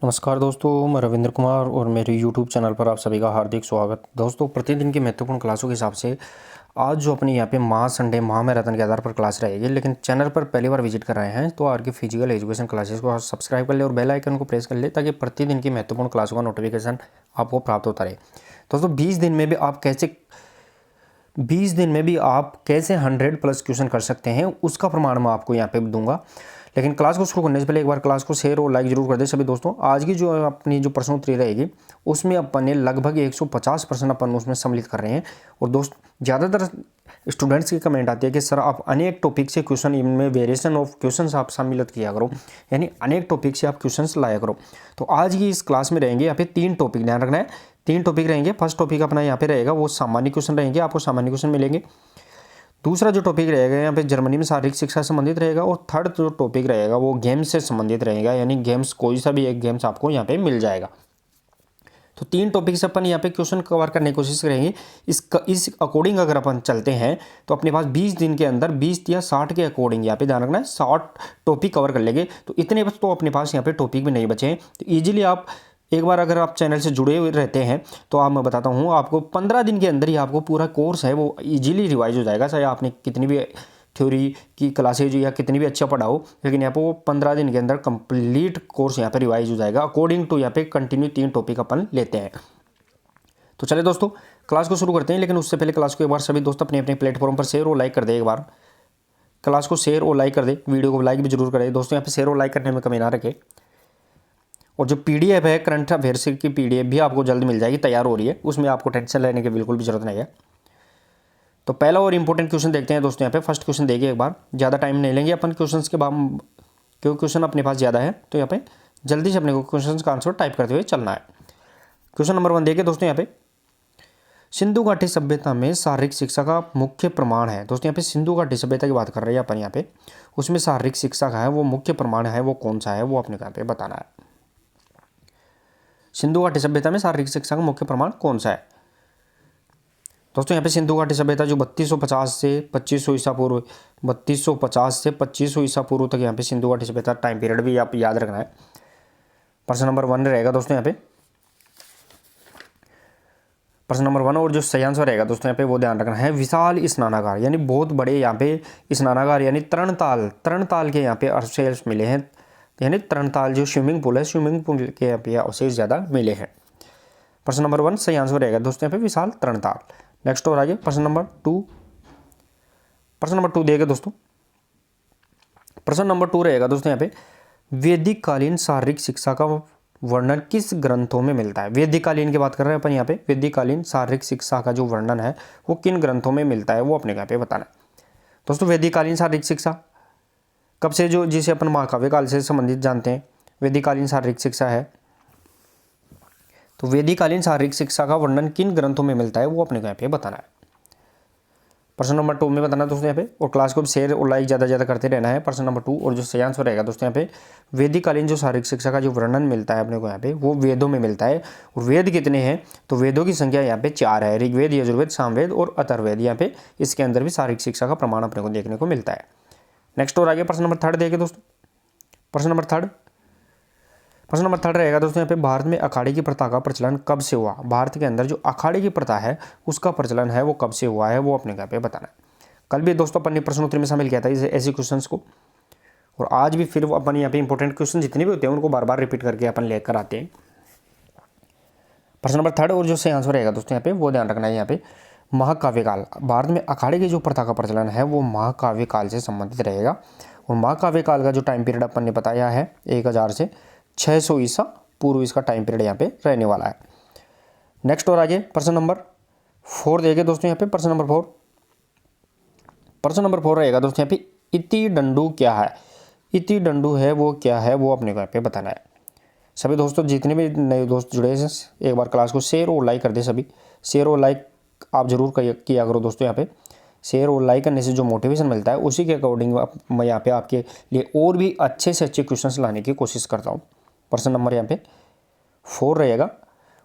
नमस्कार दोस्तों, मैं रविंद्र कुमार और मेरे YouTube चैनल पर आप सभी का हार्दिक स्वागत। दोस्तों, प्रतिदिन की महत्वपूर्ण क्लासों के हिसाब से आज जो अपनी यहाँ पे संडे मैराथन के आधार पर क्लास रहेगी, लेकिन चैनल पर पहली बार विजिट कर रहे हैं तो आर के फिजिकल एजुकेशन क्लासेस को सब्सक्राइब कर ले और बेल आइकन को प्रेस कर ले ताकि प्रतिदिन की महत्वपूर्ण क्लासों का नोटिफिकेशन आपको प्राप्त होता रहे। दोस्तों, 20 दिन में भी आप कैसे 100+ क्वेश्चन कर सकते हैं उसका प्रमाण मैं आपको यहाँ पे दूंगा। लेकिन क्लास को शुरू करने से पहले एक बार क्लास को शेयर और लाइक जरूर कर दें सभी दोस्तों। आज की जो अपनी जो प्रश्नोत्तरी रहेगी उसमें अपन ने लगभग 150% अपन उसमें सम्मिलित कर रहे हैं। और दोस्त ज़्यादातर स्टूडेंट्स की कमेंट आती है कि सर आप अनेक टॉपिक से क्वेश्चन, इनमें वेरिएशन ऑफ क्वेश्चंस आप सम्मिलित किया करो, यानी अनेक टॉपिक से आप क्वेश्चंस लाया करो। तो आज की इस क्लास में रहेंगे यहाँ पे 3 टॉपिक, ध्यान रखना है 3 टॉपिक रहेंगे। फर्स्ट टॉपिक अपना यहाँ पे रहेगा वो सामान्य क्वेश्चन रहेंगे, आपको सामान्य क्वेश्चन मिलेंगे। दूसरा जो टॉपिक रहेगा यहाँ पे जर्मनी में शारीरिक शिक्षा से संबंधित रहेगा। और थर्ड जो टॉपिक रहेगा वो गेम्स से संबंधित रहेगा, यानी गेम्स कोई सा भी एक गेम्स आपको यहाँ पे मिल जाएगा। तो 3 टॉपिक से अपन यहाँ पे क्वेश्चन कवर करने की कोशिश करेंगे। इस अकॉर्डिंग अगर अपन चलते हैं तो अपने पास 20 दिन के अंदर 20 या 60 के अकॉर्डिंग यहाँ पे ध्यान रखना है 60 टॉपिक कवर कर लेंगे। तो इतने बस तो अपने पास यहाँ पे टॉपिक भी नहीं बचे हैं। तो ईजिली आप एक बार अगर आप चैनल से जुड़े हुए रहते हैं तो आप, मैं बताता हूँ आपको 15 दिन के अंदर ही आपको पूरा कोर्स है वो इजीली रिवाइज हो जाएगा। चाहे आपने कितनी भी थ्योरी की क्लासेज या कितनी भी अच्छा पढ़ा हो, लेकिन यहाँ पे वो 15 दिन के अंदर कंप्लीट कोर्स यहाँ पे रिवाइज हो जाएगा अकॉर्डिंग टू यहाँ पे कंटिन्यू 3 टॉपिक अपन लेते हैं। तो चले दोस्तों क्लास को शुरू करते हैं, लेकिन उससे पहले क्लास को एक बार सभी दोस्त अपने अपने प्लेटफॉर्म पर शेयर और लाइक कर दे। एक बार क्लास को शेयर और लाइक कर दे, वीडियो को लाइक भी जरूर करें दोस्तों। यहाँ पे शेयर और लाइक करने में कमी ना रखे। और जो पीडीएफ है करंट अफेयर्स की पीडीएफ भी आपको जल्द मिल जाएगी, तैयार हो रही है, उसमें आपको टेंशन लेने की बिल्कुल भी जरूरत नहीं है। तो पहला और इंपॉर्टेंट क्वेश्चन देखते हैं दोस्तों। यहाँ पे फर्स्ट क्वेश्चन देखिए एक बार, ज़्यादा टाइम नहीं लेंगे अपन क्वेश्चन के बाद, क्योंकि क्वेश्चन अपने पास ज़्यादा है तो यहाँ पे जल्दी से अपने को क्वेश्चन का आंसर टाइप करते हुए चलना है। क्वेश्चन नंबर 1 देखिए दोस्तों। यहाँ पे सिंधु घाटी सभ्यता में शारीरिक शिक्षा का मुख्य प्रमाण है। दोस्तों यहाँ पे सिंधु घाटी सभ्यता की बात कर रहे हैं अपन यहाँ पे, उसमें शारीरिक शिक्षा का है वो मुख्य प्रमाण है वो कौन सा है वो अपने यहाँ पे बताना है। सिंधु घाटी सभ्यता में शारीरिक शिक्षा का मुख्य प्रमाण कौन सा है। दोस्तों यहाँ पे सिंधु घाटी सभ्यता जो 3250 से 2500 ईसा पूर्व, 3250 से 2500 ईसा पूर्व तक यहाँ पे सिंधु घाटी सभ्यता टाइम पीरियड भी आप याद रखना है। प्रश्न नंबर 1 रहेगा दोस्तों यहाँ पे, प्रश्न नंबर 1 और जो सही आंसर रहेगा दोस्तों यहाँ पे वो ध्यान रखना है विशाल स्नानागार, यानी बहुत बड़े यहाँ पे स्नानागार, यानी तरणताल के यहाँ पे अवशेष मिले हैं, यानी तरणताल जो स्विमिंग पूल है, स्विमिंग पूल के यहाँ पे अवशेष ज़्यादा मिले हैं। प्रश्न नंबर 1 सही आंसर रहेगा दोस्तों यहाँ पे विशाल तरणताल। नेक्स्ट और आगे प्रश्न नंबर 2, प्रश्न नंबर 2 देखिए दोस्तों। प्रश्न नंबर 2 रहेगा दोस्तों यहाँ पे वैदिक कालीन शारीरिक शिक्षा का वर्णन किस ग्रंथों में मिलता है। वैदिक कालीन की बात कर रहे हैं अपन यहाँ पे, वैदिक कालीन शारीरिक शिक्षा का जो वर्णन है वो किन ग्रंथों में मिलता है वो अपने यहाँ पे बताना है। दोस्तों वैदिक कालीन शारीरिक शिक्षा कब से, जो जिसे अपन महाकाव्य काल से संबंधित जानते हैं, वैदिक कालीन शारीरिक शिक्षा है। तो वैदिक कालीन शारीरिक शिक्षा का वर्णन किन ग्रंथों में मिलता है वो अपने को यहाँ पे बताना है। प्रश्न नंबर 2 में बताना दोस्तों यहाँ पे, और क्लास को शेयर और लाइक ज़्यादा करते रहना है। प्रश्न नंबर 2 और जो सही आंसर रहेगा दोस्तों यहाँ पे वैदिक कालीन जो शारीरिक शिक्षा का जो वर्णन मिलता है अपने को यहाँ पे वो वेदों में मिलता है। और वेद कितने हैं, तो वेदों की संख्या यहाँ पे 4 है, ऋग्वेद, यजुर्वेद, सामवेद और अथर्ववेद। यहाँ पे इसके अंदर भी शारीरिक शिक्षा का प्रमाण अपने को देखने को मिलता है। नेक्स्ट और आगे प्रश्न नंबर 3 देखिए दोस्तों। प्रश्न नंबर 3 रहेगा दोस्तों यहाँ पे भारत में अखाड़े की प्रथा का प्रचलन कब से हुआ। भारत के अंदर जो अखाड़े की प्रथा है उसका प्रचलन है वो कब से हुआ है वो अपने यहाँ पे बताना है। कल भी दोस्तों अपन ने प्रश्नोत्तरी में शामिल किया था ऐसे क्वेश्चंस को, और आज भी फिर अपन यहाँ पे इंपॉर्टेंट क्वेश्चन जितने भी होते हैं उनको बार बार रिपीट करके अपन लेकर आते हैं। प्रश्न नंबर 3 और जो सही आंसर रहेगा दोस्तों यहाँ पे वो ध्यान रखना है। यहाँ पे महाकाव्य काल, भारत में अखाड़े की जो प्रथा का प्रचलन है वो महाकाव्य काल से संबंधित रहेगा। और महाकाव्य काल का जो टाइम पीरियड अपन ने बताया है 1000 से 600 ईसा पूर्व इसका टाइम पीरियड यहाँ पे रहने वाला है। नेक्स्ट और आगे प्रश्न नंबर 4 देखिए दोस्तों यहाँ पे। प्रश्न नंबर 4 रहेगा दोस्तों यहाँ पे इति दंडु क्या है। इति दंडु है वो क्या है वो अपने को यहाँ पे बताना है। सभी दोस्तों जितने भी नए दोस्त जुड़े हैं एक बार क्लास को शेयर और लाइक कर दे। सभी शेयर और लाइक आप जरूर किया करो दोस्तों। यहाँ पे शेयर और लाइक करने से जो मोटिवेशन मिलता है उसी के अकॉर्डिंग मैं यहाँ पे आपके लिए और भी अच्छे से अच्छे क्वेश्चन लाने की कोशिश करता हूँ। प्रश्न नंबर यहाँ पे 4 रहेगा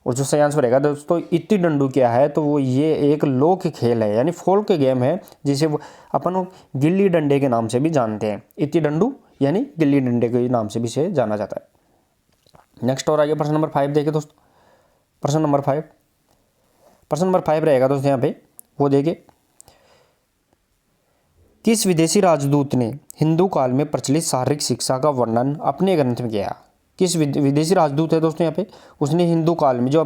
और जो सही आंसर रहेगा दोस्तों इति दंडु क्या है, तो वो ये एक लोक खेल है, यानी फोल्क के गेम है जिसे अपन गिल्ली डंडे के नाम से भी जानते हैं। इति दंडु यानी गिल्ली डंडे के नाम से भी इसे जाना जाता है। नेक्स्ट और आगे प्रश्न नंबर 5 देखिए दोस्तों। प्रश्न नंबर 5, प्रश्न नंबर 5 रहेगा दोस्तों यहाँ पे, वो देखिए, किस विदेशी राजदूत ने हिंदू काल में प्रचलित शारीरिक शिक्षा का वर्णन अपने ग्रंथ में किया? किस विदेशी राजदूत है दोस्तों यहाँ पे, उसने हिंदू काल में जो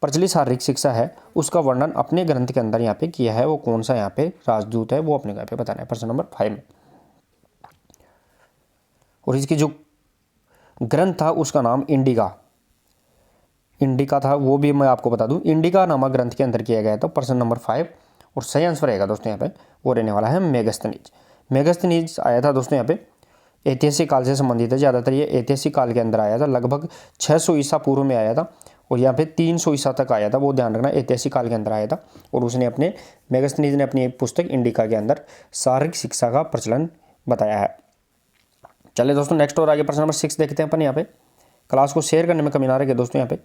प्रचलित शारीरिक शिक्षा है उसका वर्णन अपने ग्रंथ के अंदर यहाँ पे किया है? वो कौन सा यहाँ पे राजदूत है, वो अपने यहाँ पे बताना है प्रश्न नंबर 5 में। और इसकी जो ग्रंथ था उसका नाम इंडिका था, वो भी मैं आपको बता दूं, इंडिका नामक ग्रंथ के अंदर किया गया था प्रश्न नंबर 5। और सही आंसर रहेगा दोस्तों यहाँ पे, वो रहने वाला है मेगस्थनीज। मेगस्थनीज आया था दोस्तों यहाँ पे, ऐतिहासिक काल से संबंधित है, ज़्यादातर ये ऐतिहासिक काल के अंदर आया था, लगभग 600 ईसा पूर्व में आया था, और यहाँ पे 300 ईसा तक आया था, वो ध्यान रखना, ऐतिहासिक काल के अंदर आया था। और उसने अपने मेगस्थनीज ने अपनी एक पुस्तक इंडिका के अंदर शारीरिक शिक्षा का प्रचलन बताया है। चलिए दोस्तों नेक्स्ट और आगे प्रश्न नंबर 6 देखते हैं अपन। यहाँ पे क्लास को शेयर करने में कमी ना रखे दोस्तों, यहाँ पे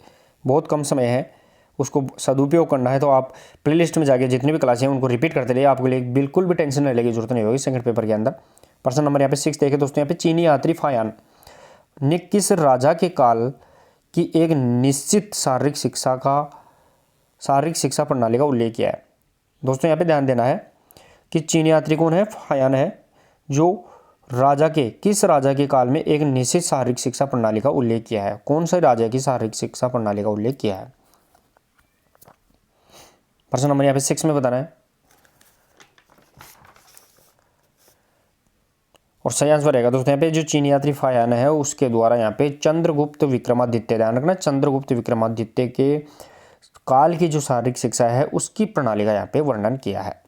बहुत कम समय है, उसको सदुपयोग करना है। तो आप प्लेलिस्ट में जाके जितनी भी क्लासें हैं उनको रिपीट करते रहिए, आपके लिए बिल्कुल भी टेंशन लेने की जरूरत नहीं होगी सेकंड पेपर के अंदर। प्रश्न नंबर यहाँ पे 6 देखें दोस्तों, यहाँ पे चीनी यात्री फायान ने किस राजा के काल की एक निश्चित शारीरिक शिक्षा प्रणाली का उल्लेख किया है? दोस्तों यहाँ पे ध्यान देना है कि चीनी यात्री कौन है? फायान है, जो किस राजा के काल में एक निश्चित शारीरिक शिक्षा प्रणाली का उल्लेख किया है? कौन सा राजा की शारीरिक शिक्षा प्रणाली का उल्लेख किया है? प्रश्न नंबर यहाँ पे 6 में बताना है। और सही आंसर रहेगा दोस्तों यहाँ पे, जो चीनी यात्री फायान है उसके द्वारा यहाँ पे चंद्रगुप्त विक्रमादित्य, ध्यान रखना, चंद्रगुप्त विक्रमादित्य के काल की जो शारीरिक शिक्षा है उसकी प्रणाली का यहाँ पे वर्णन किया है।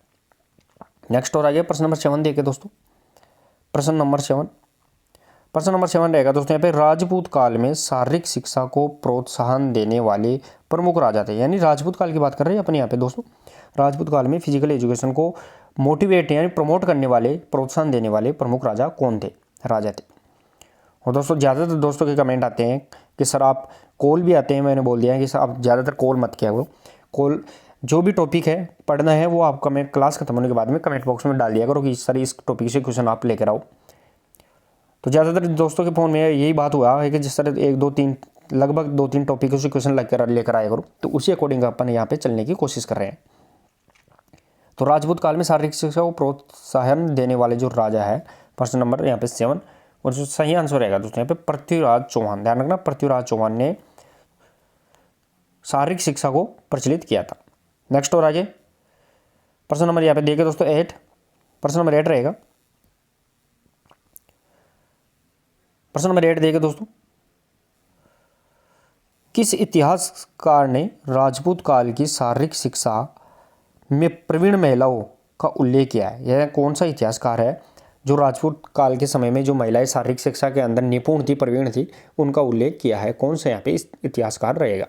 नेक्स्ट और आगे प्रश्न नंबर 7 देखिए दोस्तों। प्रश्न नंबर 7 रहेगा दोस्तों यहाँ पे, राजपूत काल में शारीरिक शिक्षा को प्रोत्साहन देने वाले प्रमुख राजा थे। यानी राजपूत काल की बात कर रहे हैं अपन यहाँ पे दोस्तों। राजपूत काल में फिजिकल एजुकेशन को मोटिवेट यानी प्रमोट करने वाले, प्रोत्साहन देने वाले प्रमुख राजा कौन थे? राजा थे। और दोस्तों ज़्यादातर दोस्तों के कमेंट आते हैं कि सर आप कॉल भी आते हैं, मैंने बोल दिया है कि सर आप ज़्यादातर कॉल मत किया करो। कॉल जो भी टॉपिक है पढ़ना है वो आप कमेंट, क्लास खत्म होने के बाद में कमेंट बॉक्स में डाल दिया करो कि सर इस टॉपिक से क्वेश्चन आप लेकर आओ। तो ज़्यादातर दोस्तों के फ़ोन में यही बात हुआ है कि जिस तरह 1 2 3 लगभग 2 3 टॉपिक से क्वेश्चन लेकर आया करो, तो उसी अकॉर्डिंग अपन यहाँ पे चलने की कोशिश कर रहे हैं। तो राजपूत काल में शारीरिक शिक्षा को प्रोत्साहन देने वाले जो राजा है, प्रश्न नंबर यहाँ पे 7, और जो सही आंसर रहेगा दोस्तों यहाँ पे पृथ्वीराज चौहान, ध्यान रखना, पृथ्वीराज चौहान ने शारीरिक शिक्षा को प्रचलित किया था। नेक्स्ट और आगे प्रश्न नंबर यहाँ पे देखिए दोस्तों 8, प्रश्न नंबर 8 रहेगा। प्रश्न नंबर 8 देखिए दोस्तों, किस इतिहासकार ने राजपूत काल की शारीरिक शिक्षा में प्रवीण महिलाओं का उल्लेख किया है? यह कौन सा इतिहासकार है जो राजपूत काल के समय में जो महिलाएं शारीरिक शिक्षा के अंदर निपुण थी, प्रवीण थी, उनका उल्लेख किया है? कौन सा यहाँ पे इस इतिहासकार रहेगा?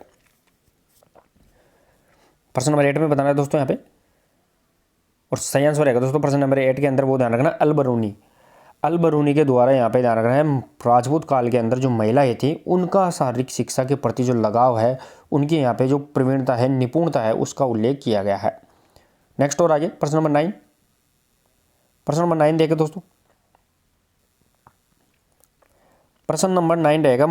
प्रश्न नंबर 8 में बताना है दोस्तों यहाँ पे, और सही आंसर रहेगा दोस्तों प्रश्न नंबर 8 के अंदर, वो ध्यान रखना, अलबरूनी के द्वारा यहाँ पे ध्यान रखना है, राजपूत काल के अंदर जो महिलाएं थी उनका शारीरिक शिक्षा के प्रति जो लगाव है, उनकी यहाँ पे जो प्रवीणता है, निपुणता है, उसका उल्लेख किया गया है। नेक्स्ट और आगे प्रश्न नंबर 9, प्रश्न नंबर 9 देखें दोस्तों। प्रश्न नंबर 9 रहेगा,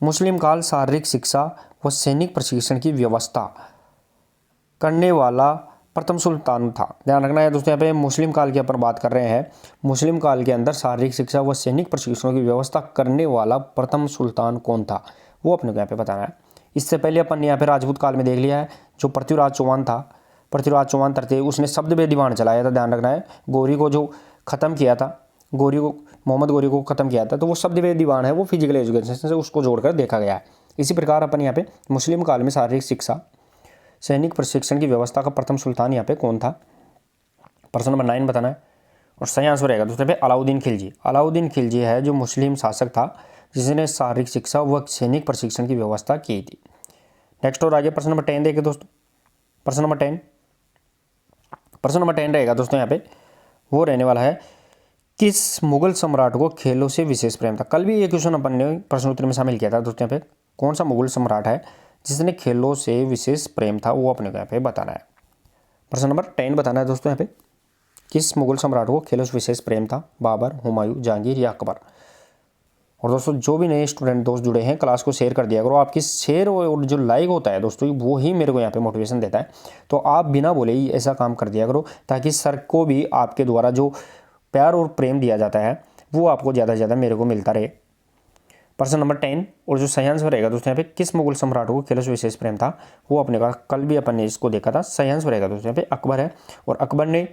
मुस्लिम काल शारीरिक शिक्षा व सैनिक प्रशिक्षण की व्यवस्था करने वाला प्रथम सुल्तान था। ध्यान रखना है दोस्तों यहाँ पे मुस्लिम काल की अपन बात कर रहे हैं। मुस्लिम काल के अंदर शारीरिक शिक्षा व सैनिक प्रशिक्षण की व्यवस्था करने वाला प्रथम सुल्तान कौन था, वो अपने को यहाँ पे बताना है। इससे पहले अपन ने यहाँ पे राजपूत काल में देख लिया है, जो पृथ्वीराज चौहान था, पृथ्वीराज चौहान थे, उसने शब्द दीवान चलाया था, ध्यान रखना है, गौरी को जो खत्म किया था, मोहम्मद गौरी को खत्म किया था, तो वो शब्द दीवान है, वो फिजिकल एजुकेशन से उसको जोड़कर देखा गया है। इसी प्रकार अपन यहाँ पे मुस्लिम काल में शारीरिक शिक्षा सैनिक प्रशिक्षण की व्यवस्था का प्रथम सुल्तान यहाँ पे कौन था? प्रश्न नंबर 9 बताना है, और सही आंसर रहेगा दोस्तों पे अलाउद्दीन खिलजी है जो मुस्लिम शासक था जिसने शारीरिक शिक्षा व सैनिक प्रशिक्षण की व्यवस्था की थी। नेक्स्ट और आगे प्रश्न नंबर 10 देखिए दोस्तों। प्रश्न नंबर 10 रहेगा दोस्तों यहाँ पे, वो रहने वाला है, किस मुगल सम्राट को खेलों से विशेष प्रेम था? कल भी ये क्वेश्चन अपन ने प्रश्नोत्तर में शामिल किया था दोस्तों। यहाँ पे कौन सा मुगल सम्राट है जिसने खेलों से विशेष प्रेम था, वो अपने को यहाँ पे बताना है। प्रश्न नंबर 10 बताना है दोस्तों यहाँ पे, किस मुगल सम्राट को खेलों से विशेष प्रेम था? बाबर, हुमायूं, जहांगीर या अकबर? और दोस्तों जो भी नए स्टूडेंट दोस्त जुड़े हैं क्लास को शेयर कर दिया करो। आपकी शेयर और जो लाइक होता है दोस्तों वो ही मेरे को यहाँ पे मोटिवेशन देता है। तो आप बिना बोले ही ऐसा काम कर दिया करो ताकि सर को भी आपके द्वारा जो प्यार और प्रेम दिया जाता है वो आपको ज़्यादा से ज़्यादा मेरे को मिलता रहे। प्रश्न नंबर 10 और जो सही आंसर रहेगा दोस्तों यहाँ पे किस मुगल सम्राट को खेलों से विशेष प्रेम था, वो अपने का कल भी अपन ने इसको देखा था। सही आंसर रहेगा दोस्तों यहाँ पे अकबर है। और अकबर ने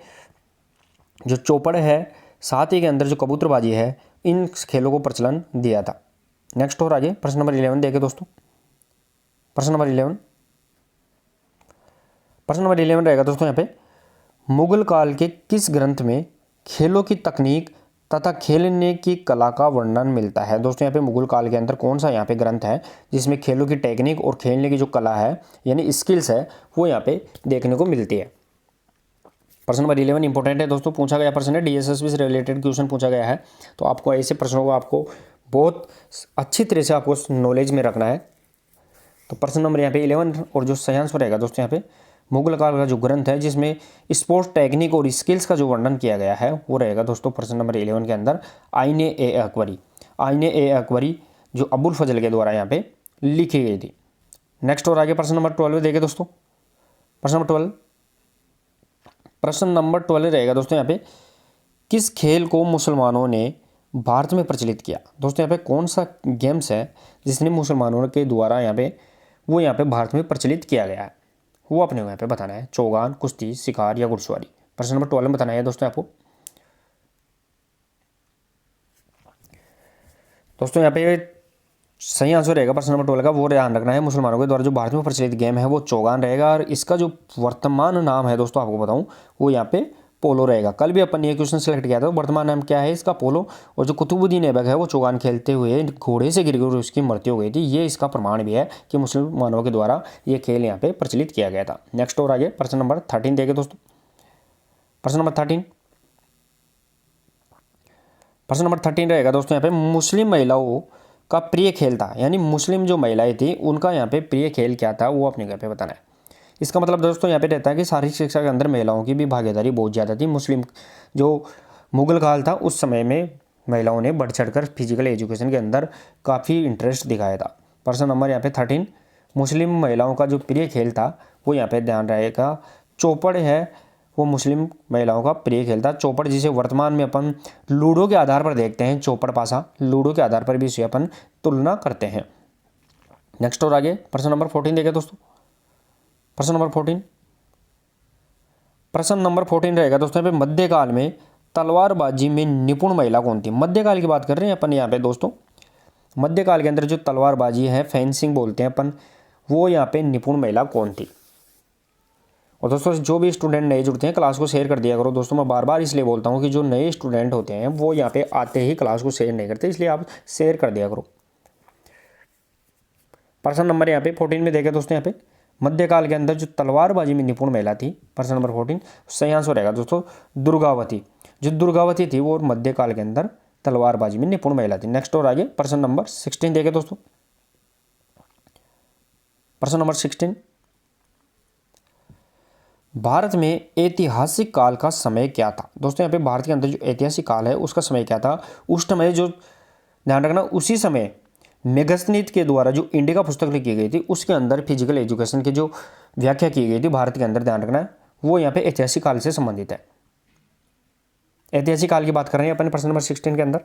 जो चौपड़ है साथ ही के अंदर जो कबूतरबाजी है इन खेलों को प्रचलन दिया था। नेक्स्ट और आगे प्रश्न नंबर 11 देखे दोस्तों। प्रश्न नंबर 11 रहेगा दोस्तों यहाँ पे मुगल काल के किस ग्रंथ में खेलों की तकनीक तथा खेलने की कला का वर्णन मिलता है। दोस्तों यहाँ पे मुगल काल के अंदर कौन सा यहाँ पे ग्रंथ है जिसमें खेलों की टेक्निक और खेलने की जो कला है यानी स्किल्स है वो यहाँ पे देखने को मिलती है। प्रश्न नंबर 11 इंपॉर्टेंट है दोस्तों, पूछा गया प्रश्न है, डीएसएसबी से रिलेटेड क्वेश्चन पूछा गया है। तो आपको ऐसे प्रश्नों को आपको बहुत अच्छी तरह से आपको नॉलेज में रखना है। तो प्रश्न नंबर यहाँ पे 11 और जो सही आंसर रहेगा दोस्तों यहाँ पे मुगल काल का जो ग्रंथ है जिसमें स्पोर्ट्स टेक्निक और स्किल्स का जो वर्णन किया गया है वो रहेगा दोस्तों प्रश्न नंबर 11 के अंदर आईने ए अकबरी। आईने ए अकबरी जो अबुल फजल के द्वारा यहाँ पे लिखी गई थी। नेक्स्ट और आगे प्रश्न नंबर 12 देखे दोस्तों। प्रश्न नंबर 12 रहेगा दोस्तों यहाँ पे किस खेल को मुसलमानों ने भारत में प्रचलित किया। दोस्तों यहाँ पे कौन सा गेम्स है जिसने मुसलमानों के द्वारा यहाँ पे भारत में प्रचलित किया गया है वो अपने को यहाँ पे बताना है। चौगान, कुश्ती, शिकार या घुड़सवारी। प्रश्न नंबर 12 में बताना है दोस्तों आपको। दोस्तों यहाँ पे सही आंसर रहेगा प्रश्न नंबर 12 का, वो ध्यान रखना है मुसलमानों के द्वारा जो भारत में प्रचलित गेम है वो चौगान रहेगा। और इसका जो वर्तमान नाम है दोस्तों आपको बताऊं वो यहाँ पे पोलो रहेगा। कल भी अपन ये क्वेश्चन सेलेक्ट किया था। वर्तमान नाम क्या है इसका, पोलो। और जो कुतुबुद्दीन ऐबक है वो चौगान खेलते हुए घोड़े से गिर गए और उसकी मृत्यु हो गई थी। ये इसका प्रमाण भी है कि मुसलमानों के द्वारा ये खेल यहाँ पे प्रचलित किया गया था। नेक्स्ट और आगे प्रश्न नंबर 13 देखे दोस्तों। प्रश्न नंबर 13 रहेगा दोस्तों यहाँ पे मुस्लिम महिलाओं का प्रिय खेल था, यानी मुस्लिम जो महिलाएं थी उनका यहाँ पे प्रिय खेल क्या था वो अपने घर पे बताना है। इसका मतलब दोस्तों यहाँ पे रहता है कि शारीरिक शिक्षा के अंदर महिलाओं की भी भागीदारी बहुत ज़्यादा थी। मुस्लिम जो मुगल काल था उस समय में महिलाओं ने बढ़ चढ़कर फिजिकल एजुकेशन के अंदर काफ़ी इंटरेस्ट दिखाया था। प्रश्न नंबर यहाँ पे 13 मुस्लिम महिलाओं का जो प्रिय खेल था वो यहाँ पे ध्यान रहेगा चौपड़ है, वो मुस्लिम महिलाओं का प्रिय खेल था। चौपड़ जिसे वर्तमान में अपन लूडो के आधार पर देखते हैं, चौपड़ पासा लूडो के आधार पर भी इसे अपन तुलना करते हैं। नेक्स्ट और आगे प्रश्न नंबर 14 देखें दोस्तों। प्रश्न नंबर 14 रहेगा दोस्तों यहाँ पे मध्यकाल में तलवारबाजी में निपुण महिला कौन थी। मध्यकाल की बात कर रहे हैं अपन यहाँ पे दोस्तों। मध्यकाल के अंदर जो तलवारबाजी है, फेंसिंग बोलते हैं अपन, वो यहाँ पे निपुण महिला कौन थी। और दोस्तों जो भी स्टूडेंट नए जुड़ते हैं क्लास को शेयर कर दिया करो दोस्तों। मैं बार बार इसलिए बोलता हूँ कि जो नए स्टूडेंट होते हैं वो यहाँ पे आते ही क्लास को शेयर नहीं करते, इसलिए आप शेयर कर दिया करो। प्रश्न नंबर यहाँ पे 14 में देखें दोस्तों, यहाँ पे मध्यकाल के अंदर जो तलवारबाजी में निपुण महिला थी, प्रश्न नंबर 14 सही आंसर रहेगा दोस्तों दुर्गावती। जो दुर्गावती थी वो मध्यकाल के अंदर तलवारबाजी में निपुण महिला थी। नेक्स्ट और आगे प्रश्न नंबर 16 देखें दोस्तों। प्रश्न नंबर 16 भारत में ऐतिहासिक काल का समय क्या था। दोस्तों यहाँ पे भारत के अंदर जो ऐतिहासिक काल है उसका समय क्या था। उस समय जो ध्यान रखना उसी समय मेगस्थनीत के द्वारा जो इंडिका पुस्तक लिखी गई थी उसके अंदर फिजिकल एजुकेशन की जो व्याख्या की गई थी भारत के अंदर, ध्यान रखना वो यहाँ पे ऐतिहासिक काल से संबंधित है। ऐतिहासिक काल की बात कर रहे हैं अपन प्रश्न नंबर 16 के अंदर।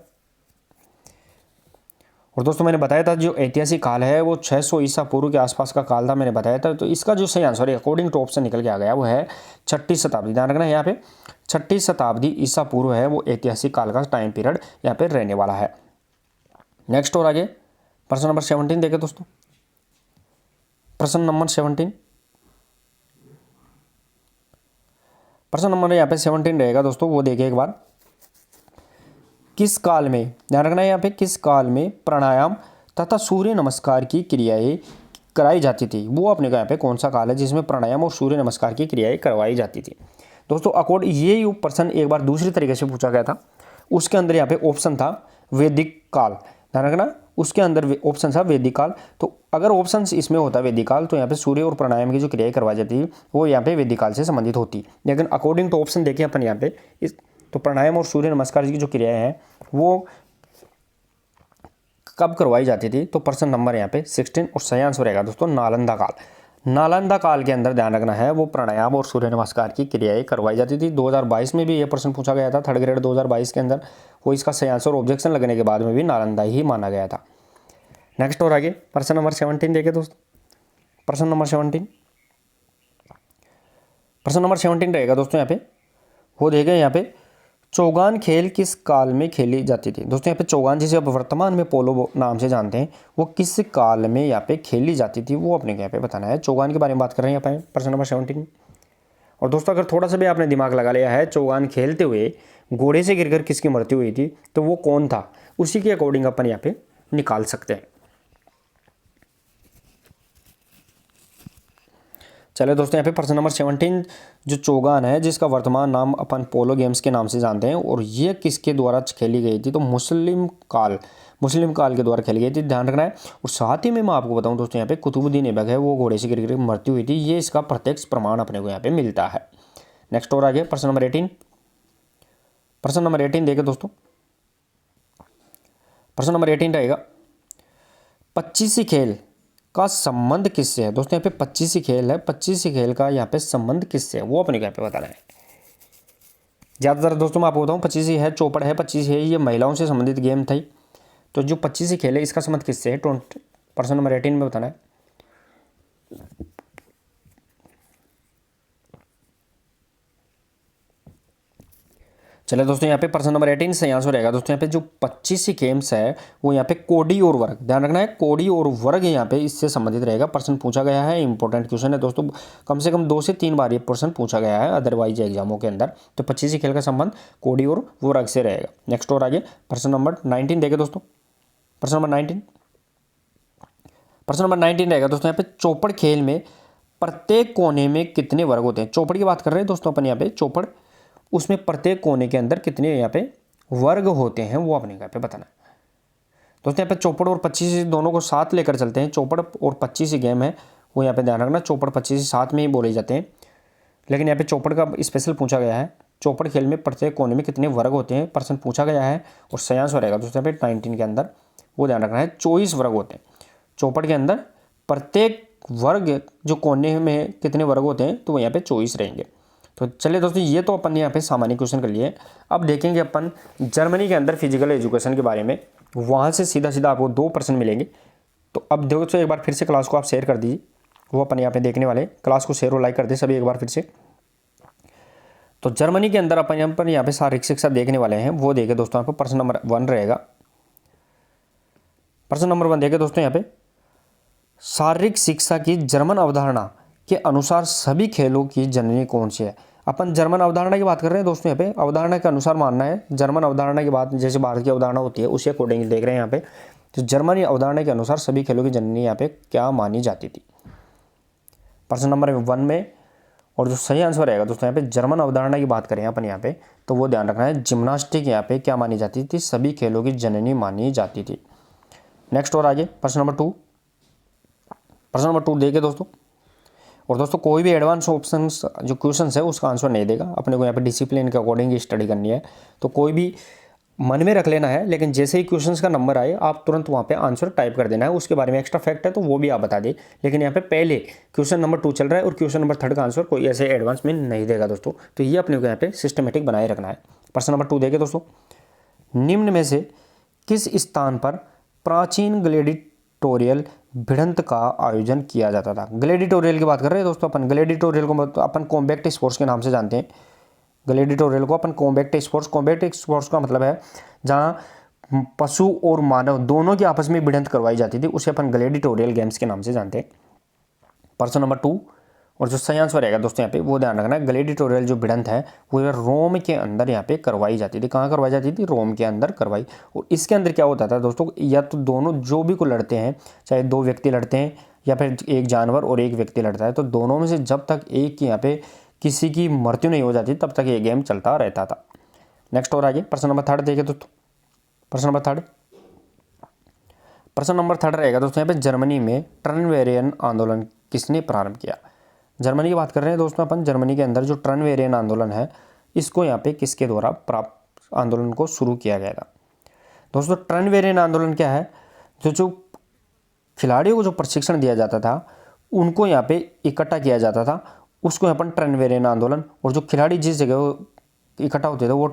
और दोस्तों मैंने बताया था जो ऐतिहासिक काल है वो 600 ईसा पूर्व के आसपास का काल था, मैंने बताया था। तो इसका जो सही आंसर है अकॉर्डिंग टू ऑप्शन निकल के आ गया वो है 6ठी शताब्दी। ध्यान रखना यहाँ पे 6ठी शताब्दी ईसा पूर्व है वो ऐतिहासिक काल का टाइम पीरियड यहाँ पे रहने वाला है। नेक्स्ट और आगे प्रश्न नंबर 17 देखें दोस्तों। प्रश्न नंबर 17 प्रश्न नंबर यहाँ पे 17 रहेगा दोस्तों, वो देखिए एक बार। किस काल में, ध्यान रखना है यहाँ पे, किस काल में प्राणायाम तथा सूर्य नमस्कार की क्रियाएं कराई जाती थी। वो अपने का यहाँ पे कौन सा काल है जिसमें प्राणायाम और सूर्य नमस्कार की क्रियाएं करवाई जाती थी। दोस्तों अकॉर्डिंग ये प्रश्न एक बार दूसरी तरीके से पूछा गया था। उसके अंदर यहाँ पे ऑप्शन था वैदिक काल, ध्यान रखना उसके अंदर ऑप्शन था वैदिक काल। तो अगर ऑप्शन इसमें होता वैदिक काल तो यहाँ पे सूर्य और प्राणायाम की जो क्रियाएं करवाई जाती है वो यहाँ पे वैदिक काल से संबंधित होती। लेकिन अकॉर्डिंग टू ऑप्शन देखें अपन यहाँ पे तो प्राणायाम और सूर्य नमस्कार की जो क्रियाएं हैं वो कब करवाई जाती थी, तो प्रश्न नंबर यहाँ पे 16 और सही आंसर रहेगा दोस्तों नालंदा काल। नालंदा काल के अंदर ध्यान रखना है वो प्राणायाम और सूर्य नमस्कार की क्रियाएं करवाई जाती थी। 2022 में भी ये प्रश्न पूछा गया था, थर्ड ग्रेड 2022 के अंदर, वो इसका सही आंसर ऑब्जेक्शन लगने के बाद में भी नालंदा ही माना गया था। नेक्स्ट और आगे प्रश्न नंबर 17 देखे दोस्तों। प्रश्न नंबर 17 रहेगा दोस्तों यहाँ पे, वो देखें यहाँ पे चौगान खेल किस काल में खेली जाती थी। दोस्तों यहाँ पे चौगान जिसे अब वर्तमान में पोलो नाम से जानते हैं, वो किस काल में यहाँ पे खेली जाती थी, वो अपने यहाँ पे बताना है। चौगान के बारे में बात कर रहे हैं यहाँ पे प्रश्न नंबर 17 में। और दोस्तों अगर थोड़ा सा भी आपने दिमाग लगा लिया है, चौगान खेलते हुए घोड़े से गिरकर किसकी मृत्यु हुई थी, तो वो कौन था, उसी के अकॉर्डिंग अपन यहाँ पे निकाल सकते हैं। चलो दोस्तों यहाँ पे प्रश्न नंबर 17 जो चौगान है जिसका वर्तमान नाम अपन पोलो गेम्स के नाम से जानते हैं, और ये किसके द्वारा खेली गई थी, तो मुस्लिम काल के द्वारा खेली गई थी, ध्यान रखना है। और साथ ही में मैं आपको बताऊं दोस्तों यहाँ पे कुतुबुद्दीन ऐबक है, वो घोड़े से गिर मृत्यु हुई थी, ये इसका प्रत्यक्ष प्रमाण अपने को यहाँ पे मिलता है। नेक्स्ट और आगे प्रश्न नंबर 18 देखे दोस्तों। प्रश्न नंबर 18 रहेगा 25वीं खेल का संबंध किससे है। दोस्तों यहाँ पे 25वीं खेल है, 25वीं खेल का यहाँ पे संबंध किससे है, वो अपने यहाँ पे बताना है। ज़्यादातर दोस्तों मैं आपको बताऊँ 25वीं है चौपड़ है, 25 है ये महिलाओं से संबंधित गेम थी। तो जो 25वीं खेल है इसका संबंध किससे है, प्रश्न नंबर 18 में बताना है। चलिए दोस्तों यहाँ पे प्रश्न नंबर 18 सही आंसर रहेगा दोस्तों यहाँ पे जो 25वीं गेम्स है वो यहाँ पे कोडी और वर्ग, ध्यान रखना है कोडी और वर्ग यहाँ पे इससे संबंधित रहेगा। प्रश्न पूछा गया है, इंपॉर्टेंट क्वेश्चन है दोस्तों, कम से कम 2 से 3 बार ये प्रश्न पूछा गया है अदरवाइज एग्जामों के अंदर। तो 25वीं खेल का संबंध कोडी और वर्ग से रहेगा। नेक्स्ट और आगे प्रश्न नंबर 19 देखे दोस्तों। प्रश्न नंबर 19 रहेगा दोस्तों यहाँ पे चौपड़ खेल में प्रत्येक कोने में कितने वर्ग होते हैं। चौपड़ की बात कर रहे हैं दोस्तों अपन यहाँ पे, चौपड़ उसमें प्रत्येक कोने के अंदर कितने यहाँ पे वर्ग होते हैं वो अपने यहाँ पे बताना है। दोस्तों यहाँ पे चौपड़ और 25 दोनों को साथ लेकर चलते हैं, चौपड़ और 25 गेम है वो यहाँ पे ध्यान रखना, चौपड़ 25 साथ में ही बोले जाते हैं। लेकिन यहाँ पे चौपड़ का स्पेशल पूछा गया है, चौपड़ खेल में प्रत्येक कोने में कितने वर्ग होते हैं प्रश्न पूछा गया है। और सही आंसर रहेगा दोस्तों यहाँ पे 19 के अंदर वो ध्यान रखना है 24 वर्ग होते हैं। चौपड़ के अंदर प्रत्येक वर्ग जो कोने में कितने वर्ग होते हैं तो वो यहाँ पे 24 रहेंगे। तो चलिए दोस्तों ये तो अपन ने यहाँ पे सामान्य क्वेश्चन कर लिए। अब देखेंगे अपन जर्मनी के अंदर फिजिकल एजुकेशन के बारे में, वहाँ से सीधा सीधा आपको 2 प्रश्न मिलेंगे। तो अब दोस्तों एक बार फिर से क्लास को आप शेयर कर दीजिए, वो अपन यहाँ पे देखने वाले, क्लास को शेयर और लाइक कर दे सभी एक बार फिर से। तो जर्मनी के अंदर अपन यहाँ पे शारीरिक शिक्षा देखने वाले हैं, वो देखे दोस्तों यहाँ पे प्रश्न नंबर 1 रहेगा। प्रश्न नंबर 1 देखे दोस्तों यहाँ पे शारीरिक शिक्षा की जर्मन अवधारणा के अनुसार सभी खेलों की जननी कौन सी है। अपन जर्मन अवधारणा की बात कर रहे हैं दोस्तों, यहाँ पे अवधारणा के अनुसार मानना है। जर्मन अवधारणा की बात जैसे भारत की अवधारणा होती है उसी अकॉर्डिंग देख रहे हैं यहाँ पे। तो जर्मनी अवधारणा के अनुसार सभी खेलों की जननी यहाँ पे क्या मानी जाती थी प्रश्न नंबर 1 में। और जो सही आंसर रहेगा दोस्तों यहाँ पे जर्मन अवधारणा की बात करें अपन यहाँ पे, तो वो ध्यान रखना है जिम्नास्टिक यहाँ पे क्या मानी जाती थी, सभी खेलों की जननी मानी जाती थी। नेक्स्ट और आगे प्रश्न नंबर 2 देखे दोस्तों। और दोस्तों कोई भी एडवांस ऑप्शन जो क्वेश्चन है उसका आंसर नहीं देगा, अपने को यहाँ पे डिसिप्लिन के अकॉर्डिंग ही स्टडी करनी है। तो कोई भी मन में रख लेना है, लेकिन जैसे ही क्वेश्चंस का नंबर आए आप तुरंत वहाँ पे आंसर टाइप कर देना है। उसके बारे में एक्स्ट्रा फैक्ट है तो वो भी आप बता दें, लेकिन यहाँ पे पहले क्वेश्चन नंबर 2 चल रहा है और क्वेश्चन नंबर 3 का आंसर कोई ऐसे एडवांस में नहीं देगा दोस्तों। तो ये अपने को यहाँ पे सिस्टमेटिक बनाए रखना है। प्रश्न नंबर 2 देखें दोस्तों, निम्न में से किस स्थान पर प्राचीन ग्लेडिटोरियल भिड़ंत का आयोजन किया जाता था। ग्लेडिटोरियल की बात कर रहे हैं दोस्तों अपन, ग्लेडिटोरियल को अपन कॉम्बैट स्पोर्ट्स के नाम से जानते हैं। ग्लेडिटोरियल को अपन कॉम्बैट स्पोर्ट्स का मतलब है जहां पशु और मानव दोनों की आपस में भिड़ंत करवाई जाती थी, उसे अपन ग्लेडिटोरियल गेम्स के नाम से जानते हैं। प्रश्न नंबर 2 और जो सही आंसर रहेगा दोस्तों यहाँ पे वो ध्यान रखना है, ग्लेडिटोरियल जो भिड़ंत है वो रोम के अंदर यहाँ पे करवाई जाती थी। कहाँ करवाई जाती थी, रोम के अंदर करवाई। और इसके अंदर क्या होता था दोस्तों, या तो दोनों जो भी को लड़ते हैं, चाहे 2 व्यक्ति लड़ते हैं या फिर एक जानवर और एक व्यक्ति लड़ता है, तो दोनों में से जब तक एक यहाँ पे किसी की मृत्यु नहीं हो जाती तब तक ये गेम चलता रहता था। नेक्स्ट और आगे प्रश्न नंबर 3 देखें दोस्तों। प्रश्न नंबर 3 रहेगा दोस्तों यहाँ पे जर्मनी में टर्नवेरियन आंदोलन किसने प्रारंभ किया। जर्मनी की बात कर रहे हैं दोस्तों अपन, जर्मनी के अंदर जो टर्नवेरियन आंदोलन है इसको यहाँ पे किसके द्वारा आंदोलन को शुरू किया गया था। दोस्तों टर्नवेरियन आंदोलन क्या है, जो खिलाड़ियों को जो प्रशिक्षण दिया जाता था उनको यहाँ पे इकट्ठा किया जाता था, उसको यहाँ पर टर्नवेरियन आंदोलन, और जो खिलाड़ी जिस जगह इकट्ठा होते थे वो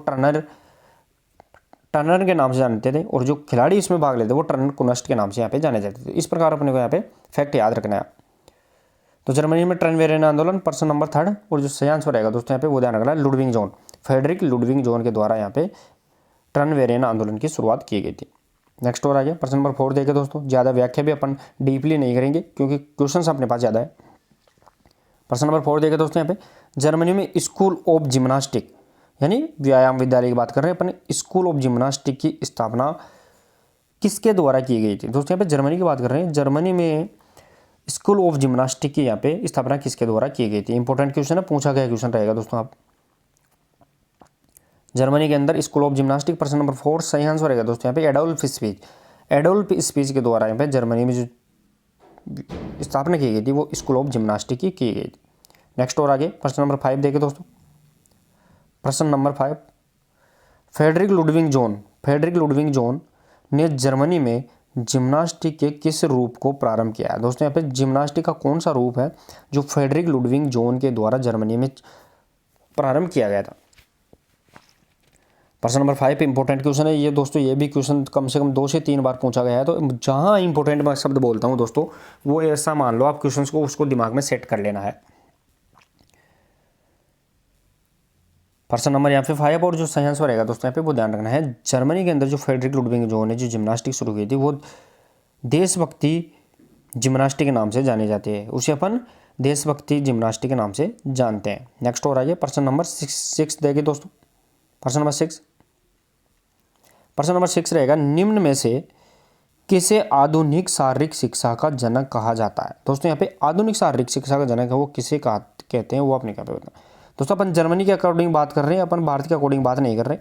टर्नर के नाम से जानते थे, और जो खिलाड़ी इसमें भाग लेते वो टर्नर कुनस्ट के नाम से यहाँ पे जाने जाते थे। इस प्रकार अपने को यहाँ पे फैक्ट याद रखना है। तो जर्मनी में टर्नवेरियन आंदोलन प्रश्न नंबर 3, और जो सही आंसर रहेगा दोस्तों यहाँ पे वो ध्यान रखना है, Ludwig Jahn, Friedrich Ludwig Jahn के द्वारा यहाँ पे टर्नवेरियन आंदोलन की शुरुआत की गई थी। नेक्स्ट और आगे प्रश्न नंबर 4 देखें दोस्तों, ज़्यादा व्याख्या भी अपन डीपली नहीं करेंगे क्योंकि क्वेश्चन अपने पास ज़्यादा है। प्रश्न नंबर 4 देखें दोस्तों यहाँ पे, जर्मनी में स्कूल ऑफ जिम्नास्टिक यानी व्यायाम विद्यालय की बात कर रहे हैं अपन, स्कूल ऑफ जिम्नास्टिक की स्थापना किसके द्वारा की गई थी। दोस्तों यहाँ पे जर्मनी की बात कर रहे हैं, जर्मनी में स्कूल ऑफ जिम्नास्टिक की यहाँ पे स्थापना किसके द्वारा की गई थी। इंपॉर्टेंट क्वेश्चन है, पूछा गया क्वेश्चन रहेगा दोस्तों। आप जर्मनी के अंदर स्कूल ऑफ जिम्नास्टिक, प्रश्न नंबर 4 सही आंसर रहेगा दोस्तों यहाँ पे एडोल्फ स्पीच। एडोल्फ स्पीच के द्वारा यहाँ पे जर्मनी में जो स्थापना की गई थी वो स्कूल ऑफ जिम्नास्टिक की गई थी। नेक्स्ट और आगे प्रश्न नंबर 5 देखें दोस्तों, प्रश्न नंबर 5, फ्रेडरिक लुडविग जोन ने जर्मनी में जिम्नास्टिक के किस रूप को प्रारंभ किया है। दोस्तों यहाँ पे जिम्नास्टिक का कौन सा रूप है जो फ्रेडरिक लुडविग जोन के द्वारा जर्मनी में प्रारंभ किया गया था। प्रश्न नंबर 5 इंपॉर्टेंट क्वेश्चन है ये दोस्तों, ये भी क्वेश्चन कम से कम 2 से 3 बार पूछा गया है। तो जहाँ इंपॉर्टेंट मैं शब्द बोलता हूँ दोस्तों वो ऐसा मान लो आप क्वेश्चंस को उसको दिमाग में सेट कर लेना है। प्रश्न नंबर यहाँ पे 5 और जो सही आंसर रहेगा दोस्तों यहाँ पे वो ध्यान रखना है, जर्मनी के अंदर जो फ्रेडरिक लुडविग जोन ने जो जिम्नास्टिक शुरू की थी वो देशभक्ति जिम्नास्टिक के नाम से जानी जाती है, उसे अपन देशभक्ति जिम्नास्टिक के नाम से जानते हैं। नेक्स्ट और आगे प्रश्न नंबर 6 देखें दोस्तों, प्रश्न नंबर 6 रहेगा, निम्न में से किसे आधुनिक शारीरिक शिक्षा का जनक कहा जाता है। दोस्तों यहाँ पे आधुनिक शारीरिक शिक्षा का जनक है वो किसे कहते हैं वो अपने क्या पे बताना। दोस्तों अपन जर्मनी के अकॉर्डिंग बात कर रहे हैं, अपन भारत के अकॉर्डिंग बात नहीं कर रहे,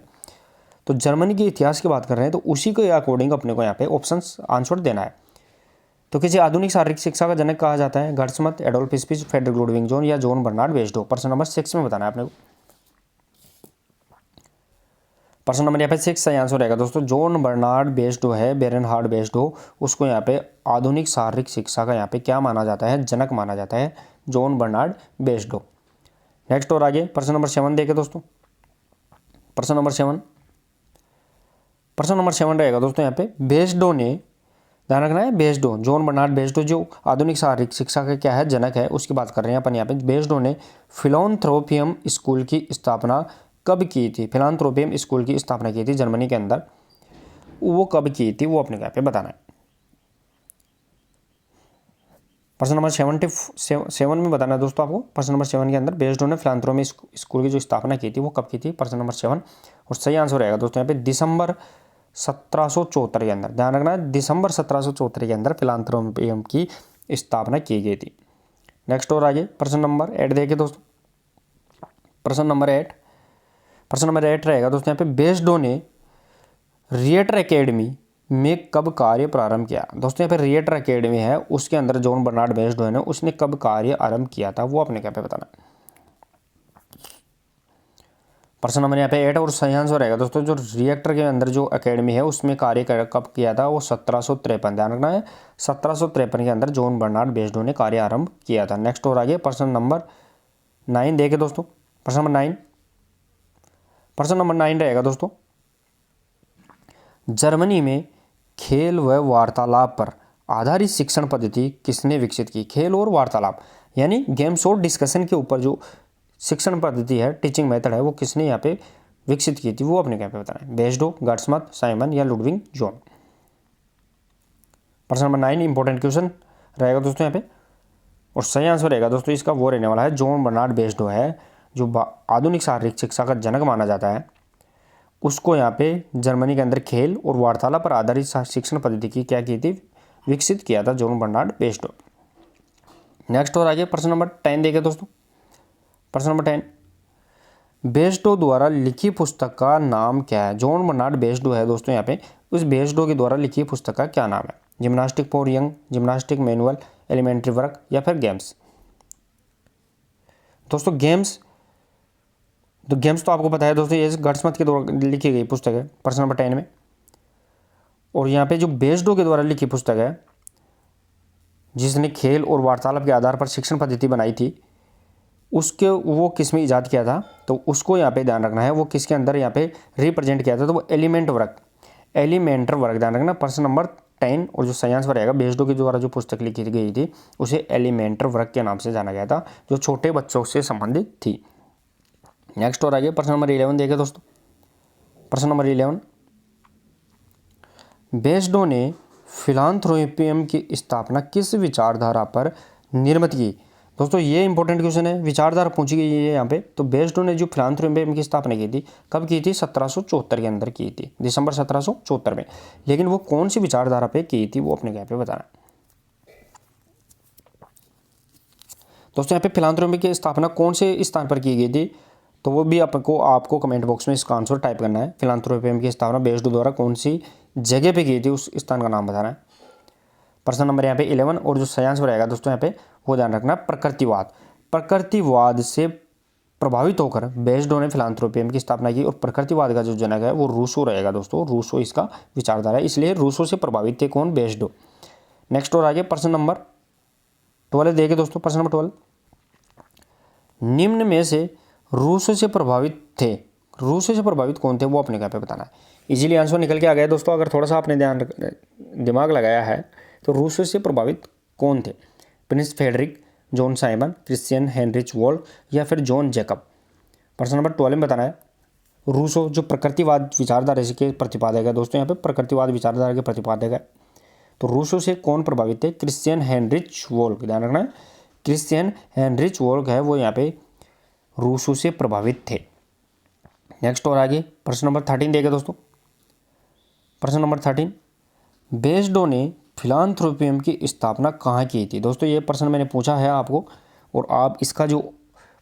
तो जर्मनी के इतिहास की बात कर रहे हैं, तो उसी के अकॉर्डिंग अपने को यहाँ पे ऑप्शंस आंसर देना है। तो किसी आधुनिक शारीरिक शिक्षा का जनक कहा जाता है GutsMuths, Adolf Spiess, Friedrich Ludwig Jahn या जॉन बर्नार्ड बेस्डो। प्रश्न नंबर 6 में बताना है अपने को। प्रश्न नंबर यहाँ पे 6 सही आंसर रहेगा दोस्तों, जॉन बर्नार्ड बेस्डो है, बेरनहार्ड बेस्डो, उसको यहाँ पे आधुनिक शारीरिक शिक्षा का यहाँ पे क्या माना जाता है, जनक माना जाता है, जॉन बर्नार्ड बेस्डो। नेक्स्ट और आगे प्रश्न नंबर 7 देखें दोस्तों, प्रश्न नंबर 7 रहेगा दोस्तों यहाँ पे, बेस्डो ने, ध्यान रखना है बेस्डो, जॉन बर्नार्ड बेस्डो जो आधुनिक शारीरिक शिक्षा का क्या है जनक है उसकी बात कर रहे हैं अपन यहाँ पे। बेस्डो ने फिलांथ्रोपियम स्कूल की स्थापना कब की थी, फिलांथ्रोपियम स्कूल की स्थापना की थी जर्मनी के अंदर, वो कब की थी वो अपने यहाँ पे बताना है। प्रश्न नंबर 7 में बताना है दोस्तों आपको। प्रश्न नंबर 7 के अंदर बेस्डो ने फिलांथ्रोपियम स्कूल की जो स्थापना की थी वो कब की थी, प्रश्न नंबर 7, और सही आंसर रहेगा दोस्तों यहाँ पे दिसंबर 1774 के अंदर। ध्यान रखना है दिसंबर 1774 के अंदर फिलांथ्रोपियम की स्थापना की गई थी। नेक्स्ट और आगे प्रश्न नंबर 8 देखिए दोस्तों, प्रश्न नंबर 8 रहेगा दोस्तों यहाँ पे, बेस्डो ने रिएटर एकेडमी में कब कार्य प्रारंभ किया। दोस्तों यहाँ पे रिएटर एकेडमी है उसके अंदर जॉन बर्नार्ड बेस्डो है ना उसने कब कार्य आरंभ किया था वो अपने क्या पे बताना है। प्रश्न नंबर यहाँ पे 8 और सही आंसर रहेगा दोस्तों, जो रिएक्टर के अंदर जो एकेडमी है उसमें कार्य कब किया था वो 1753, ध्यान रखना है 1753 के अंदर जॉन बर्नार्ड बेस्डो ने कार्य आरंभ किया था। नेक्स्ट और आगे प्रश्न नंबर 9 देखे दोस्तों, प्रश्न नंबर 9 रहेगा दोस्तों, जर्मनी में खेल व वार्तालाप पर आधारित शिक्षण पद्धति किसने विकसित की। खेल और वार्तालाप यानी गेम्स और डिस्कशन के ऊपर जो शिक्षण पद्धति है, टीचिंग मेथड है, वो किसने यहाँ पे विकसित की थी वो अपने क्या पे बताना है, बेस्डो, गर्ट्समथ, साइमन या लुडविग जोन। प्रश्न नंबर 9 इंपॉर्टेंट क्वेश्चन रहेगा दोस्तों यहाँ पे, और सही आंसर रहेगा दोस्तों इसका वो रहने वाला है जॉन बर्नार्ड बेस्डो है जो आधुनिक शारीरिक शिक्षा का जनक माना जाता है, उसको यहाँ पे जर्मनी के अंदर खेल और वार्तालाप पर आधारित शिक्षण पद्धति की क्या की थी, विकसित किया था जॉन बर्नार्ड बेस्डो। नेक्स्ट और आगे प्रश्न नंबर 10 देखें दोस्तों, प्रश्न नंबर 10, बेस्डो द्वारा लिखी पुस्तक का नाम क्या है। जॉन बर्नार्ड बेस्डो है दोस्तों यहाँ पे, उस बेस्डो के द्वारा लिखी पुस्तक का क्या नाम है, gymnastic for young, gymnastic manual, elementary work या फिर गेम्स। दोस्तों गेम्स तो आपको पता है दोस्तों ये गर्ट्समथ के द्वारा लिखी गई पुस्तक है प्रश्न नंबर 10 में, और यहाँ पे जो बेस्डो के द्वारा लिखी पुस्तक है, जिसने खेल और वार्तालाप के आधार पर शिक्षण पद्धति बनाई थी, उसके वो किस में ईजाद किया था, तो उसको यहाँ पे ध्यान रखना है। वो किसके अंदर यहाँ पे रिप्रेजेंट किया था, तो वो एलिमेंटर वर्ग ध्यान रखना। प्रश्न नंबर 10 और जो साइंस पर रहेगा, बेस्डो के द्वारा जो पुस्तक लिखी गई थी उसे एलिमेंटर वर्ग के नाम से जाना गया था, जो छोटे बच्चों से संबंधित थी। नेक्स्ट और आगे प्रश्न नंबर 11 देखिए दोस्तों। प्रश्न नंबर 11, बेस्डो ने फिलांथ्रोपियम की स्थापना किस विचारधारा पर निर्मित की। दोस्तों ये इंपॉर्टेंट क्वेश्चन है, विचारधारा पूछी गई है यहाँ पे। तो बेस्डो ने जो फिलांथ्रोपियम की स्थापना की थी, कब की थी, 1774 के अंदर की थी, दिसंबर 1774 में। लेकिन वो कौन सी विचारधारा पे की थी वो अपने यहाँ पे बताना। दोस्तों यहाँ पे फिलांथ्रोपी की स्थापना कौन से स्थान पर की गई थी, तो वो भी आपको कमेंट बॉक्स में इसका आंसर टाइप करना है। फिलांथ्रोपियम की स्थापना बेस्डो द्वारा कौन सी जगह पे की थी, उस स्थान का नाम बताना है। प्रश्न नंबर यहाँ पे 11 और जो साइंस में रहेगा दोस्तों यहाँ पे वो ध्यान रखना, प्रकृतिवाद से प्रभावित होकर बेस्डो ने फिलांथ्रोपियम की स्थापना की। और प्रकृतिवाद का जो जनक है वो रूसो रहेगा दोस्तों, रूसो इसका विचारधारा है, इसलिए रूसो से प्रभावित थे कौन, बेस्डो। नेक्स्ट और आगे प्रश्न नंबर 12 देखिए दोस्तों। प्रश्न नंबर 12, निम्न में से रूसो से प्रभावित कौन थे, वो अपने यहाँ पे बताना है। इजीली आंसर निकल के आ गया दोस्तों, अगर थोड़ा सा आपने दिमाग लगाया है तो रूसो से प्रभावित कौन थे, prince Frederick, John Simon, Christian Heinrich Wolff या फिर जॉन जैकब। प्रश्न नंबर 12 में बताना है, रूसो जो प्रकृतिवाद विचारधारा के प्रतिपादक है दोस्तों, यहाँ पे प्रकृतिवाद विचारधारा के प्रतिपादक है, तो रूसो से कौन प्रभावित थे, क्रिश्चियन हेनरिच वोल्फ, ध्यान रखना है क्रिश्चियन हेनरिच वोल्फ है वो यहाँ पे रूसो से प्रभावित थे। नेक्स्ट और आगे प्रश्न नंबर 13 देखें दोस्तों। प्रश्न नंबर 13, बेस्डो ने फिलांथ्रोपियम की स्थापना कहाँ की थी। दोस्तों ये प्रश्न मैंने पूछा है आपको, और आप इसका जो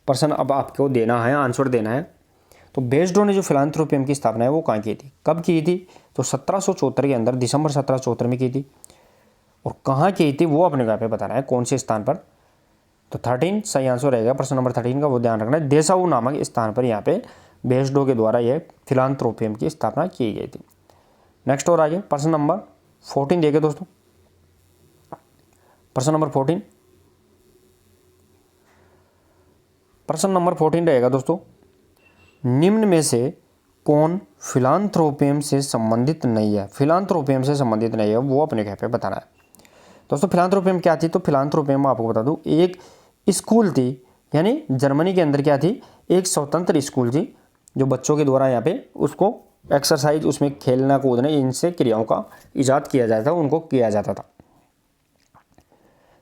प्रश्न अब आपको देना है, आंसर देना है। तो बेस्डो ने जो फिलांथ्रोपियम की स्थापना है वो कहाँ की थी, कब की थी, तो 1774 के अंदर, दिसंबर 1774 में की थी। और कहाँ की थी वो अपने यहाँ पे बताना है, कौन से स्थान पर। तो 13 सही आंसर रहेगा प्रश्न नंबर 13 का, वो ध्यान रखना है, देसाऊ नामक स्थान पर यहाँ पे बेस्डो के द्वारा यह फिलांथ्रोपियम की स्थापना की गई थी। नेक्स्ट और आगे प्रश्न नंबर 14 देखें दोस्तों। प्रश्न नंबर 14, प्रश्न नंबर 14 रहेगा दोस्तों, निम्न में से कौन फिलांथ्रोपियम से संबंधित नहीं है, फिलांथ्रोपियम से संबंधित नहीं है, वो अपने यहाँ पे बताना है। दोस्तों फिलांथ्रोपियम क्या थी, तो फिलांथ्रोपियम आपको बता दूं एक स्कूल थी, यानी जर्मनी के अंदर क्या थी, एक स्वतंत्र स्कूल थी, जो बच्चों के द्वारा यहाँ पे उसको एक्सरसाइज, उसमें खेलना कूदना, इनसे क्रियाओं का इजाद किया जाता था, उनको किया जाता था।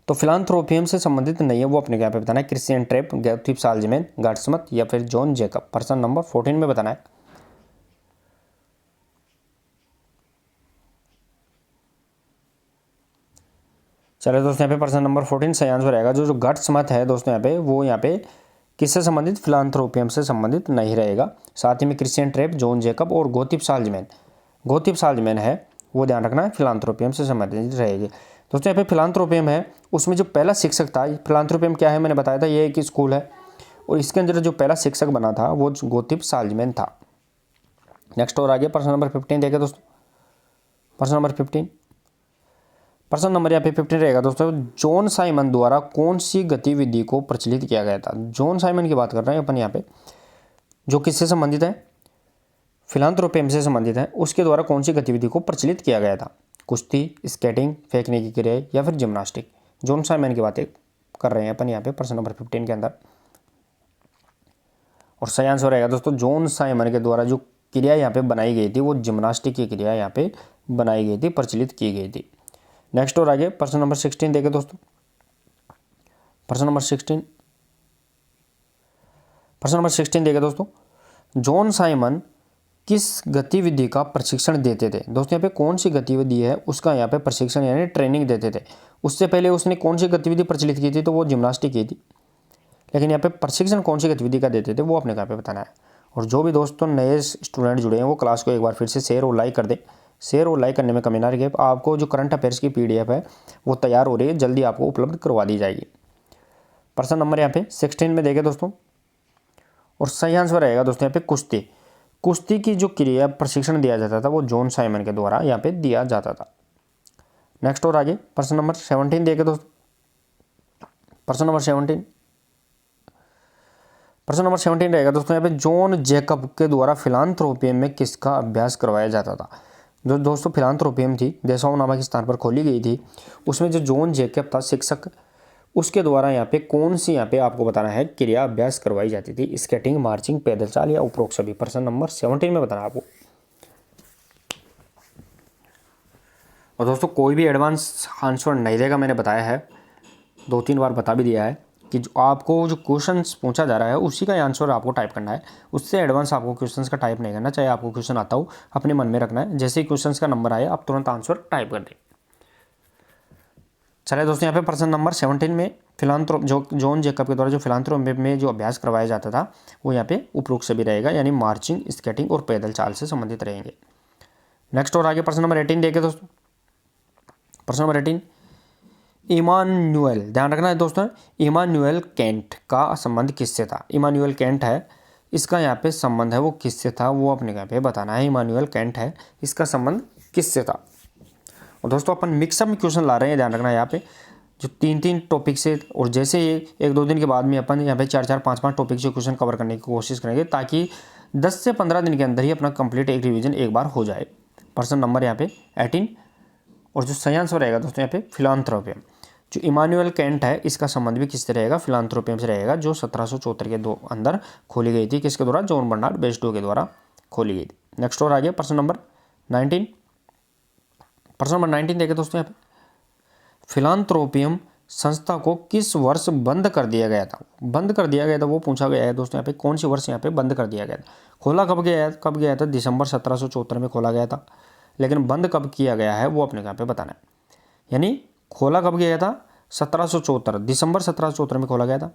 तो फिलांथ्रोपियम से संबंधित नहीं है वो अपने यहाँ पे बताना है, क्रिश्चियन ट्रेप, गॉथिप साल्जमैन, गार्डस्मथ या फिर जॉन जैकब। प्रश्न नंबर 14 में बताना है। चलो दोस्तों यहाँ पे प्रश्न नंबर 14 सही आंसर रहेगा, जो गार्डस्मथ है दोस्तों यहाँ पे वो यहाँ पे किससे संबंधित, फिलांथ्रोपियम से संबंधित नहीं रहेगा। साथ ही में क्रिश्चियन ट्रेप, जॉन जैकब और गॉथिप साल्जमैन है वो ध्यान रखना है, फिलांथ्रोपियम से संबंधित रहेगी। दोस्तों यहाँ पे फिलांथ्रोपियम है, उसमें जो पहला शिक्षक था, फिलांथ्रोपियम क्या है मैंने बताया था, ये एक स्कूल है, और इसके अंदर जो पहला शिक्षक बना था वो गॉथिप साल्जमैन था। नेक्स्ट और आगे प्रश्न नंबर 15 देखें दोस्तों। प्रश्न नंबर 15, प्रश्न नंबर यहाँ पे 15 रहेगा दोस्तों, जॉन साइमन द्वारा कौन सी गतिविधि को प्रचलित किया गया था। जॉन साइमन की बात कर रहे हैं अपन यहाँ पे, जो किससे संबंधित है, फिलांथ्रोपियम से संबंधित है, उसके द्वारा कौन सी गतिविधि को प्रचलित किया गया था, कुश्ती, स्केटिंग, फेंकने की क्रिया या फिर जिम्नास्टिक। जॉन साइमन की बातें कर रहे हैं अपन यहाँ पे प्रश्न नंबर 15 के अंदर। और सही आंसर रहेगा दोस्तों, जॉन साइमन के द्वारा जो क्रिया यहाँ पे बनाई गई थी वो जिम्नास्टिक की क्रिया यहाँ पे बनाई गई थी, प्रचलित की गई थी। नेक्स्ट और आगे प्रश्न नंबर 16 देखें दोस्तों। प्रश्न नंबर 16 देखें दोस्तों, जॉन साइमन किस गतिविधि का प्रशिक्षण देते थे। दोस्तों यहाँ पे कौन सी गतिविधि है उसका यहाँ पे प्रशिक्षण यानी ट्रेनिंग देते थे। उससे पहले उसने कौन सी गतिविधि प्रचलित की थी, तो वो जिम्नास्टिक की थी, लेकिन यहाँ पे प्रशिक्षण कौन सी गतिविधि का देते थे वो अपने यहाँ पे बताना है। और जो भी दोस्तों नए स्टूडेंट जुड़े हैं वो क्लास को एक बार फिर से शेयर और लाइक कर दें। शेयर और लाइक करने में कमी ना रखे। आपको जो करंट अफेयर्स की PDF है वो तैयार हो रही है, जल्दी आपको उपलब्ध करवा दी जाएगी। प्रश्न नंबर यहाँ पे 16 में देखें दोस्तों, और सही आंसर रहेगा दोस्तों यहाँ पे कुश्ती। कुश्ती की जो क्रिया प्रशिक्षण दिया जाता था वो जॉन साइमन के द्वारा यहाँ पे दिया जाता था। नेक्स्ट और आगे प्रश्न नंबर 17 देखे दोस्तों। प्रश्न नंबर 17 रहेगा दोस्तों यहाँ पे जॉन जैकब के द्वारा फिलांथ्रोपियम में किसका अभ्यास करवाया जाता था। जो दोस्तों फिलांथ्रोपियम थी देसाऊ नामक स्थान पर खोली गई थी, उसमें जो जॉन जैकब था शिक्षक, उसके द्वारा यहाँ पे कौन सी यहाँ पे आपको बताना है क्रिया अभ्यास करवाई जाती थी। स्केटिंग, मार्चिंग, पैदल चाल या उपरोक्त सभी। प्रश्न नंबर 17 में बताना आपको। और दोस्तों कोई भी एडवांस आंसर नहीं देगा, मैंने बताया है 2-3 बार बता भी दिया है कि जो आपको जो क्वेश्चंस पूछा जा रहा है उसी का आंसर आपको टाइप करना है। उससे एडवांस आपको क्वेश्चंस का टाइप नहीं करना, चाहे आपको क्वेश्चन आता हो अपने मन में रखना है। जैसे ही क्वेश्चंस का नंबर आए आप तुरंत आंसर टाइप कर दें। चलिए दोस्तों यहाँ पे प्रश्न नंबर 17 में फिलांथ्रोप जो जॉन जैकब के द्वारा जो फिलांथ्रोपियम में जो अभ्यास करवाया जाता था वो यहाँ पे उपरोक्त सभी रहेगा, यानी मार्चिंग, स्केटिंग और पैदल चाल से संबंधित रहेंगे। नेक्स्ट और आगे प्रश्न नंबर 18 देखें दोस्तों। प्रश्न नंबर 18 इमानुएल, ध्यान रखना है दोस्तों, इमानुएल कैंट का संबंध किससे था। इमानुएल कैंट है, इसका यहाँ पे संबंध है वो किससे था वो अपने यहाँ पे बताना है। इमानुएल कैंट है, इसका संबंध किससे था। और दोस्तों अपन मिक्सअप में क्वेश्चन ला रहे हैं, ध्यान रखना है यहाँ पे जो 3-3 टॉपिक से, और जैसे 1-2 दिन के बाद में अपन यहाँ पे 4-4, 5-5 टॉपिक से क्वेश्चन कवर करने की कोशिश करेंगे, ताकि 10 से 15 दिन के अंदर ही अपना कंप्लीट एक रिवीजन एक बार हो जाए। प्रश्न नंबर यहाँ पे 18 और जो सही आंसर रहेगा दोस्तों यहाँ पे फिलांथ्रोपियम। जो इमानुएल कैंट है इसका संबंध भी किससे रहेगा, फिलांथ्रोपियम से रहेगा, जो 1774 के अंदर खोली गई थी। किसके द्वारा, जॉन बर्नार्ड बेस्टो के द्वारा खोली गई थी। नेक्स्ट और आगे प्रश्न नंबर 19। प्रश्न नंबर 19 देखें दोस्तों यहाँ पे फिलांथ्रोपियम संस्था को किस वर्ष बंद कर दिया गया था। बंद कर दिया गया था वो पूछा गया है दोस्तों यहाँ पे, कौन सी वर्ष यहाँ पे बंद कर दिया गया था। खोला कब गया था, दिसंबर 1774 में खोला गया था, लेकिन बंद कब किया गया है वो अपने यहाँ पे बताना है। यानी खोला कब गया था, 1774, दिसंबर 1774 में खोला गया था।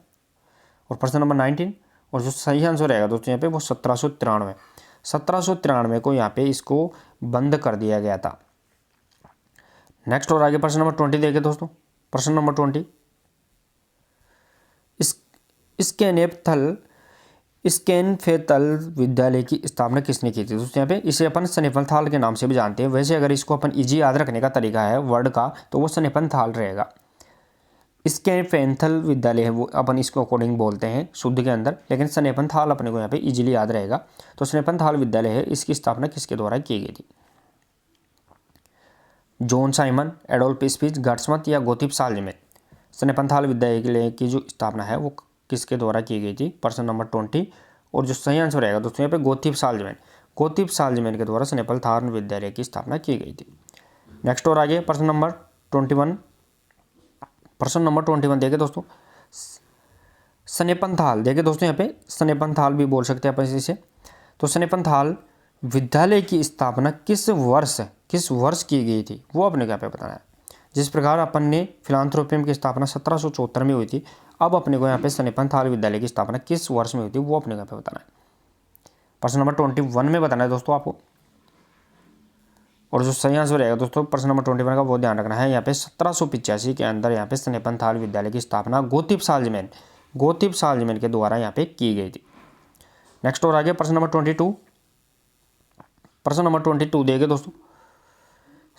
और प्रश्न नंबर 19 और जो सही आंसर रहेगा दोस्तों यहाँ पे वो 1793 को यहाँ पे इसको बंद कर दिया गया था। नेक्स्ट और आगे प्रश्न नंबर 20 देखें दोस्तों। प्रश्न नंबर 20 स्केनफेथल विद्यालय की स्थापना किसने की थी। दोस्तों यहाँ पे इसे अपन स्नेफलथाल के नाम से भी जानते हैं। वैसे अगर इसको अपन इजी याद रखने का तरीका है वर्ड का तो वो स्नेफलथाल रहेगा। स्केनफेथल विद्यालय है वो अपन इसको अकॉर्डिंग बोलते हैं शुद्ध के अंदर, लेकिन स्नेफलथाल अपने को यहाँ पे इजीली याद रहेगा। तो स्नेफलथाल विद्यालय है, इसकी स्थापना किसके द्वारा की गई थी। जॉन साइमन, एडोल्फ स्पीच, गर्ट्समथ या गोथिप साल्जमैन। स्नेफलथाल विद्यालय की जो स्थापना है वो किसके द्वारा की गई थी। प्रश्न नंबर 20 और जो सही आंसर रहेगा दोस्तों यहाँ पे गोथिप साल्जमैन के द्वारा स्नेफलथाल विद्यालय की स्थापना की गई थी। नेक्स्ट और आगे प्रश्न नंबर 21। प्रश्न नंबर 21 देखे दोस्तों स्नेफलथाल, देखे दोस्तों यहाँ पे स्नेफलथाल भी बोल सकते हैं अपन इसे। तो स्नेफलथाल विद्यालय की स्थापना किस वर्ष की गई थी वो अपने यहाँ पे बताना है। जिस प्रकार अपन ने फिलांथ्रोपियम की स्थापना 1774 में हुई थी, अब अपने को यहाँ पे स्नेफलथाल विद्यालय की स्थापना किस वर्ष में हुई थी वो अपने यहाँ पे बताना है। प्रश्न नंबर 21 में बताना है दोस्तों आपको। और जो सही आंसर रहेगा दोस्तों प्रश्न नंबर 21 का वो ध्यान रखना है। यहाँ पे 1785 के अंदर यहाँ पे स्नेफलथाल विद्यालय की स्थापना गोथिप साल्जमैन के द्वारा यहाँ पे की गई थी। नेक्स्ट और आगे प्रश्न नंबर 22। प्रश्न नंबर 22 देखे दोस्तों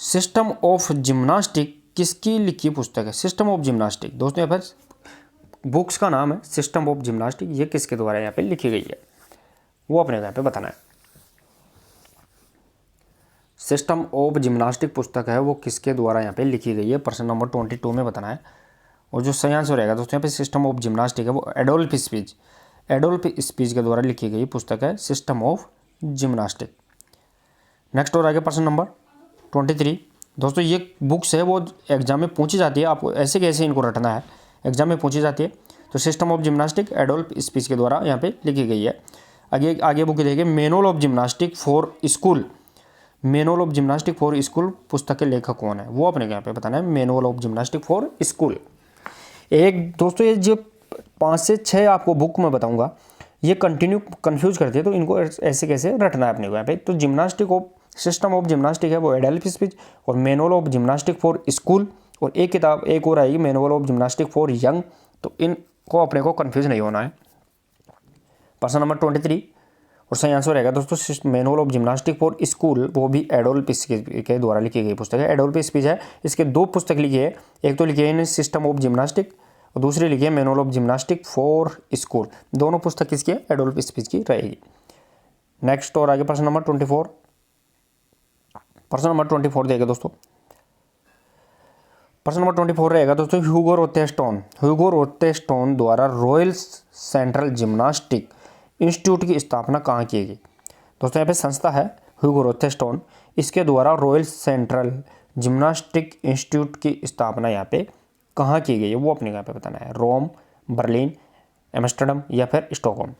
सिस्टम ऑफ जिम्नास्टिक किसकी लिखी पुस्तक है। सिस्टम ऑफ जिम्नास्टिक दोस्तों यहाँ पर बुक्स का नाम है सिस्टम ऑफ जिम्नास्टिक, ये किसके द्वारा यहाँ पे लिखी गई है वो अपने यहाँ पे बताना है। सिस्टम ऑफ जिम्नास्टिक पुस्तक है वो किसके द्वारा यहाँ पे लिखी गई है, प्रश्न नंबर 22 में बताना है। और जो सही आंसर रहेगा दोस्तों यहाँ पे सिस्टम ऑफ जिम्नास्टिक है वो एडोल्फ स्पीच के द्वारा लिखी गई पुस्तक है सिस्टम ऑफ जिम्नास्टिक। नेक्स्ट और आगे प्रश्न नंबर 23 दोस्तों ये बुक्स है वो एग्जाम में पूछी जाती है, आपको ऐसे कैसे इनको रटना है, एग्जाम में पूछी जाती है। तो system of gymnastic Adolf speech के द्वारा यहाँ पे लिखी गई है। आगे बुक देखिए manual of gymnastic for school पुस्तक के लेखक कौन है वो अपने यहाँ पे बताना है। Manual of gymnastic for school. एक दोस्तों ये जो 5 से 6 आपको बुक में बताऊंगा ये कंटिन्यू कंफ्यूज करते हैं, तो इनको ऐसे कैसे रटना है अपने को यहाँ पे। तो सिस्टम ऑफ जिम्नास्टिक है वो एडोल्फ स्पीच और manual of gymnastic for school, और एक किताब एक और आएगी manual of gymnastic for young. तो इनको अपने को कंफ्यूज नहीं होना है। प्रश्न नंबर 23 और सही आंसर रहेगा दोस्तों manual of gymnastic for school, वो भी एडोल्फ के द्वारा लिखी गई पुस्तक है। एडोल्फ स्पीच है, इसके 2 पुस्तक लिखी है, एक तो लिखी है सिस्टम ऑफ जिम्नास्टिक और दूसरी लिखी है manual of gymnastic for school. दोनों पुस्तक किसकी है? एडोल्फ स्पीच की रहेगी। नेक्स्ट और आगे प्रश्न नंबर 24। प्रश्न नंबर 24 देखिए दोस्तों, प्रश्न नंबर 24 रहेगा दोस्तों, ह्यूगो रोतेस्टोन द्वारा रॉयल सेंट्रल जिम्नास्टिक इंस्टीट्यूट की स्थापना कहाँ की गई? दोस्तों यहाँ पे संस्था है ह्यूगो रोतेस्टोन, इसके द्वारा रॉयल सेंट्रल जिम्नास्टिक इंस्टीट्यूट की स्थापना यहाँ पे कहाँ की गई है, वो अपने यहाँ पे बताना है। रोम, बर्लिन, एम्स्टर्डम या फिर स्टॉकहोम।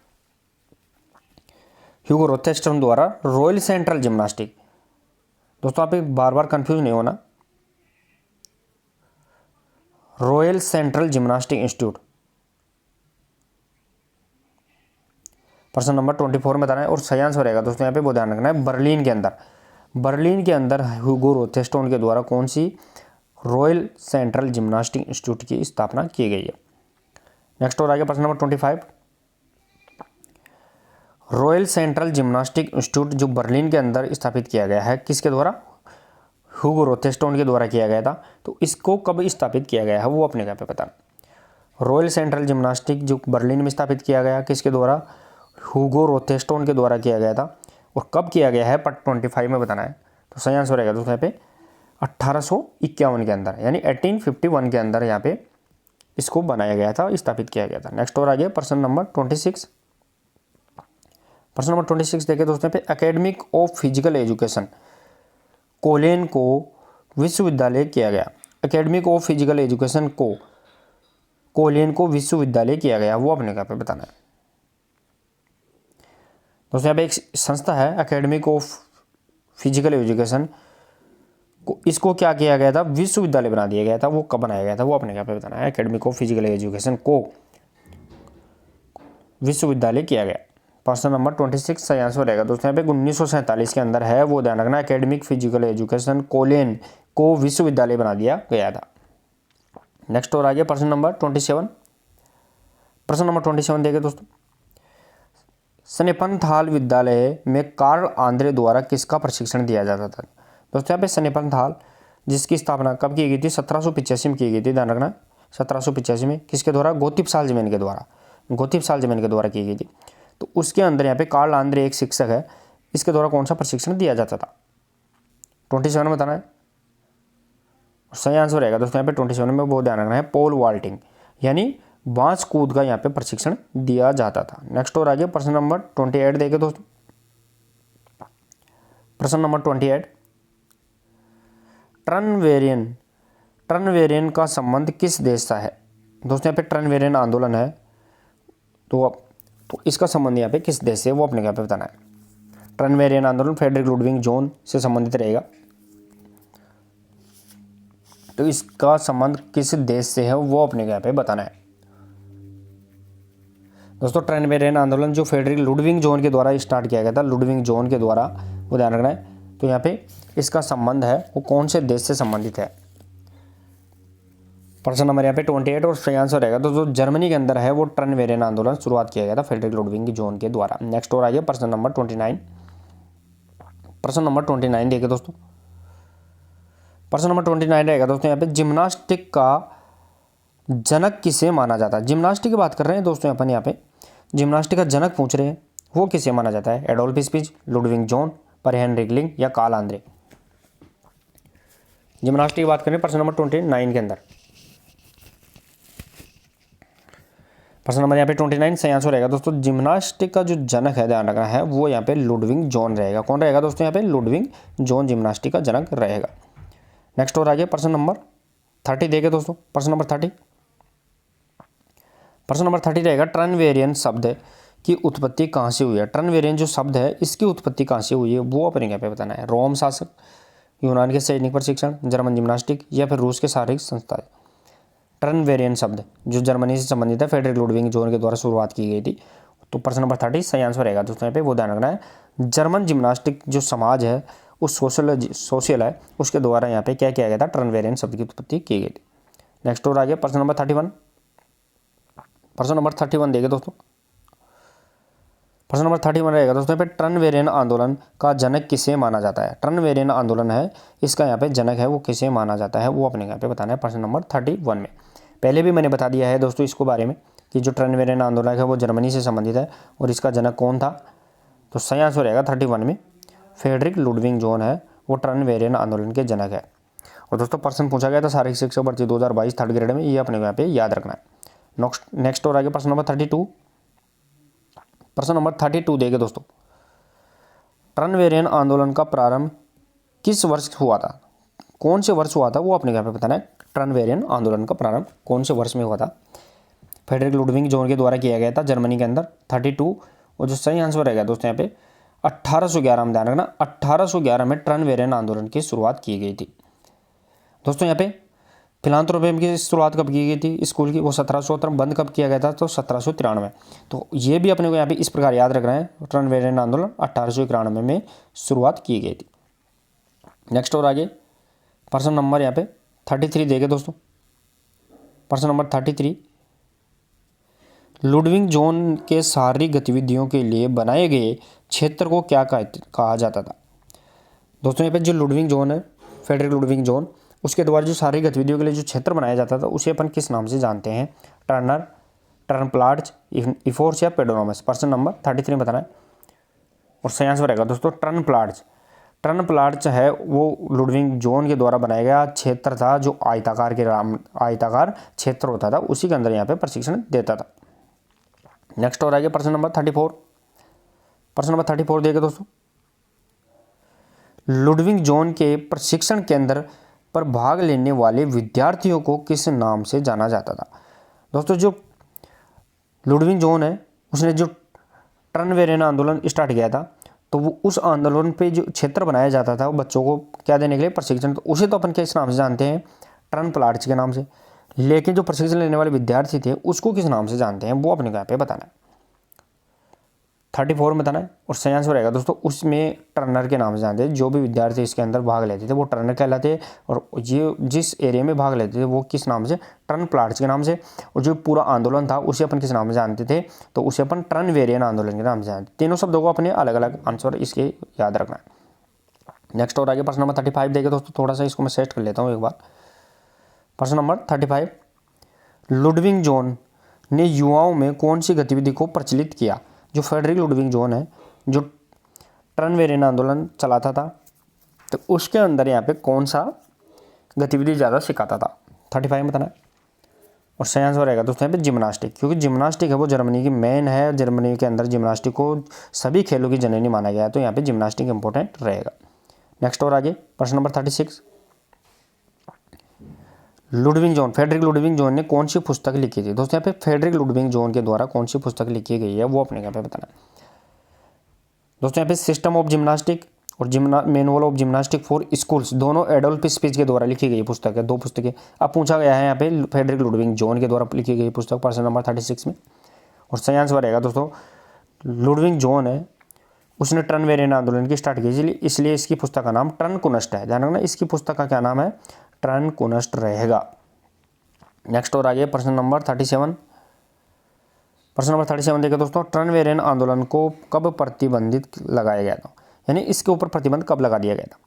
ह्यूगो रोतेस्टोन द्वारा रॉयल सेंट्रल जिम्नास्टिक, दोस्तों आप बार बार कंफ्यूज नहीं होना, रॉयल सेंट्रल जिम्नास्टिक इंस्टीट्यूट। प्रश्न नंबर 24 में बताना है और सही आंसर रहेगा दोस्तों यहाँ पे वो ध्यान रखना है, बर्लिन के अंदर ह्यूगो रोतेस्टोन के द्वारा कौन सी रॉयल सेंट्रल जिम्नास्टिक इंस्टीट्यूट की स्थापना की गई है। नेक्स्ट और आगे प्रश्न number 25। Royal central gymnastic institute जो बर्लिन के अंदर स्थापित किया गया है, किसके द्वारा? ह्यूगो रोतेस्टोन के द्वारा किया गया था। तो इसको कब स्थापित किया गया है वो अपने यहाँ पे बताना। रॉयल सेंट्रल जिम्नास्टिक जो बर्लिन में स्थापित किया गया, किसके द्वारा? ह्यूगो रोतेस्टोन के द्वारा किया गया था। और कब किया गया है पार्ट 25 में बताना है। तो सही आंसर रहेगा दोस्तों यहाँ पे 1851 के अंदर, यानी 1851 के अंदर यहाँ पे इसको बनाया गया था, स्थापित किया गया था। नेक्स्ट और आगे प्रश्न नंबर 26। प्रश्न नंबर 26 देखिए दोस्तों पे, एकेडमिक ऑफ फिजिकल एजुकेशन कोलेन को विश्वविद्यालय किया गया। एकेडमिक ऑफ फिजिकल एजुकेशन को कोलेन को विश्वविद्यालय किया गया, वो अपने यहाँ पे बताना है। दोस्तों यहाँ पे एक संस्था है एकेडमिक ऑफ फिजिकल एजुकेशन को, इसको क्या किया गया था? विश्वविद्यालय बना दिया गया था। वो कब बनाया गया था वो अपने यहाँ पे बताना है। एकेडमिक ऑफ फिजिकल एजुकेशन को विश्वविद्यालय किया गया। प्रश्न नंबर 26 सही आंसर रहेगा दोस्तों यहाँ पे 1947 के अंदर है, वो ध्यान रखना। एकेडमिक फिजिकल एजुकेशन कोलेन को विश्वविद्यालय बना दिया गया था। नेक्स्ट और आगे प्रश्न नंबर 27। प्रश्न नंबर 27 देखिए दोस्तों, स्नेपनथाल विद्यालय में कार्ल आंद्रे द्वारा किसका प्रशिक्षण दिया जाता था? दोस्तों यहाँ पे स्नेपनथाल जिसकी स्थापना कब की गई थी? 1785 में की गई थी, ध्यान रखना। 1785 में किसके द्वारा? गोथिप साल्जमैन के द्वारा की गई थी। तो उसके अंदर यहाँ पे कार्ल आंद्रे एक शिक्षक है, इसके द्वारा कौन सा प्रशिक्षण दिया जाता था? 27 में बताना है। सही आंसर रहेगा दोस्तों यहाँ पे 27 में वो ध्यान रखना है, पोल वॉल्टिंग, यानी बांस कूद का यहाँ पे प्रशिक्षण दिया जाता था। नेक्स्ट और आगे प्रश्न नंबर 28 देखे दोस्तों। प्रश्न नंबर 28, टर्नवेरियन का संबंध किस देश से है? दोस्तों यहाँ पे टर्नवेरियन आंदोलन है, तो इसका संबंध यहाँ पे किस देश से, वो अपने यहाँ पे बताना है। टर्नवेरियन आंदोलन फ्रेडरिक लुडविग जोन से संबंधित रहेगा, तो इसका संबंध किस देश से है वो अपने यहाँ पे बताना है। दोस्तों टर्नवेरियन आंदोलन जो फ्रेडरिक लुडविग जोन के द्वारा स्टार्ट किया गया था, लुडविग जोन के द्वारा, वो ध्यान रखना है। तो यहाँ पे इसका संबंध है वो कौन से देश से संबंधित है? प्रश्न नंबर यहाँ पे 28 और सही आंसर रहेगा तो जो जर्मनी के अंदर है वो टर्नवेरियन आंदोलन शुरुआत किया गया था फ्रेडरिक लुडविग जोन के द्वारा। नेक्स्ट और आगे प्रश्न नंबर 29। प्रश्न नंबर 29 देखिए दोस्तों, प्रश्न नंबर 29 रहेगा दोस्तों यहाँ पे, जिम्नास्टिक का जनक किसे माना जाता है? जिम्नास्टिक की बात कर रहे हैं दोस्तों अपन यहाँ पे, जिम्नास्टिक का जनक पूछ रहे हैं, वो किसे माना जाता है? एडोल्फ स्पीच, लुडविग जोन, पर हेनरिक लिंग या कार्ल आंद्रे? जिम्नास्टिक की बात करें प्रश्न नंबर 29 के अंदर। प्रश्न नंबर यहाँ पे 29 सही आंसर रहेगा दोस्तों, जिम्नास्टिक का जो जनक है ध्यान रखना है वो यहाँ पे लुडविग जोन रहेगा। कौन रहेगा दोस्तों यहाँ पे? लुडविग जोन जिम्नास्टिक का जनक रहेगा। नेक्स्ट और आगे प्रश्न नंबर 30 देखे दोस्तों। प्रश्न नंबर 30, प्रश्न नंबर 30 रहेगा, टर्नवेरियन शब्द की उत्पत्ति कहाँ से हुई है? टर्नवेरियन जो शब्द है इसकी उत्पत्ति कहाँ से हुई है वो अपने यहाँ पे बताना है। रोम शासक, यूनान के सैनिक प्रशिक्षण, जर्मन जिम्नास्टिक या फिर रूस के शारीरिक संस्था। टर्नवेरियन शब्द जो जर्मनी से संबंधित है, फ्रेडरिक लुडविग जोन के द्वारा शुरुआत की गई थी। तो प्रश्न नंबर 30 सही आंसर रहेगा दोस्तों यहाँ पे वो ध्यान रखना है। जर्मन जिम्नास्टिक जो समाज है उस सोशल है उसके द्वारा यहाँ पे क्या किया गया था? टर्नवेरियन शब्द की उत्पत्ति की गई थी। नेक्स्ट और आगे प्रश्न नंबर 31। प्रश्न नंबर 31 देखिए दोस्तों, प्रश्न नंबर 31 रहेगा दोस्तों यहाँ पे ट्रनवेरियन आंदोलन का जनक किसे माना जाता है। ट्रनवेरियन आंदोलन है, इसका यहाँ पे जनक है वो किसे माना जाता है, वो अपने यहाँ पे बताना है प्रश्न नंबर 31 में। पहले भी मैंने बता दिया है दोस्तों इसको बारे में कि जो ट्रनवेरियन आंदोलन है वो जर्मनी से संबंधित है और इसका जनक कौन था। तो सही आंसर रहेगा 31 में फ्रेडरिक लुडविग जोन है, वो ट्रनवेरियन आंदोलन के जनक है। और दोस्तों प्रश्न पूछा गया था शारीरिक शिक्षा भर्ती 2022 थर्ड ग्रेड में, ये अपने यहाँ पे याद रखना है। नेक्स्ट और आगे प्रश्न नंबर 32। प्रश्न नंबर 32 देखे दोस्तों, ट्रनवेरियन आंदोलन का प्रारंभ किस वर्ष हुआ था, कौन से वर्ष हुआ था, वो अपने यहाँ पे बताना है। ट्रनवेरियन आंदोलन का प्रारंभ कौन से वर्ष में हुआ था। फ्रेडरिक लुडविग जोन के द्वारा किया गया था जर्मनी के अंदर 32। और जो सही आंसर रहेगा दोस्तों यहाँ पे 1811 में, ध्यान रखना 1811 में ट्रनवेरियन आंदोलन की शुरुआत की गई थी। दोस्तों यहाँ पे फिलांथ्रोपिज्म की शुरुआत कब की गई थी स्कूल की, वो 1717। बंद कब किया गया था, तो 1793। तो ये भी अपने को यहाँ पे इस प्रकार याद रखना है, ट्रनवेरियन आंदोलन 1891 में शुरुआत की गई थी। नेक्स्ट और आगे प्रश्न नंबर यहाँ पे 33 देखे दोस्तों। प्रश्न नंबर 33, लुडविग जोन के शारीरिक गतिविधियों के लिए बनाए गए क्षेत्र को क्या कहा जाता था। दोस्तों यहाँ पे जो लुडविग जोन है, फ्रेडरिक लुडविग जोन, उसके द्वारा जो शारीरिक गतिविधियों के लिए जो क्षेत्र बनाया जाता था उसे अपन किस नाम से जानते हैं। टर्नर, टर्नप्लाट्स, इफोर्स या पेडोनोमस। प्रश्न नंबर 33 बताना है और सही आंसर रहेगा दोस्तों टर्नप्लाट्स। टर्नप्लाट्स है वो लुडविग जोन के द्वारा बनाया गया क्षेत्र था, जो आयताकार क्षेत्र होता था, उसी के अंदर यहाँ पे प्रशिक्षण देता था। नेक्स्ट और आगे प्रश्न नंबर 34। प्रश्न नंबर 34 देखिए दोस्तों, लुडविग जोन के प्रशिक्षण केंद्र पर भाग लेने वाले विद्यार्थियों को किस नाम से जाना जाता था। दोस्तों जो लुडविग जोन है उसने जो ट्रनवेरियन आंदोलन स्टार्ट किया था, तो वो उस आंदोलन पे जो क्षेत्र बनाया जाता था वो बच्चों को क्या देने के लिए, प्रशिक्षण, तो उसे तो अपन किस नाम से जानते हैं, टर्नप्लाट्स के नाम से। लेकिन जो प्रशिक्षण लेने वाले विद्यार्थी थे उसको किस नाम से जानते हैं, वो अपने को यहाँ पे बताना है। 34 में बताना है और सही आंसर रहेगा दोस्तों उसमें टर्नर के नाम से जानते हैं। जो भी विद्यार्थी इसके अंदर भाग लेते थे वो टर्नर कहलाते हैं, और ये जिस एरिया में भाग लेते थे वो किस नाम से, टर्नप्लाट्स के नाम से। और जो पूरा आंदोलन था उसे अपन किस नाम से जानते थे, तो उसे अपन ट्रनवेरियन आंदोलन के नाम से जानते। तीनों शब्दों को अपने अलग अलग आंसर इसके याद रखना है। नेक्स्ट और आगे प्रश्न नंबर 35 देखे दोस्तों, थोड़ा सा इसको मैं सेट कर लेता हूँ एक बार। प्रश्न नंबर 35, लुडविग जोन ने युवाओं में कौन सी गतिविधि को प्रचलित किया। जो फ्रेडरिक लुडविग जोन है जो ट्रनवेरियन आंदोलन चलाता था, तो उसके अंदर यहाँ पे कौन सा गतिविधि ज़्यादा सिखाता था। 35 में बताना है और सही आंसर रहेगा दोस्तों यहाँ पे जिम्नास्टिक, क्योंकि जिम्नास्टिक है वो जर्मनी की मेन है। जर्मनी के अंदर जिम्नास्टिक को सभी खेलों की जननी माना गया है, तो यहाँ पे जिम्नास्टिक इंपॉर्टेंट रहेगा। नेक्स्ट और आगे प्रश्न number 36, Ludwig Jahn, Friedrich Ludwig Jahn ने कौन सी पुस्तक लिखी थी। दोस्तों यहाँ पे फ्रेडरिक लुडविग जोन के द्वारा कौन सी पुस्तक लिखी गई है, वो अपने यहाँ पे बताना है। दोस्तों यहाँ पे सिस्टम ऑफ जिम्नास्टिक और manual of gymnastic for schools, दोनों एडोल्फ स्पीच के द्वारा लिखी गई पुस्तक है, दो पुस्तकें। अब पूछा गया है यहाँ पे फ्रेडरिक लुडविग जोन के द्वारा लिखी गई पुस्तक प्रश्न नंबर 36 में, और सही आंसर रहेगा दोस्तों लुडविग जोन है उसने ट्रनवेरियन आंदोलन की स्टार्ट की, इसलिए इसकी पुस्तक का नाम ट्रनकुनस्ट है। ध्यान रखना इसकी पुस्तक का क्या नाम है, ट्रनकुनस्ट रहेगा। नेक्स्ट और आगे प्रश्न नंबर 37। प्रश्न नंबर 37 देखिए दोस्तों, ट्रनवेरियन आंदोलन को कब प्रतिबंधित लगाया गया था, यानी इसके ऊपर प्रतिबंध कब लगा दिया गया था।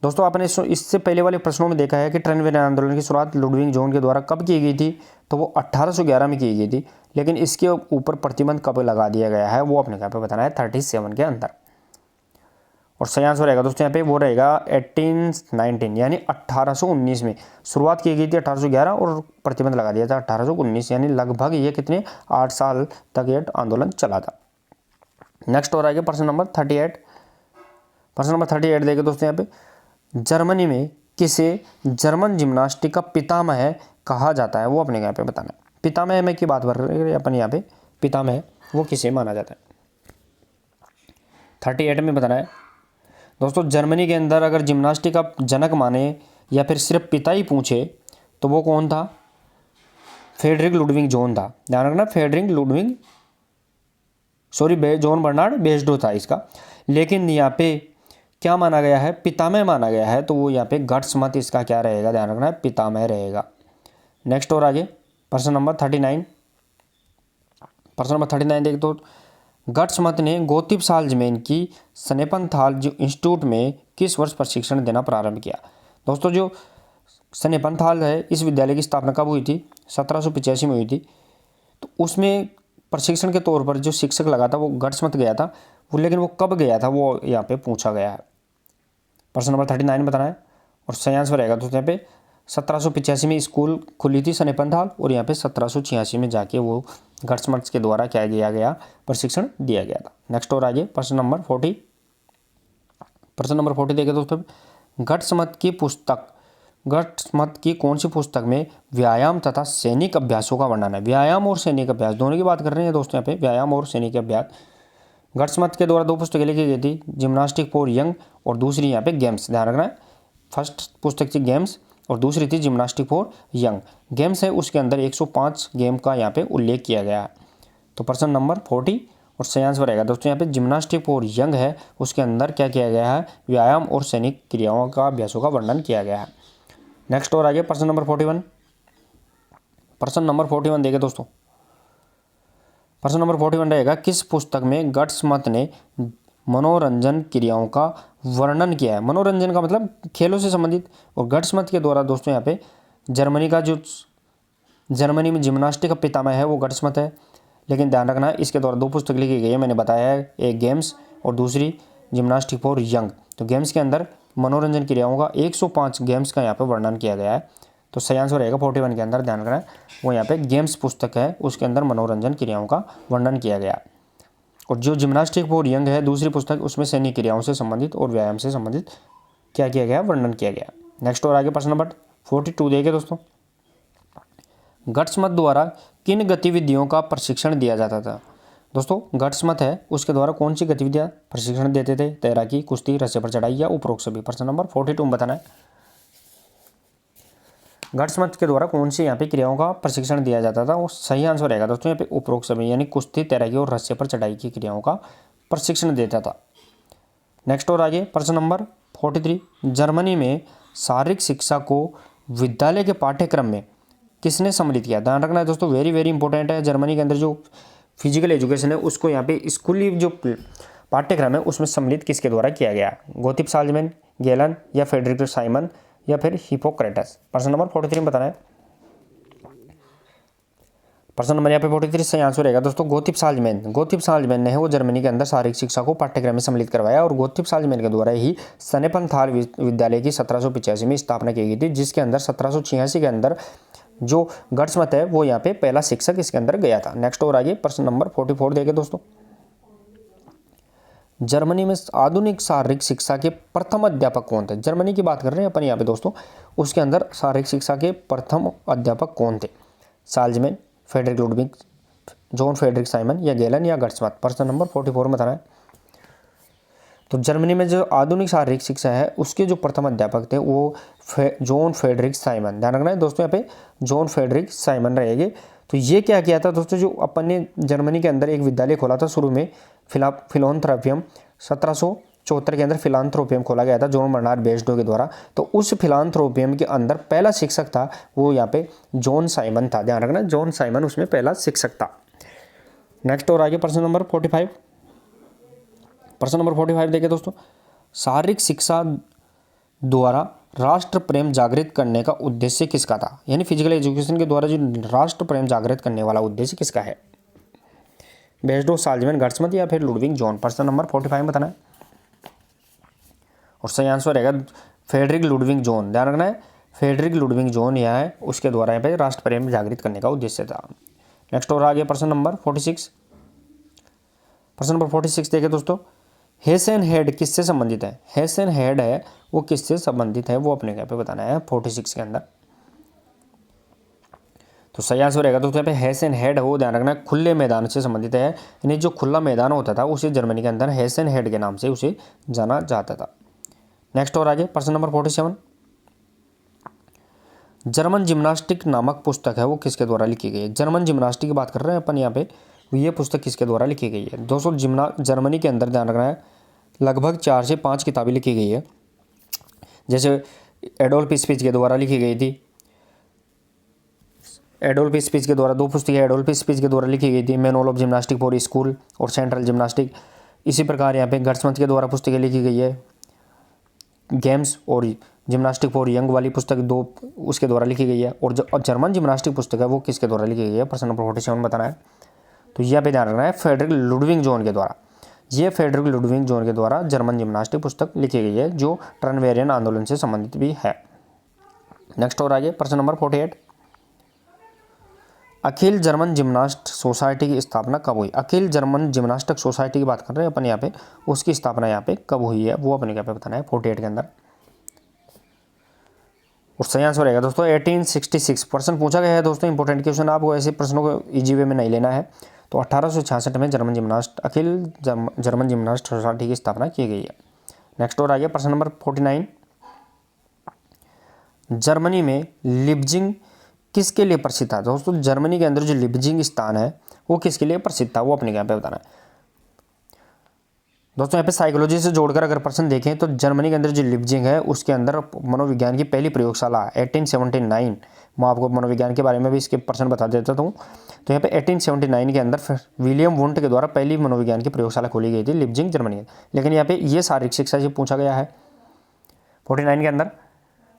दोस्तों आपने इससे पहले वाले प्रश्नों में देखा है कि ट्रनवेरियन आंदोलन की शुरुआत लुडविग जोन के द्वारा कब की गई थी, तो वो 1811 में की गई थी। लेकिन इसके ऊपर प्रतिबंध कब लगा दिया गया है, वो अपने यहाँ पे बताना है 37 के अंदर। और सही आंसर रहेगा दोस्तों यहाँ पे वो रहेगा 1819, यानी 1819 में शुरुआत की गई थी 1811 और प्रतिबंध लगा दिया था 1819, यानी लगभग ये कितने 8 साल तक ये आंदोलन चला था। नेक्स्ट और आगे प्रश्न नंबर 38। प्रश्न नंबर 38 देखिए दोस्तों यहाँ पे जर्मनी में किसे जर्मन जिम्नास्टिक का पितामह कहा जाता है, वो अपने यहाँ पे बताना है। पितामह में की बात कर रहे हैं अपन यहाँ पे, पितामह वो किसे माना जाता है 38 में बताना है। दोस्तों जर्मनी के अंदर अगर जिम्नास्टिक का जनक माने या फिर सिर्फ पिता ही पूछे तो वो कौन था, फ्रेडरिक लुडविग जोन था। ध्यान रखना Frederick Ludwig John Bernard Basedow था इसका, लेकिन यहाँ पे क्या माना गया है, पितामह माना गया है, तो वो यहाँ पे गट्स मत इसका क्या रहेगा, ध्यान रखना है पितामह रहेगा। नेक्स्ट और आगे प्रश्न नंबर 39। प्रश्न नंबर 39 देख तो गर्ट्समत ने गोतिब साल्जमैन की स्नेपनथाल जो इंस्टीट्यूट में किस वर्ष प्रशिक्षण देना प्रारंभ किया। दोस्तों जो स्नेपनथाल है इस विद्यालय की स्थापना कब हुई थी? 1785 में हुई थी। तो उसमें प्रशिक्षण के तौर पर जो शिक्षक लगा था वो गर्ट्समत गया था, वो लेकिन वो कब गया था वो यहाँ पे पूछा गया है। प्रश्न नंबर 39 बताना है और सही आंसर रहेगा दोस्तों यहाँ पे 1785 में स्कूल खुली थी स्नेपनथाल और यहाँ पे 1786 में जाके वो गर्ट्समत के द्वारा क्या किया गया, प्रशिक्षण दिया गया था। नेक्स्ट और आगे प्रश्न नंबर 40 देखिए दोस्तों, गर्ट्समत की कौन सी पुस्तक में व्यायाम तथा सैनिक अभ्यासों का वर्णन है? व्यायाम और सैनिक अभ्यास दोनों की बात कर रहे हैं दोस्तों यहाँ पे, व्यायाम और सैनिक अभ्यास। गर्ट्समत के द्वारा 2 पुस्तकें लिखी गई थी, जिम्नास्टिक फॉर यंग और दूसरी यहाँ पे गेम्स। ध्यान रखना है, फर्स्ट पुस्तक थी गेम्स और दूसरी थी जिम्नास्टिक फॉर यंग। गेम्स है उसके अंदर 105 गेम का यहाँ पे उल्लेख किया गया है। तो प्रश्न नंबर 40 और सही आंसर रहेगा दोस्तों यहाँ पे जिम्नास्टिक फॉर यंग है, उसके अंदर क्या किया गया है, व्यायाम और सैनिक क्रियाओं का अभ्यासों का वर्णन किया गया है। नेक्स्ट और आगे प्रश्न नंबर 41 देखिए दोस्तों, प्रश्न नंबर 41 रहेगा, किस पुस्तक में गर्ट्समत ने मनोरंजन क्रियाओं का वर्णन किया है? मनोरंजन का मतलब खेलों से संबंधित। और गर्ट्समत के द्वारा दोस्तों यहाँ पे जर्मनी में जिम्नास्टिक का पितामह है वो गर्ट्समत है। लेकिन ध्यान रखना है इसके द्वारा 2 पुस्तक लिखी गई है, मैंने बताया है, एक गेम्स और दूसरी जिम्नास्टिक फॉर यंग। तो गेम्स के अंदर मनोरंजन क्रियाओं का 105 गेम्स का यहाँ पे वर्णन किया गया है। तो सही आंसर रहेगा 41 के अंदर, ध्यान रखना है वो यहाँ पे गेम्स पुस्तक है, उसके अंदर मनोरंजन क्रियाओं का वर्णन किया गया। और जो जिम्नास्टिक फॉर यंग है दूसरी पुस्तक, उसमें सैनिक क्रियाओं से संबंधित और व्यायाम से संबंधित क्या किया गया, वर्णन किया गया। नेक्स्ट और आगे प्रश्न नंबर 42 देखिए दोस्तों, गर्ट्समत द्वारा किन गतिविधियों का प्रशिक्षण दिया जाता था? दोस्तों गर्ट्समत है उसके द्वारा कौन सी गतिविधियां प्रशिक्षण देते थे? तैराकी, कुश्ती, रस्से पर चढ़ाई या उपरोक्त सभी। प्रश्न नंबर 42 में बताना है गर्ट्समत के द्वारा कौन सी यहाँ पे क्रियाओं का प्रशिक्षण दिया जाता था। वो सही आंसर रहेगा दोस्तों यहाँ पे उपरोक्त सभी, यानी कुश्ती, तैराकी और रस्से पर चढ़ाई की क्रियाओं का प्रशिक्षण देता था। नेक्स्ट और आगे प्रश्न नंबर 43, जर्मनी में शारीरिक शिक्षा को विद्यालय के पाठ्यक्रम में किसने सम्मिलित किया? ध्यान रखना है दोस्तों, वेरी वेरी इंपॉर्टेंट है। जर्मनी के अंदर जो फिजिकल एजुकेशन है उसको यहाँ पे स्कूली जो पाठ्यक्रम है उसमें सम्मिलित किसके द्वारा किया गया? गोतिब साल्जमैन, गेलन या फ्रेडरिक साइमन या फिर हिप्पोक्रेटस। प्रश्न नंबर 43 में बताना है। प्रश्न नंबर यहाँ पे 43 सही आंसर रहेगा दोस्तों गोतिब साल्जमैन ने वो जर्मनी के अंदर शारीरिक शिक्षा को पाठ्यक्रम में सम्मिलित करवाया और गोतिब साल्जमैन के द्वारा ही स्नेपनथाल विद्यालय की 1785 में स्थापना की गई थी, जिसके अंदर 1786 के अंदर जो गर्ट्समत है वो यहाँ पे पहला शिक्षक इसके अंदर गया था। नेक्स्ट और आगे प्रश्न नंबर 44 देखिए दोस्तों, जर्मनी में आधुनिक शारीरिक शिक्षा के प्रथम अध्यापक कौन थे? जर्मनी की बात कर रहे हैं अपन यहाँ पे दोस्तों, उसके अंदर शारीरिक शिक्षा के प्रथम अध्यापक कौन थे? Salzmann, Friedrich Ludwig, John Friedrich Simon या गेलन या गर्ट्समत। प्रश्न नंबर 44 में बताना है। तो जर्मनी में जो आधुनिक शारीरिक शिक्षा है उसके जो प्रथम अध्यापक थे वो जॉन फ्रेडरिक साइमन। ध्यान रखना है दोस्तों यहाँ पे जॉन फ्रेडरिक साइमन रहेंगे। तो ये क्या किया था दोस्तों, जो अपन ने जर्मनी के अंदर एक विद्यालय खोला था शुरू में, फिलांथ्रोपियम 1774 के अंदर फिलांथ्रोपियम खोला गया था जॉन बर्नार्ड बेस्डो के द्वारा। तो उस फिलांथ्रोपियम के अंदर पहला शिक्षक था वो यहाँ पे जॉन साइमन था। ध्यान रखना जॉन साइमन उसमें पहला शिक्षक था। नेक्स्ट और आगे प्रश्न नंबर 45 देखिए दोस्तों, शारीरिक शिक्षा द्वारा राष्ट्र प्रेम जागृत करने का उद्देश्य किसका था? यानी फिजिकल एजुकेशन के द्वारा जो राष्ट्र प्रेम जागृत करने वाला उद्देश्य किसका है? बेस्डो, साल्जमैन, गर्ट्समत या फिर लुडविग जॉन। प्रश्न नंबर 45 बताना है और सही आंसर रहेगा फ्रेडरिक लुडविग जॉन। ध्यान रखना है फ्रेडरिक लुडविग जॉन यह है उसके द्वारा यहाँ पे राष्ट्र प्रेम जागृत करने का उद्देश्य था। नेक्स्ट और आगे प्रश्न नंबर 46 देखिए दोस्तों, हेसन हेड किससे संबंधित है? हेसन हेड है वो किससे संबंधित है वो अपने यहाँ पे बताना है 46 के अंदर। तो सही आंसर रहेगा दोस्तों यहाँ पे हेसन हेड हो, ध्यान रखना खुले मैदान से संबंधित है, यानी जो खुला मैदान होता था उसे जर्मनी के अंदर हेसन हेड के नाम से उसे जाना जाता था। नेक्स्ट और आगे प्रश्न नंबर 47, जर्मन जिम्नास्टिक नामक पुस्तक है वो किसके द्वारा लिखी गई है? जर्मन जिम्नास्टिक की बात कर रहे हैं अपन यहाँ पे, ये पुस्तक किसके द्वारा लिखी गई है? दोस्तों जर्मनी के अंदर ध्यान रखना है लगभग 4 से 5 किताबें लिखी गई है, जैसे एडोल्फ स्पीच के द्वारा लिखी गई थी, एडोल्फ स्पीच के द्वारा, 2 पुस्तकें एडोल्फ स्पीच के द्वारा लिखी गई थी, manual of gymnastic for school और सेंट्रल जिम्नास्टिक। इसी प्रकार यहाँ पे गर्समथ के द्वारा पुस्तकें लिखी गई है, गेम्स और जिम्नास्टिक फॉर यंग वाली पुस्तक 2 उसके द्वारा लिखी गई है। और जो जर्मन जिम्नास्टिक पुस्तक है वो किसके द्वारा लिखी गई है, प्रश्न नंबर 47 बताना है। तो यहाँ पे ध्यान रखना है फ्रेडरिक लुडविग जोन के द्वारा, ये फ्रेडरिक लुडविग जोन के द्वारा जर्मन जिम्नास्टिक पुस्तक लिखी गई है जो टर्नवेरियन आंदोलन से संबंधित भी है। नेक्स्ट और आगे प्रश्न नंबर 48, अखिल जर्मन जिम्नास्ट सोसाइटी की स्थापना कब हुई। अखिल जर्मन जिम्नास्टिक सोसाइटी की बात कर रहे हैं अपन यहाँ पे, उसकी स्थापना यहाँ पे कब हुई है वो अपने यहाँ पे बताना है 48 के अंदर। और सही आंसर रहेगा दोस्तों 1866। प्रश्न पूछा गया है दोस्तों, इंपॉर्टेंट क्वेश्चन, आपको ऐसे प्रश्नों को इजी वे में नहीं लेना है। तो 1866 में अखिल जर्मन जिम्नास्ट सोसाइटी की स्थापना की गई है। नेक्स्ट और आगे प्रश्न नंबर 49, जर्मनी में लिप्जिंग किसके लिए प्रसिद्ध था। दोस्तों जर्मनी के अंदर जो लिप्जिंग स्थान है वो किसके लिए प्रसिद्ध था वो अपने यहाँ पे बताना है। दोस्तों यहाँ पे साइकोलॉजी से जोड़कर अगर प्रश्न देखें तो जर्मनी के अंदर जो लिप्जिंग है उसके अंदर मनोविज्ञान की पहली प्रयोगशाला 1879, मैं आपको मनोविज्ञान के बारे में भी इसके प्रश्न बता देता हूँ। तो यहाँ पे 1879 के अंदर विलियम वुंट के द्वारा पहली मनोविज्ञान की प्रयोगशाला खोली गई थी लिप्जिंग जर्मनी में। लेकिन यहाँ पे ये शारीरिक शिक्षा से पूछा गया है 49 के अंदर।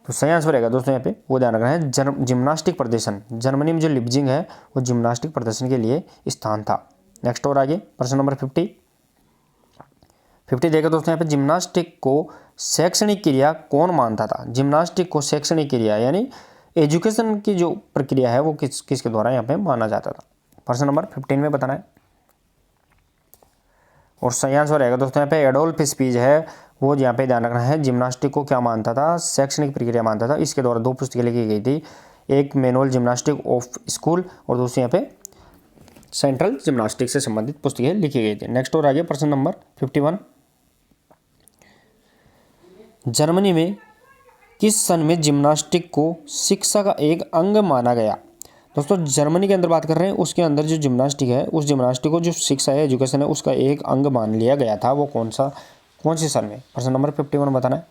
तो सही आंसर रहेगा दोस्तों यहाँ पे वो ध्यान रखना है जिम्नास्टिक प्रदर्शन, जर्मनी में जो लिप्जिंग है वो जिम्नास्टिक प्रदर्शन के लिए स्थान था। नेक्स्ट और आगे प्रश्न नंबर 50 देखो दोस्तों यहाँ पे जिम्नास्टिक को शैक्षणिक क्रिया कौन मानता था। जिम्नास्टिक को शैक्षणिक क्रिया यानी एजुकेशन की जो प्रक्रिया है वो किसके द्वारा यहाँ पे माना जाता था। प्रश्न नंबर 15 में बताना है। और सही आंसर रहेगा दोस्तों यहाँ पे एडोल्फ स्पीच है वो यहाँ पे ध्यान रखना है जिम्नास्टिक को क्या मानता था, शैक्षणिक प्रक्रिया मानता था। इसके द्वारा 2 पुस्तकें लिखी गई थी, एक मैनुअल जिम्नास्टिक ऑफ स्कूल और दूसरी यहाँ पे सेंट्रल जिम्नास्टिक से संबंधित पुस्तकें लिखी गई थी। नेक्स्ट और आगे प्रश्न नंबर 51, जर्मनी में किस सन में जिम्नास्टिक को शिक्षा का एक अंग माना गया। दोस्तों जर्मनी के अंदर बात कर रहे हैं, उसके अंदर जो जिम्नास्टिक है उस जिम्नास्टिक को जो शिक्षा है एजुकेशन है उसका एक अंग मान लिया गया था, वो कौन से सन में। प्रश्न नंबर 51 बताना है।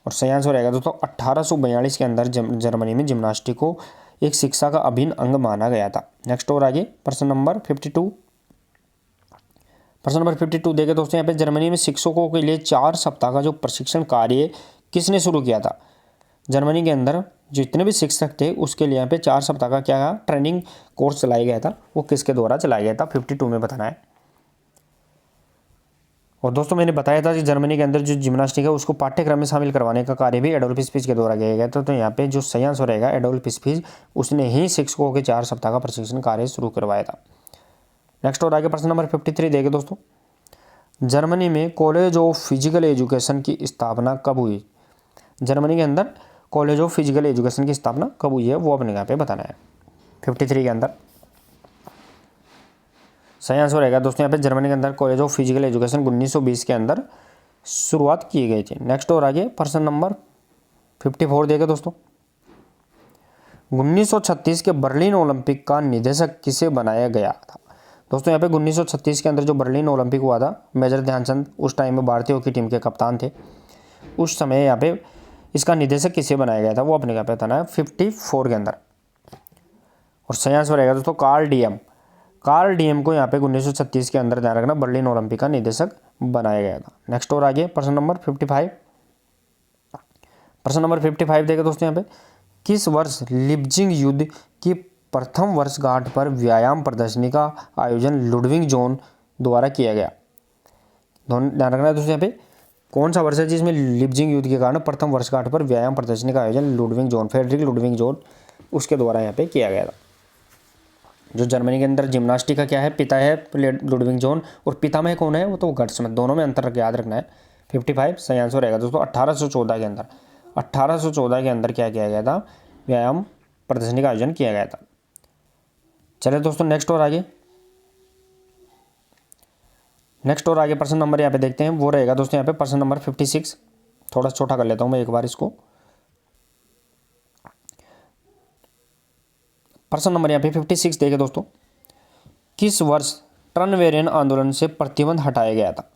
और सही आंसर रहेगा दोस्तों 1842 के अंदर जर्मनी में जिम्नास्टिक को एक शिक्षा का अभिन्न अंग माना गया था। नेक्स्ट और आगे प्रश्न नंबर 52 देखे दोस्तों यहाँ पे जर्मनी में शिक्षकों के लिए 4 सप्ताह का जो प्रशिक्षण कार्य किसने शुरू किया था। जर्मनी के अंदर जितने भी शिक्षक थे उसके लिए यहाँ पे 4 सप्ताह का क्या ट्रेनिंग कोर्स चलाया गया था, वो किसके द्वारा चलाया गया था 52 में बताना है। और दोस्तों मैंने बताया था कि जर्मनी के अंदर जो जिम्नास्टिक है उसको पाठ्यक्रम में शामिल करवाने का कार्य भी एडोल्फ स्पीच के द्वारा किया गया था। तो यहाँ पे जो सही आंसर रहेगा एडोल्फ स्पीच, उसने ही शिक्षकों के 4 सप्ताह का प्रशिक्षण कार्य शुरू करवाया था। नेक्स्ट और आगे प्रश्न नंबर 53 देखें दोस्तों, जर्मनी में कॉलेज ऑफ फिजिकल एजुकेशन की स्थापना कब हुई। जर्मनी के अंदर कॉलेज ऑफ फिजिकल एजुकेशन की स्थापना कब हुई है वो अपने यहाँ पे बताना है 53 के अंदर। सही आंसर रहेगा दोस्तों यहाँ पे जर्मनी के अंदर कॉलेज ऑफ फिजिकल एजुकेशन 1920 के अंदर शुरुआत की गई थी। नेक्स्ट और आगे प्रश्न नंबर 54 देखें दोस्तों, 1936 के बर्लिन ओलंपिक का निदेशक किसे बनाया गया था। दोस्तों यहाँ पे 1936 के अंदर जो बर्लिन ओलंपिक हुआ था, मेजर ध्यानचंद उस टाइम में भारतीय हॉकी टीम के कप्तान थे। उस समय यहाँ पे इसका निदेशक किसे बनाया गया था वो अपने यहाँ पे बताना है 54 के अंदर। और सही आंसर रहेगा दोस्तों कार्ल डीएम को यहाँ पे 1936 के अंदर ध्यान रखना बर्लिन ओलंपिक का निदेशक बनाया गया था। नेक्स्ट और आगे प्रश्न नंबर 55 देखें दोस्तों यहाँ पे, किस वर्ष लिप्जिंग युद्ध की प्रथम वर्षगांठ पर व्यायाम प्रदर्शनी का आयोजन लुडविग जोन द्वारा किया गया। ध्यान रखना है दोस्तों यहाँ पे कौन सा वर्ष है जिसमें लिप्जिंग युद्ध के कारण प्रथम वर्षगांठ पर व्यायाम प्रदर्शनी का आयोजन फ्रेडरिक लुडविग जोन उसके द्वारा यहाँ पे किया गया था। जो जर्मनी के अंदर जिम्नास्टिक का क्या है, पिता है लुडविग जोन और पितामह कौन है वो तो गर्समथ, दोनों में अंतर याद रखना है। 55 सही आंसर रहेगा दोस्तों 1814 के अंदर क्या किया गया था, व्यायाम प्रदर्शनी का आयोजन किया गया था। चलिए दोस्तों नेक्स्ट और आगे प्रश्न नंबर यहाँ पे देखते हैं, वो रहेगा दोस्तों यहाँ पे प्रश्न नंबर 56। थोड़ा छोटा कर लेता हूँ मैं एक बार इसको। प्रश्न नंबर यहाँ पे 56 देखें दोस्तों, किस वर्ष टर्नवेरियन आंदोलन से प्रतिबंध हटाया गया था।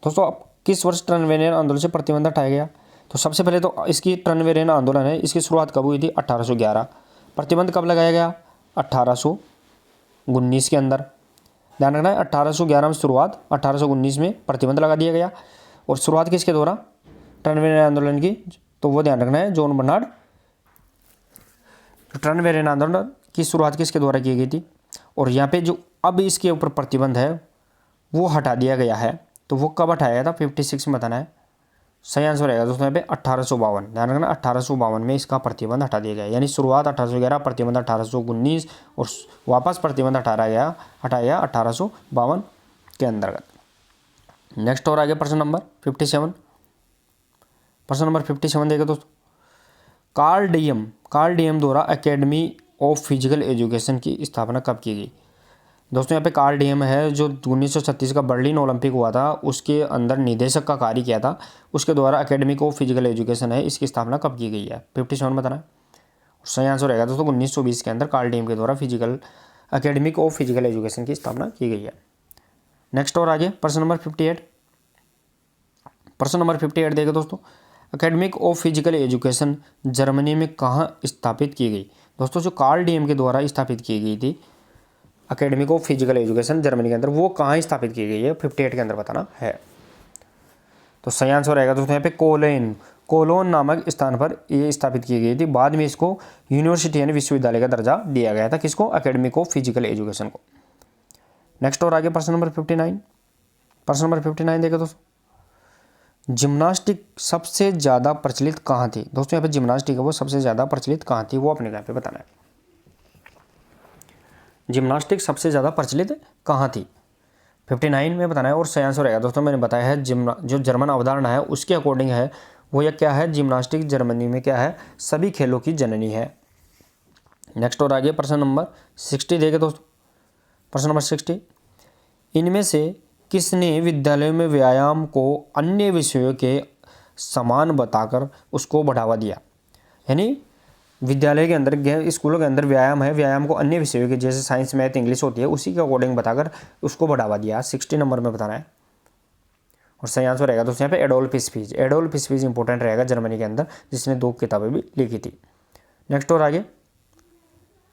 दोस्तों अब किस वर्ष टर्नवेरियन आंदोलन से प्रतिबंध हटाया गया, तो सबसे पहले तो इसकी टर्नवेरियन आंदोलन है इसकी शुरुआत कब हुई थी 1811। प्रतिबंध कब लगाया गया? 1819 के अंदर। ध्यान रखना है 1811 में शुरुआत, 1819 में प्रतिबंध लगा दिया गया। और शुरुआत किसके द्वारा? टर्नवेरेन आंदोलन की। तो वो ध्यान रखना है जॉन बर्नार्ड। टर्नवेरेन आंदोलन की शुरुआत किसके द्वारा की गई थी? और यहाँ पे जो अब इसके ऊपर प्रतिबंध है वो हटा दिया गया है। तो वो कब हटाया गया था? 56 में बताना है। सही आंसर रहेगा दोस्तों यहाँ पे 1852। ध्यान रखना 1852 में इसका प्रतिबंध हटा दिया गया, यानी शुरुआत 1811, प्रतिबंध 1819 और वापस प्रतिबंध हटाया गया 1852 के अंतर्गत। नेक्स्ट और आगे प्रश्न नंबर 57। प्रश्न नंबर 57 देखिए दोस्तों, कार्ल डीएम द्वारा एकेडमी ऑफ फिजिकल एजुकेशन की स्थापना कब की गई? दोस्तों यहाँ पे कार्ल डीएम है जो 1936 का बर्लिन ओलंपिक हुआ था उसके अंदर निदेशक का कार्य किया था, उसके द्वारा एकेडमी ऑफ फिजिकल एजुकेशन है, इसकी स्थापना कब की गई है? 57 बताना है। सही आंसर रहेगा दोस्तों 1920 के अंदर कार्ल डीएम के द्वारा एकेडमी ऑफ फिजिकल एजुकेशन की स्थापना की गई है। नेक्स्ट और आगे प्रश्न नंबर 58। प्रश्न नंबर 58 देखिए दोस्तों, academic of physical education Germany में कहाँ स्थापित की गई? दोस्तों जो कार्ल डीएम के द्वारा स्थापित की गई थी academic of physical education Germany के अंदर, वो कहाँ स्थापित की गई है? 58 के अंदर बताना है। तो सही आंसर रहेगा दोस्तों यहाँ पे कोलोन नामक स्थान पर ये स्थापित की गई थी। बाद में इसको यूनिवर्सिटी यानी विश्वविद्यालय का दर्जा दिया गया था। किसको? एकेडमिक ऑफ फिजिकल एजुकेशन को। नेक्स्ट और आगे प्रश्न नंबर 59। प्रश्न नंबर 59 देखो दोस्तों, जिम्नास्टिक सबसे ज़्यादा प्रचलित कहाँ थी? दोस्तों यहाँ पे जिम्नास्टिक है वो सबसे ज़्यादा प्रचलित कहाँ थी, वो अपने यहाँ पे बताना है। जिम्नास्टिक सबसे ज़्यादा प्रचलित कहाँ थी? 59 में बताना है। और सही आंसर रहेगा दोस्तों मैंने बताया है जो जर्मन अवधारणा है उसके अकॉर्डिंग है वो यह क्या है? जिम्नास्टिक जर्मनी में क्या है? सभी खेलों की जननी है। नेक्स्ट और आगे प्रश्न नंबर 60 देखे दोस्तों। प्रश्न नंबर 60, इनमें से किसने विद्यालयों में व्यायाम को अन्य विषयों के समान बताकर उसको बढ़ावा दिया? यानी विद्यालय के अंदर स्कूलों के अंदर व्यायाम है, व्यायाम को अन्य विषयों के जैसे साइंस मैथ इंग्लिश होती है उसी के अकॉर्डिंग बताकर उसको बढ़ावा दिया। 60 नंबर में बताना है। और सही आंसर रहेगा दोस्तों यहाँ पे एडोल्फ हिस्पीज। एडोल्फ हिस्पीज इंपॉर्टेंट रहेगा जर्मनी के अंदर, जिसने 2 किताबें भी लिखी थी। नेक्स्ट और आगे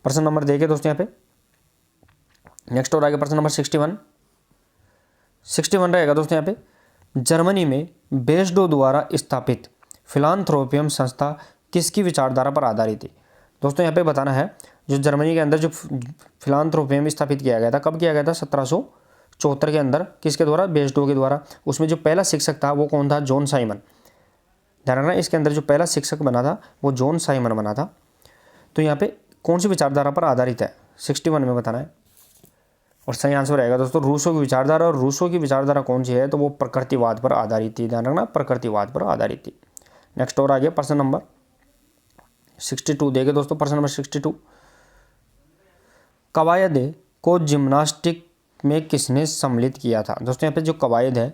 प्रश्न नंबर देखिए दोस्तों यहाँ पे। नेक्स्ट और आगे प्रश्न नंबर 61 रहेगा दोस्तों यहाँ पे, जर्मनी में बेस्डो द्वारा स्थापित फिलांथ्रोपियम संस्था किसकी विचारधारा पर आधारित थी? दोस्तों यहाँ पे बताना है जो जर्मनी के अंदर जो फिलांथ्रोपियम स्थापित किया गया था, कब किया गया था? 1774 के अंदर। किसके द्वारा? बेस्डो के द्वारा। उसमें जो पहला शिक्षक था वो कौन था? John Simon. ध्यान रखना इसके अंदर जो पहला शिक्षक बना था वो जॉन साइमन बना था। तो यहाँ पे कौन सी विचारधारा पर आधारित है? 61 में बताना है। और सही आंसर रहेगा दोस्तों रूसो की विचारधारा। और रूसो की विचारधारा कौन सी है? तो वो प्रकृतिवाद पर आधारित थी। ध्यान रखना प्रकृतिवाद पर आधारित थी। नेक्स्ट और आगे प्रश्न नंबर 62 देखे दोस्तों। प्रश्न नंबर 62, कवायद को जिम्नास्टिक में किसने सम्मिलित किया था? दोस्तों यहाँ पे जो कवायद है,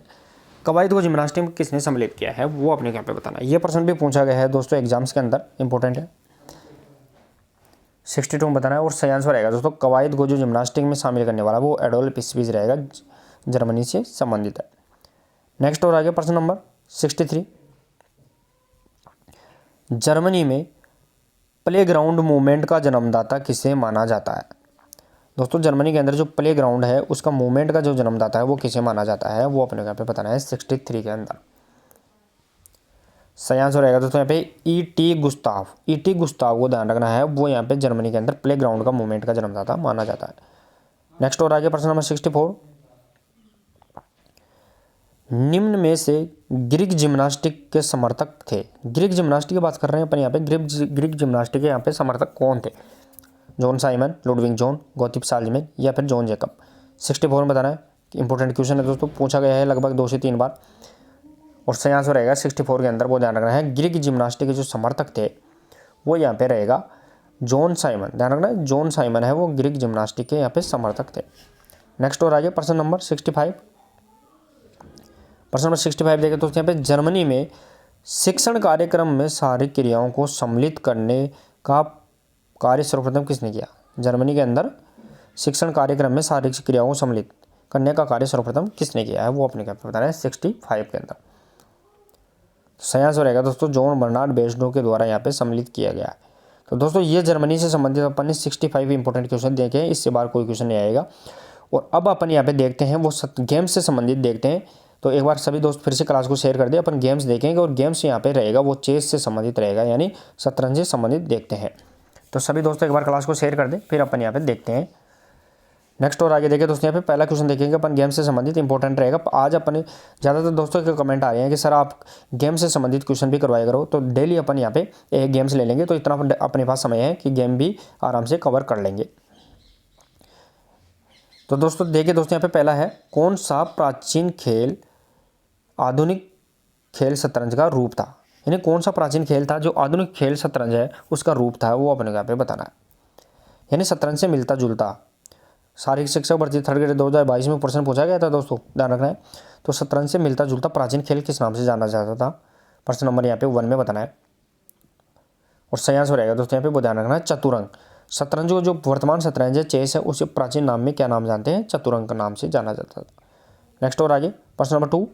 कवायद को जिम्नास्टिक में किसने सम्मिलित किया है वो अपने यहाँ पे बताना है। ये प्रश्न भी पूछा गया है दोस्तों एग्जाम्स के अंदर, इंपॉर्टेंट है। 62 में बताना है। और सही आंसर रहेगा दोस्तों कवायद को जो जिम्नास्टिक में शामिल करने वाला वो एडोल्फ हिस्पीज रहेगा, जर्मनी से संबंधित है। नेक्स्ट और आगे प्रश्न नंबर 63, जर्मनी में प्लेग्राउंड मूवमेंट का जन्मदाता किसे माना जाता है? दोस्तों जर्मनी के अंदर जो प्लेग्राउंड है उसका मूवमेंट का जो जन्मदाता है वो किसे माना जाता है वो अपने यहाँ पे बताना है 63 के अंदर। सही आंसर रहेगा दोस्तों यहाँ पे ई.टी. गुस्ताव को ध्यान रखना है, वो यहाँ पे जर्मनी के अंदर प्लेग्राउंड का मूवमेंट का जन्मदाता माना जाता है। नेक्स्ट और आगे प्रश्न नंबर 64, निम्न में से ग्रीक जिम्नास्टिक के समर्थक थे? ग्रीक जिम्नास्टिक की बात कर रहे हैं अपन यहाँ पे। ग्रीक जिम्नास्टिक के यहाँ पे समर्थक कौन थे? जॉन साइमन, लुडविग जॉन, गॉथिप साल्जमैन या फिर जॉन जैकब। 64 में बताना है। इंपॉर्टेंट क्वेश्चन है दोस्तों, पूछा गया है लगभग 2 से 3 बार। और सही आंसर रहेगा 64 के अंदर, वो ध्यान रखना है ग्रीक जिम्नास्टिक के जो समर्थक थे वो यहाँ पे रहेगा जॉन साइमन। ध्यान रखना है जॉन साइमन है वो ग्रीक जिम्नास्टिक के यहाँ पे समर्थक थे। नेक्स्ट और आगे प्रश्न नंबर 65। प्रश्न नंबर 65 देखें तो यहाँ पे जर्मनी में शिक्षण कार्यक्रम में शारीरिक क्रियाओं को सम्मिलित करने का कार्य सर्वप्रथम किसने किया? जर्मनी के अंदर शिक्षण कार्यक्रम में शारीरिक क्रियाओं को सम्मिलित करने का कार्य सर्वप्रथम किसने किया है वो अपने क्या बताना है 65 के अंदर। सही आंसर रहेगा दोस्तों जॉन बर्नार्ड बेस्डो के द्वारा यहाँ पे सम्मिलित किया गया है। तो दोस्तों ये जर्मनी से संबंधित अपन ने 65 इंपॉर्टेंट क्वेश्चन देखे हैं, इससे बाहर कोई क्वेश्चन नहीं आएगा। और अब अपन यहाँ पे देखते हैं वो गेम्स से संबंधित देखते हैं। तो एक बार सभी दोस्त फिर से क्लास को शेयर कर दे, अपन गेम्स देखेंगे और गेम्स यहाँ पे रहेगा वो चेस से संबंधित रहेगा, यानी शतरंज से संबंधित देखते हैं। तो सभी दोस्तों एक बार क्लास को शेयर कर दे, फिर अपन यहाँ पे देखते हैं नेक्स्ट। और आगे देखिए दोस्तों, यहाँ पे पहला क्वेश्चन देखेंगे अपन गेम से संबंधित इंपॉर्टेंट रहेगा। आज अपन ज़्यादातर दोस्तों के कमेंट आ रहे हैं कि सर आप गेम से संबंधित क्वेश्चन भी करवाया करो, तो डेली अपन यहाँ पे एक गेम्स ले लेंगे, तो इतना अपने पास समय है कि गेम भी आराम से कवर कर लेंगे। तो दोस्तों देखिए दोस्तों, यहाँ पे पहला है, कौन सा प्राचीन खेल आधुनिक खेल शतरंज का रूप था, यानी कौन सा प्राचीन खेल था जो आधुनिक खेल शतरंज है उसका रूप था, वो अपने यहाँ पे बताना है। यानी शतरंज से मिलता जुलता। शारीरिक शिक्षा भर्ती थर्ड ग्रेड 2022 में प्रश्न पूछा गया था दोस्तों, ध्यान रखना है। तो शतरंज से मिलता जुलता प्राचीन खेल किस नाम से जाना जाता था, प्रश्न नंबर यहाँ पे 1 में बताना है। और सही आंसर रहेगा दोस्तों यहाँ पे वो ध्यान रखना है, चतुरंग। शतरंज को जो वर्तमान शतरंज है चेस है, उसे प्राचीन नाम में क्या नाम जानते हैं, चतुरंग का नाम से जाना जाता था। नेक्स्ट और आगे प्रश्न नंबर 2।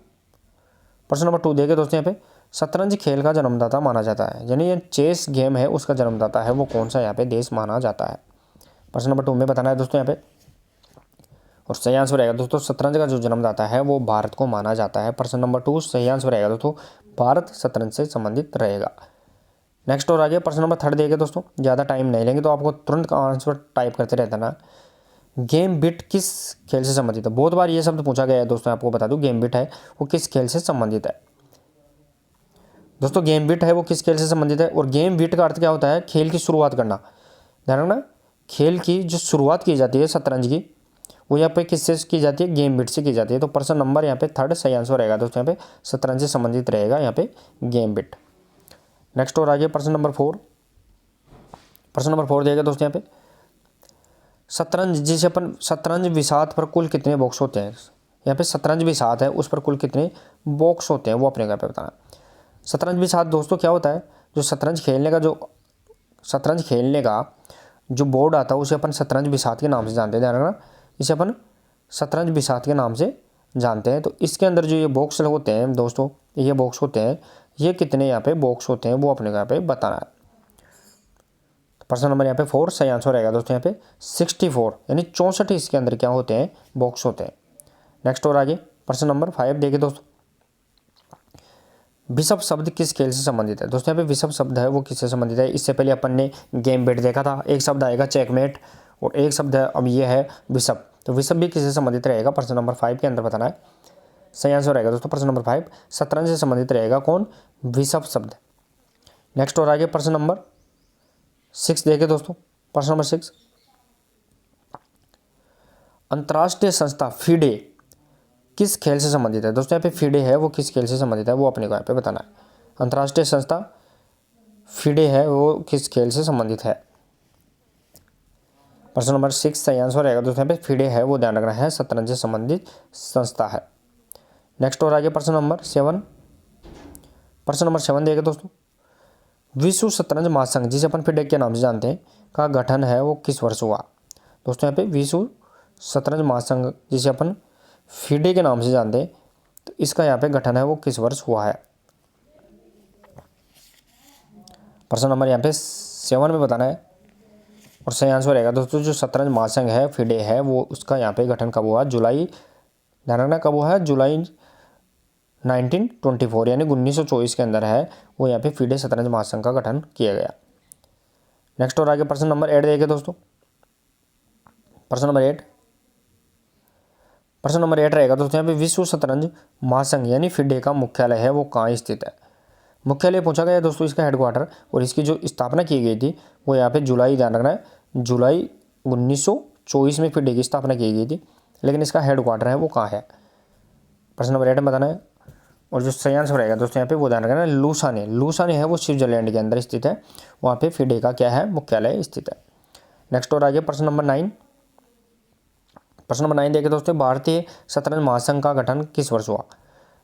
प्रश्न नंबर 2 देखिए दोस्तों, यहाँ पे शतरंज खेल का जन्मदाता माना जाता है, यानी ये चेस गेम है उसका जन्मदाता है वो कौन सा यहाँ पे देश माना जाता है, प्रश्न नंबर 2 में बताना है दोस्तों यहाँ पे। और सही आंसर रहेगा दोस्तों, शतरंज का जो जन्मदाता है वो भारत को माना जाता है। प्रश्न नंबर 2 सही आंसर रहेगा दोस्तों, भारत शतरंज से संबंधित रहेगा। नेक्स्ट और आगे प्रश्न नंबर 3 देखिए दोस्तों, ज़्यादा टाइम नहीं लेंगे तो आपको तुरंत आंसर टाइप करते रहता ना। गेम बिट किस खेल से संबंधित है, बहुत बार ये शब्द पूछा गया है दोस्तों, आपको बता दूं गेम बिट है वो किस खेल से संबंधित है। दोस्तों गेम बिट है वो किस खेल से संबंधित है, और गेम बिट का अर्थ क्या होता है, खेल की शुरुआत करना। ध्यान रखना, खेल की जो शुरुआत की जाती है शतरंज की, वो यहाँ पे किससे की जाती है, गेम बिट से की जाती है। तो प्रश्न नंबर यहाँ पे 3 सही आंसर रहेगा दोस्तों, यहाँ पे शतरंज से संबंधित रहेगा यहाँ पे गेम बिट। नेक्स्ट और आगे प्रश्न नंबर 4। प्रश्न नंबर 4 देखिए दोस्तों, यहाँ पे शतरंज जिसे अपन शतरंज बिसात पर कुल कितने बॉक्स होते हैं, यहाँ पे शतरंज बिसात है उस पर कुल कितने बॉक्स होते हैं वो अपने यहाँ पे बताना। शतरंज बिसात दोस्तों क्या होता है, जो शतरंज खेलने का जो बोर्ड आता है उसे अपन शतरंज बिसात के नाम से जानते हैं। ध्यान रखना, इसे अपन शतरंज बिसात के नाम से जानते हैं। तो इसके अंदर जो ये बॉक्स होते हैं दोस्तों, ये बॉक्स होते हैं, ये कितने यहाँ पे बॉक्स होते हैं वो अपने यहाँ पे बताना है। प्रश्न नंबर यहाँ पे 4 सही आंसर रहेगा दोस्तों, यहाँ पे 64 यानी 64 इसके अंदर क्या होते हैं, बॉक्स होते हैं। नेक्स्ट और आगे प्रश्न नंबर 5 देखिए दोस्तों, बिशप शब्द किस खेल से संबंधित है। दोस्तों यहाँ पे बिशप शब्द है वो किससे संबंधित है, इससे पहले अपन ने गेम बिट देखा था, एक शब्द आएगा चेकमेट और एक शब्द है अब ये है बिशप। तो बिशप भी किससे संबंधित रहेगा, प्रश्न नंबर 5 के अंदर बताना है। सही आंसर रहेगा दोस्तों प्रश्न नंबर 5 शतरंज से संबंधित रहेगा कौन, बिशप शब्द। नेक्स्ट और आगे प्रश्न नंबर 6 देखिए दोस्तों, प्रश्न नंबर 6, अंतर्राष्ट्रीय संस्था फीडे किस खेल से संबंधित है। दोस्तों यहाँ पे फीडे है वो किस खेल से संबंधित है वो अपने को यहाँ पे बताना है। अंतर्राष्ट्रीय संस्था फीडे है वो किस खेल से संबंधित है, प्रश्न नंबर 6 सही आंसर रहेगा दोस्तों, यहाँ पे फीडे है वो ध्यान रखना है शतरंज से संबंधित संस्था है। नेक्स्ट और आगे प्रश्न नंबर 7। प्रश्न नंबर 7 देखिए दोस्तों, विश्व शतरंज महासंघ जिसे अपन फीडे के नाम से जानते हैं का गठन है वो किस वर्ष हुआ। दोस्तों यहाँ पे विश्व शतरंज महासंघ जिसे अपन फीडे के नाम से जानते हैं, तो इसका यहाँ पे गठन है वो किस वर्ष हुआ है। प्रश्न नंबर यहाँ पे 7 में बताना है और सही आंसर रहेगा दोस्तों, जो शतरंज महासंघ है फीडे है वो उसका यहाँ पे गठन कब हुआ, जुलाई, ध्यान रखना कब हुआ है, जुलाई 1924 यानी 1924 के अंदर है वो यहाँ पे फीडे शतरंज महासंघ का गठन किया गया। नेक्स्ट और आगे प्रश्न नंबर 8 देखिए दोस्तों, प्रश्न नंबर 8। प्रश्न नंबर 8 रहेगा दोस्तों, यहाँ पे विश्व शतरंज महासंघ यानी फीडे का मुख्यालय है वो कहाँ स्थित है। मुख्यालय पूछा गया दोस्तों इसका हेडक्वार्टर, और इसकी जो स्थापना की गई थी वो यहाँ पे जुलाई, ध्यान रखना है, जुलाई 1924 में फीडे की स्थापना की गई थी, लेकिन इसका हेडक्वार्टर है वो कहाँ है, प्रश्न नंबर 8 में बताना है। और जो सही आंसर रहेगा दोस्तों यहाँ पे वो ध्यान रखना है, लूसाने है वो स्विट्जरलैंड के अंदर स्थित है, वहाँ पे फीडे का क्या है, मुख्यालय स्थित है। नेक्स्ट और आगे प्रश्न नंबर 9। प्रश्न नंबर 9 देखिए दोस्तों, भारतीय शतरंज महासंघ का गठन किस वर्ष हुआ।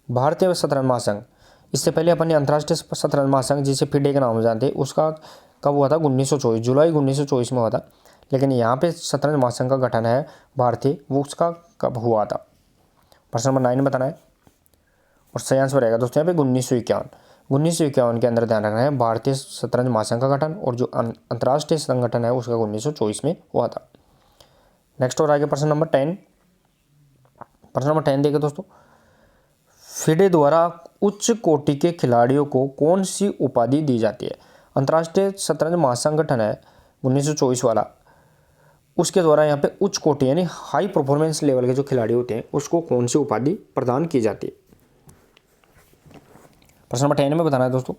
भारतीय शतरंज महासंघ, इससे पहले अपन ने अंतर्राष्ट्रीय शतरंज महासंघ जिसे फीडे के नाम से जानते हैं उसका कब हुआ था, 1924 जुलाई 1924 में हुआ था, लेकिन यहाँ पे शतरंज महासंघ का गठन है भारतीय वो उसका कब हुआ था, प्रश्न नंबर 9 में बताना है। और सही आंसर रहेगा दोस्तों यहाँ पे 1951 1951 के अंदर ध्यान रखना है भारतीय शतरंज महासंघ का गठन, और जो अंतर्राष्ट्रीय संगठन है उसका 1924 में हुआ था। नेक्स्ट और आगे प्रश्न नंबर 10। प्रश्न नंबर 10 देखिए दोस्तों, फिडे द्वारा उच्च कोटि के खिलाड़ियों को कौन सी उपाधि दी जाती है? अंतर्राष्ट्रीय शतरंज महासंगठन है 1924 वाला, उसके द्वारा यहाँ पे उच्च कोटि यानी हाई परफॉर्मेंस लेवल के जो खिलाड़ी होते हैं उसको कौन सी उपाधि प्रदान की जाती है? प्रश्न नंबर 10 में बताना है दोस्तों।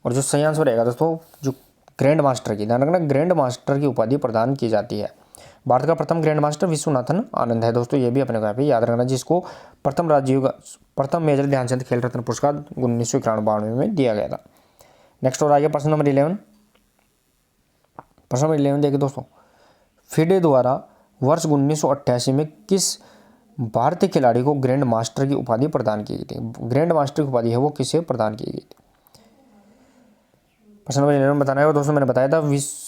और जो सही आंसर रहेगा दोस्तों, जो ग्रैंड मास्टर की, ध्यान रखना, ग्रैंड मास्टर की उपाधि प्रदान की जाती है। भारत का प्रथम ग्रैंड मास्टर विश्वनाथन आनंद है दोस्तों, ये भी अपने को यहाँ पे याद रखना, जिसको प्रथम मेजर ध्यानचंद खेल रत्न पुरस्कार 1991 में दिया गया था। नेक्स्ट और आगे प्रश्न नंबर 11। प्रश्न नंबर 11 देखिए दोस्तों, फिडे द्वारा वर्ष 1988 में किस भारतीय खिलाड़ी को ग्रैंड मास्टर की उपाधि प्रदान की गई थी? ग्रैंड मास्टर की उपाधि है वो किसे प्रदान की गई थी? प्रश्न नंबर 11 में बताना है दोस्तों, मैंने बताया था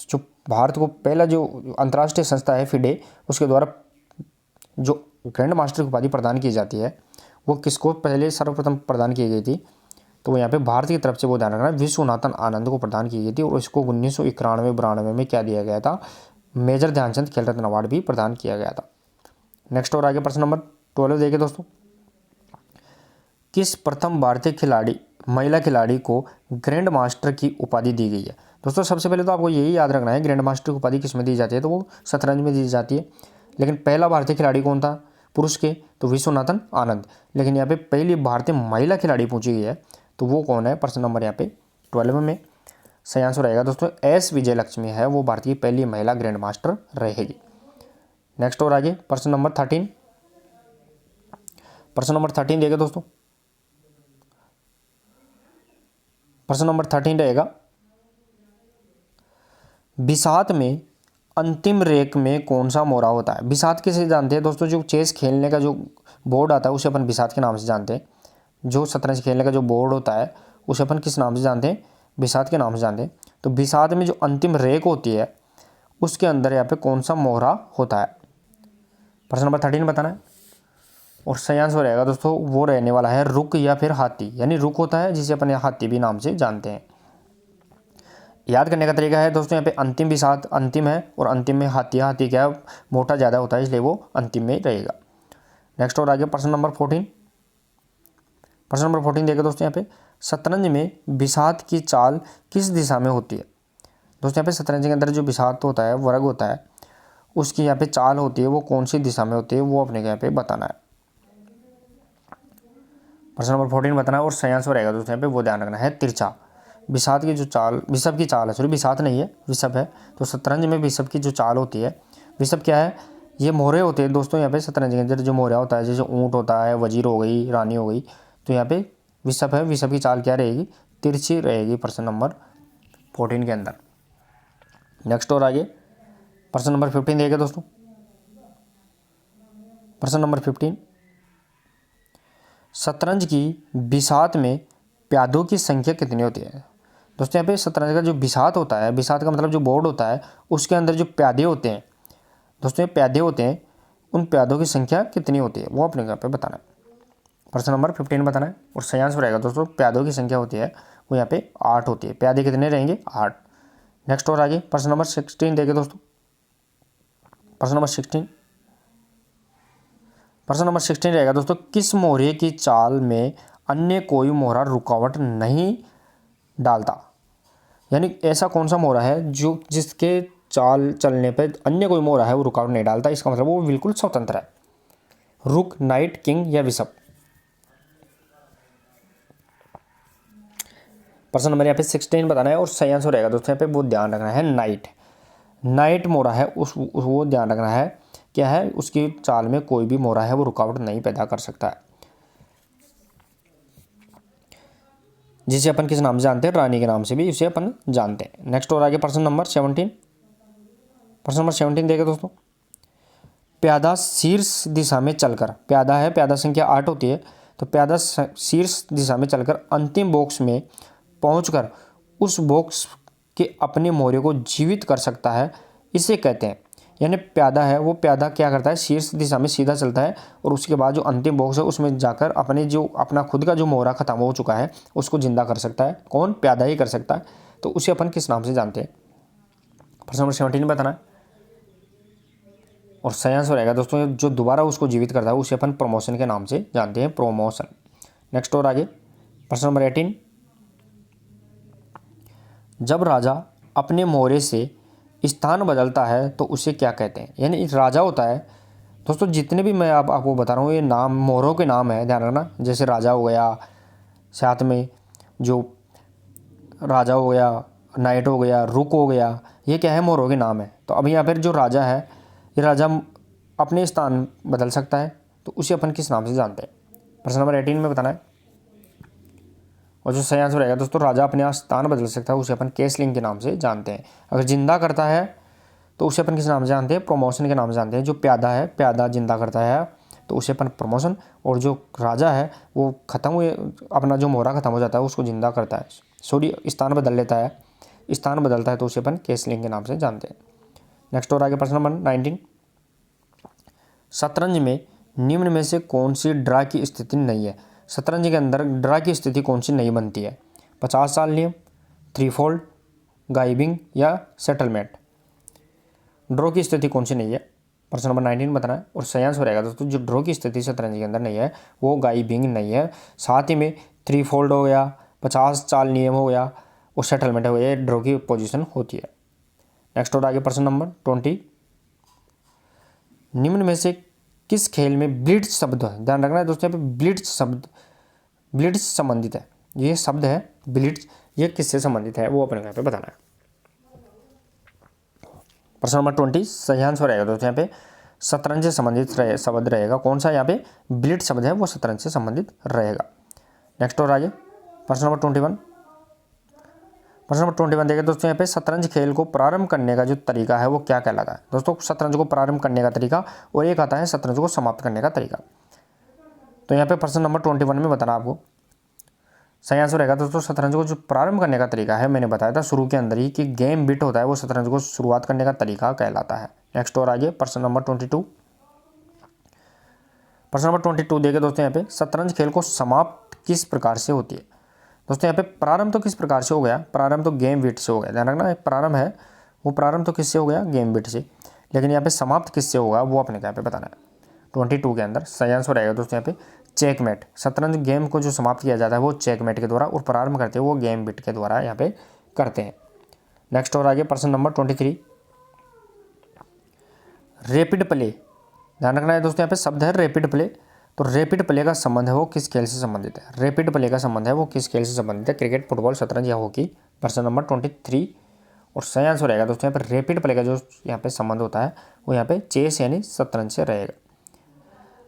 जो भारत को पहला जो अंतर्राष्ट्रीय संस्था है फिडे, उसके द्वारा जो ग्रैंड मास्टर की उपाधि प्रदान की जाती है वो किसको पहले सर्वप्रथम प्रदान की गई थी? तो वो यहाँ पे भारत की तरफ से वो ध्यान रखना है विश्वनाथन आनंद को प्रदान की गई थी, और इसको 1991-92 में क्या दिया गया था? मेजर ध्यानचंद खेल रत्न अवार्ड भी प्रदान किया गया था। नेक्स्ट और आगे प्रश्न नंबर 12 देखिए दोस्तों, किस प्रथम भारतीय खिलाड़ी महिला खिलाड़ी को ग्रैंड मास्टर की उपाधि दी गई है? दोस्तों सबसे पहले तो आपको यही याद रखना है ग्रैंड मास्टर की उपाधि किस में दी जाती है, तो वो शतरंज में दी जाती है। लेकिन पहला भारतीय खिलाड़ी कौन था पुरुष के? तो विश्वनाथन आनंद। लेकिन यहाँ पे पहली भारतीय महिला खिलाड़ी पूछी गई है, तो वो कौन है? प्रश्न नंबर यहाँ पे 12 में सही आंसर रहेगा दोस्तों एस विजयलक्ष्मी है, वो भारत की पहली महिला ग्रैंड मास्टर रहेगी। नेक्स्ट और आगे प्रश्न नंबर 13। प्रश्न नंबर 13 देखिए दोस्तों, प्रश्न नंबर 13 रहेगा, बिसात में अंतिम रेक में कौन सा मोहरा होता है? बिसात किसे जानते हैं दोस्तों? जो चेस खेलने का जो बोर्ड आता है उसे अपन बिसात के नाम से जानते हैं। जो शतरंज खेलने का जो बोर्ड होता है उसे अपन किस नाम से जानते हैं? बिसात के नाम से जानते हैं। तो बिसात में जो अंतिम रेक होती है उसके अंदर यहाँ पे कौन सा मोहरा होता है? प्रश्न नंबर 13 बताना है, और सही आंसर रहेगा दोस्तों वो रहने वाला है रुक या फिर हाथी, यानी रुक होता है जिसे अपन हाथी भी नाम से जानते हैं। याद करने का तरीका है दोस्तों, यहाँ पे अंतिम भी साथ अंतिम है, और अंतिम में हाथी, हाथी क्या है मोटा ज़्यादा होता है इसलिए वो अंतिम में रहेगा। नेक्स्ट और आगे प्रश्न नंबर 14। प्रश्न नंबर 14 देखिए दोस्तों, यहाँ पे शतरंज में बिसात की चाल किस दिशा में होती है? दोस्तों यहाँ पे शतरंज के अंदर जो बिसात होता है वर्ग होता है उसकी यहाँ पे चाल होती है वो कौन सी दिशा में होती है, वो अपने यहाँ पे बताना है। प्रश्न नंबर 14 बताना है, और सही आंसर रहेगा दोस्तों यहाँ पे वो ध्यान रखना है तिरछा। बिसात की जो चाल, बिशप की चाल है, सॉरी बिसात नहीं है बिशप है, तो शतरंज में बिशप की जो चाल होती है, बिशप क्या है? ये मोहरे होते हैं दोस्तों यहाँ पे शतरंज के अंदर जो मोहरा होता है, जैसे ऊँट होता है, वजीर हो गई, रानी हो गई, तो यहाँ पे बिशप है, बिशप की चाल क्या रहेगी? तिरछी रहेगी प्रश्न नंबर 14 के अंदर। नेक्स्ट और आगे प्रश्न नंबर 15 देखिए दोस्तों, प्रश्न नंबर 15, शतरंज की बिसात में प्यादों की संख्या कितनी होती है? दोस्तों यहाँ पे शतरंज का जो बिसात होता है, बिसात का मतलब जो बोर्ड होता है उसके अंदर जो प्यादे होते हैं दोस्तों, ये प्यादे होते हैं, उन प्यादों की संख्या कितनी होती है वो अपने यहाँ पे बताना है। प्रश्न नंबर 15 बताना है, और सही आंसर रहेगा दोस्तों प्यादों की संख्या होती है वो यहाँ पे 8 होती है। प्यादे कितने रहेंगे? 8। नेक्स्ट और आगे प्रश्न नंबर 16 देखिए दोस्तों, प्रश्न नंबर 16, प्रश्न नंबर 16 रहेगा दोस्तों, किस मोहरे की चाल में अन्य कोई मोहरा रुकावट नहीं डालता? यानी ऐसा कौन सा मोहरा है जो जिसके चाल चलने पर अन्य कोई मोहरा है वो रुकावट नहीं डालता? इसका मतलब वो बिल्कुल स्वतंत्र है। रुक, नाइट, किंग या बिशप? प्रश्न नंबर यहाँ पे 16 बताना है, और सही आंसर रहेगा दोस्तों यहाँ पे वो ध्यान रखना है नाइट। नाइट मोहरा है वो ध्यान रखना है क्या है, उसकी चाल में कोई भी मोहरा है वो रुकावट नहीं पैदा कर सकता है, जिसे अपन किस नाम से जानते हैं? रानी के नाम से भी उसे अपन जानते हैं। नेक्स्ट और आगे प्रश्न नंबर 17, प्रश्न नंबर 17 देखिए दोस्तों, प्यादा शीर्ष दिशा में चलकर, प्यादा है, प्यादा संख्या 8 होती है, तो प्यादा शीर्ष दिशा में चलकर अंतिम बॉक्स में पहुंचकर उस बॉक्स के अपने मोहरे को जीवित कर सकता है, इसे कहते हैं। यानी प्यादा है वो प्यादा क्या करता है, शीर्ष दिशा में सीधा चलता है और उसके बाद जो अंतिम बॉक्स है उसमें जाकर अपना खुद का जो मोहरा खत्म हो चुका है उसको जिंदा कर सकता है। कौन, प्यादा ही कर सकता है। तो उसे अपन किस नाम से जानते हैं? प्रश्न नंबर 17 बताना है और सही आंसर रहेगा दोस्तों जो दोबारा उसको जीवित करता है उसे अपन प्रमोशन के नाम से जानते हैं, प्रोमोशन। नेक्स्ट और आगे प्रश्न नंबर 18, जब राजा अपने मोहरे से स्थान बदलता है तो उसे क्या कहते हैं? यानी राजा होता है दोस्तों, जितने भी मैं आपको बता रहा हूँ ये नाम मोहरों के नाम है, ध्यान रखना। जैसे राजा हो गया, साथ में जो राजा हो गया, नाइट हो गया, रुक हो गया, ये क्या है, मोहरों के नाम है। तो अभी यहाँ पर जो राजा है ये राजा अपने स्थान बदल सकता है तो उसे अपन किस नाम से जानते हैं? प्रश्न नंबर 18 में बताना है और जो सही आंसर रहेगा दोस्तों राजा अपने स्थान बदल सकता है उसे अपन केसलिंग के नाम से जानते हैं। अगर जिंदा करता है तो उसे अपन किस नाम से जानते हैं? प्रमोशन के नाम से जानते हैं। जो प्यादा है, प्यादा जिंदा करता है तो उसे अपन प्रमोशन, और जो राजा है वो खत्म हुए अपना जो मोहरा खत्म हो जाता है उसको जिंदा करता है, सॉरी स्थान बदल लेता है, स्थान बदलता है तो उसे अपन केसलिंग के नाम से जानते हैं। नेक्स्ट और आगे प्रश्न नंबर 19, शतरंज में निम्न में से कौन सी ड्रा की स्थिति नहीं है? शतरंज के अंदर ड्रा की स्थिति कौन सी नहीं बनती है? 50 साल नियम, 3 फोल्ड, गाइबिंग या सेटलमेंट। ड्रॉ की स्थिति कौन सी नहीं है? प्रश्न नंबर 19 बताना है और सही आंसर रहेगा दोस्तों जो ड्रॉ की स्थिति शतरंज के अंदर नहीं है वो गाइबिंग नहीं है। साथ ही में 3 फोल्ड हो गया, 50 चाल नियम हो गया और सेटलमेंट हो गया, ये ड्रॉ की पोजीशन होती है। नेक्स्ट और आगे प्रश्न नंबर 20, निम्न में से किस खेल में ब्लिट्ज शब्द है? ध्यान रखना है दोस्तों, यहाँ पे ब्लिट्ज शब्द, ब्लिट्ज संबंधित है, ये शब्द है ब्लिट्ज, ये किससे संबंधित है वो अपने यहाँ पे बताना है। प्रश्न नंबर 20 सही आंसर रहेगा दोस्तों यहाँ पे शतरंज से संबंधित शब्द रहेगा। कौन सा यहाँ पे ब्लिट्ज शब्द है वो शतरंज से संबंधित रहेगा। नेक्स्ट और आगे प्रश्न नंबर 21, प्रश्न नंबर 21 देखिए दोस्तों यहाँ पे शतरंज खेल को प्रारंभ करने का जो तरीका है वो क्या कहलाता है? दोस्तों शतरंज को प्रारंभ करने का तरीका और एक आता है शतरंज को समाप्त करने का तरीका। तो यहाँ पे प्रश्न नंबर 21 में बताना आपको सही आंसर रहेगा दोस्तों शतरंज को जो प्रारंभ करने का तरीका है मैंने बताया था शुरू के अंदर ही कि गेम बिट होता है वो शतरंज को शुरुआत करने का तरीका कहलाता है। नेक्स्ट और आगे प्रश्न नंबर 22, प्रश्न नंबर 22 देखिए दोस्तों यहाँ पे शतरंज खेल को समाप्त किस प्रकार से होती है? दोस्तों यहाँ पे प्रारंभ तो किस प्रकार से हो गया? प्रारंभ तो गेम बिट से हो गया, ध्यान रखना प्रारंभ है वो प्रारंभ तो किससे हो गया? गेम बिट से। लेकिन यहाँ पे समाप्त किससे होगा वो अपने यहाँ पे बताना है। 22 के अंदर सही आंसर रहेगा दोस्तों यहाँ पे चेकमेट। शतरंज गेम को जो समाप्त किया जाता है वो चेकमेट के द्वारा और प्रारंभ करते हैं वो गेम बिट के द्वारा यहाँ पे करते हैं। नेक्स्ट और आगे प्रश्न नंबर 23, रैपिड प्ले। ध्यान रखना है दोस्तों यहाँ पे शब्द है रैपिड प्ले। तो रैपिड प्ले का संबंध है वो किस खेल से संबंधित है? रैपिड प्ले का संबंध है वो किस खेल से संबंधित है? क्रिकेट, फुटबॉल, शतरंज या हॉकी। प्रश्न नंबर 23 और सही आंसर रहेगा दोस्तों यहाँ पे रैपिड प्ले का जो यहाँ पे संबंध होता है वो यहाँ पे चेस यानी शतरंज से रहेगा।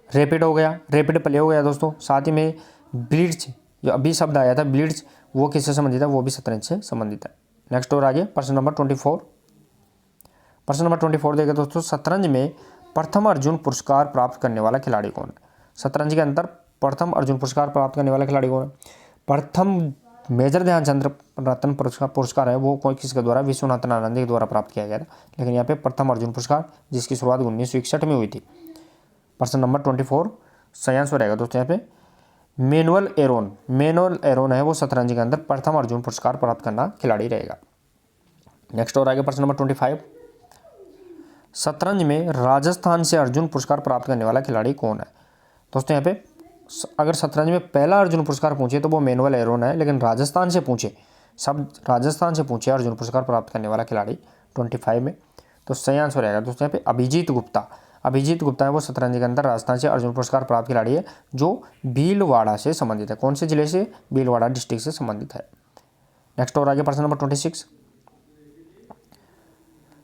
रैपिड हो गया, रैपिड प्ले हो गया दोस्तों। साथ ही में ब्लिट्ज जो अभी शब्द आया था ब्लिट्ज वो किससे संबंधित है? वो भी शतरंज से संबंधित है। नेक्स्ट और आगे प्रश्न नंबर 24, प्रश्न नंबर 24 देखिए दोस्तों शतरंज में प्रथम अर्जुन पुरस्कार प्राप्त करने वाला खिलाड़ी कौन है? शतरंज के अंदर प्रथम अर्जुन पुरस्कार प्राप्त करने वाला खिलाड़ी कौन है? प्रथम मेजर ध्यानचंद रत्न पुरस्कार है वो कोई किसके द्वारा? विश्वनाथन आनंद के द्वारा प्राप्त किया गया था। लेकिन यहाँ पे प्रथम अर्जुन पुरस्कार जिसकी शुरुआत 1961 में हुई थी। प्रश्न नंबर 24 सही आंसर रहेगा दोस्तों यहाँ पे मैनुअल एरोन। मैनुअल एरोन है वो शतरंज के अंदर प्रथम अर्जुन पुरस्कार प्राप्त करना खिलाड़ी रहेगा। नेक्स्ट और आगे प्रश्न नंबर 25, शतरंज में राजस्थान से अर्जुन पुरस्कार प्राप्त करने वाला खिलाड़ी कौन है? दोस्तों यहाँ पे अगर शतरंज में पहला अर्जुन पुरस्कार पूछे तो वो मैनुअल एरोन है, लेकिन राजस्थान से पूछे राजस्थान से पूछे अर्जुन पुरस्कार प्राप्त करने वाला खिलाड़ी 25 में तो सही आंसर रहेगा दोस्तों यहाँ पे अभिजीत गुप्ता। अभिजीत गुप्ता है वो शतरंज के अंदर राजस्थान से अर्जुन पुरस्कार प्राप्त खिलाड़ी है जो भीलवाड़ा से संबंधित है। कौन से जिले से? भीलवाड़ा डिस्ट्रिक्ट से संबंधित है। नेक्स्ट और आगे प्रश्न नंबर 26,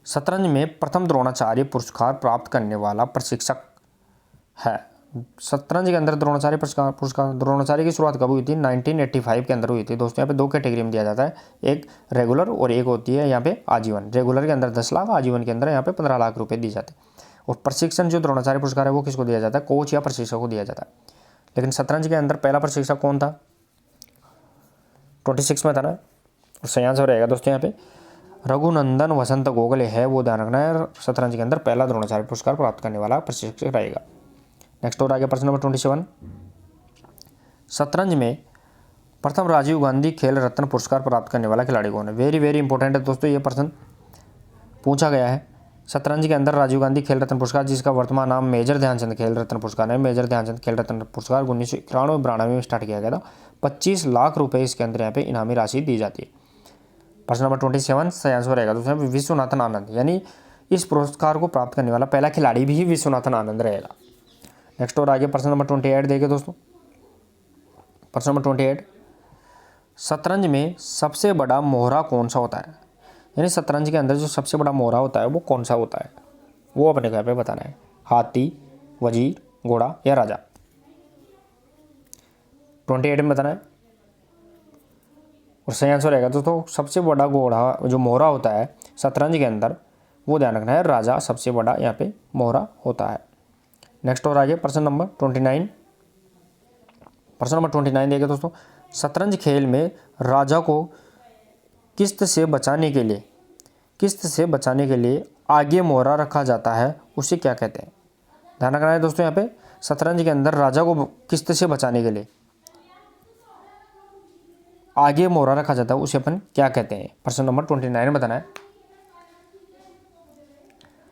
शतरंज में प्रथम द्रोणाचार्य पुरस्कार प्राप्त करने वाला प्रशिक्षक है। शतरंज के अंदर द्रोणाचार्य पुरस्कार द्रोणाचार्य की शुरुआत कब हुई थी? 1985 के अंदर हुई थी। दोस्तों यहाँ पे दो कैटेगरी में दिया जाता है, एक रेगुलर और एक होती है यहाँ पे आजीवन। रेगुलर के अंदर 10 लाख, आजीवन के अंदर यहाँ पे 15 लाख रुपए दिए जाते हैं। और प्रशिक्षण जो द्रोणाचार्य पुरस्कार है वो किसको दिया जाता है? कोच या प्रशिक्षक को दिया जाता है। लेकिन शतरंज के अंदर पहला प्रशिक्षक कौन था? 26 में था ना। और सही आंसर रहेगा दोस्तों यहाँ पे रघुनंदन वसंत गोखले है, वो ध्यान रखना है, शतरंज के अंदर पहला द्रोणाचार्य पुरस्कार प्राप्त करने वाला प्रशिक्षक रहेगा। नेक्स्ट और आगे प्रश्न नंबर 27, शतरंज में प्रथम राजीव गांधी खेल रत्न पुरस्कार प्राप्त करने वाला खिलाड़ी कौन है? वेरी वेरी इंपॉर्टेंट है दोस्तों, ये प्रश्न पूछा गया है। शतरंज के अंदर राजीव गांधी खेल रत्न पुरस्कार, जिसका वर्तमान नाम मेजर ध्यानचंद खेल रत्न पुरस्कार है, मेजर ध्यानचंद खेल रत्न पुरस्कार 1991-92 में स्टार्ट किया गया था। 25 लाख रुपए इसके अंदर यहाँ पे इनामी राशि दी जाती है। प्रश्न नंबर 27 सही आंसर रहेगा दोस्तों विश्वनाथन आनंद, यानी इस पुरस्कार को प्राप्त करने वाला पहला खिलाड़ी भी विश्वनाथन आनंद रहेगा। नेक्स्ट और आगे प्रश्न नंबर 28 देखिए दोस्तों, प्रश्न नंबर 28, शतरंज में सबसे बड़ा मोहरा कौन सा होता है? यानी शतरंज के अंदर जो सबसे बड़ा मोहरा होता है वो कौन सा होता है, वो अपने घर पे बताना है। हाथी, वजीर, घोड़ा या राजा? 28 में बताना है। और सही आंसर रहेगा दोस्तों सबसे बड़ा घोड़ा जो मोहरा होता है शतरंज के अंदर, वो ध्यान रखना है, राजा सबसे बड़ा यहाँ पे मोहरा होता है। नेक्स्ट और आगे प्रश्न नंबर 29, प्रश्न नंबर 29 देखिए दोस्तों, शतरंज खेल में राजा को किस्त से बचाने के लिए आगे मोहरा रखा जाता है, उसे क्या कहते हैं? ध्यान रखना है दोस्तों यहाँ पे, शतरंज के अंदर राजा को किस्त से बचाने के लिए आगे मोहरा रखा जाता है, उसे अपन क्या कहते हैं? प्रश्न नंबर 29 में बताना है।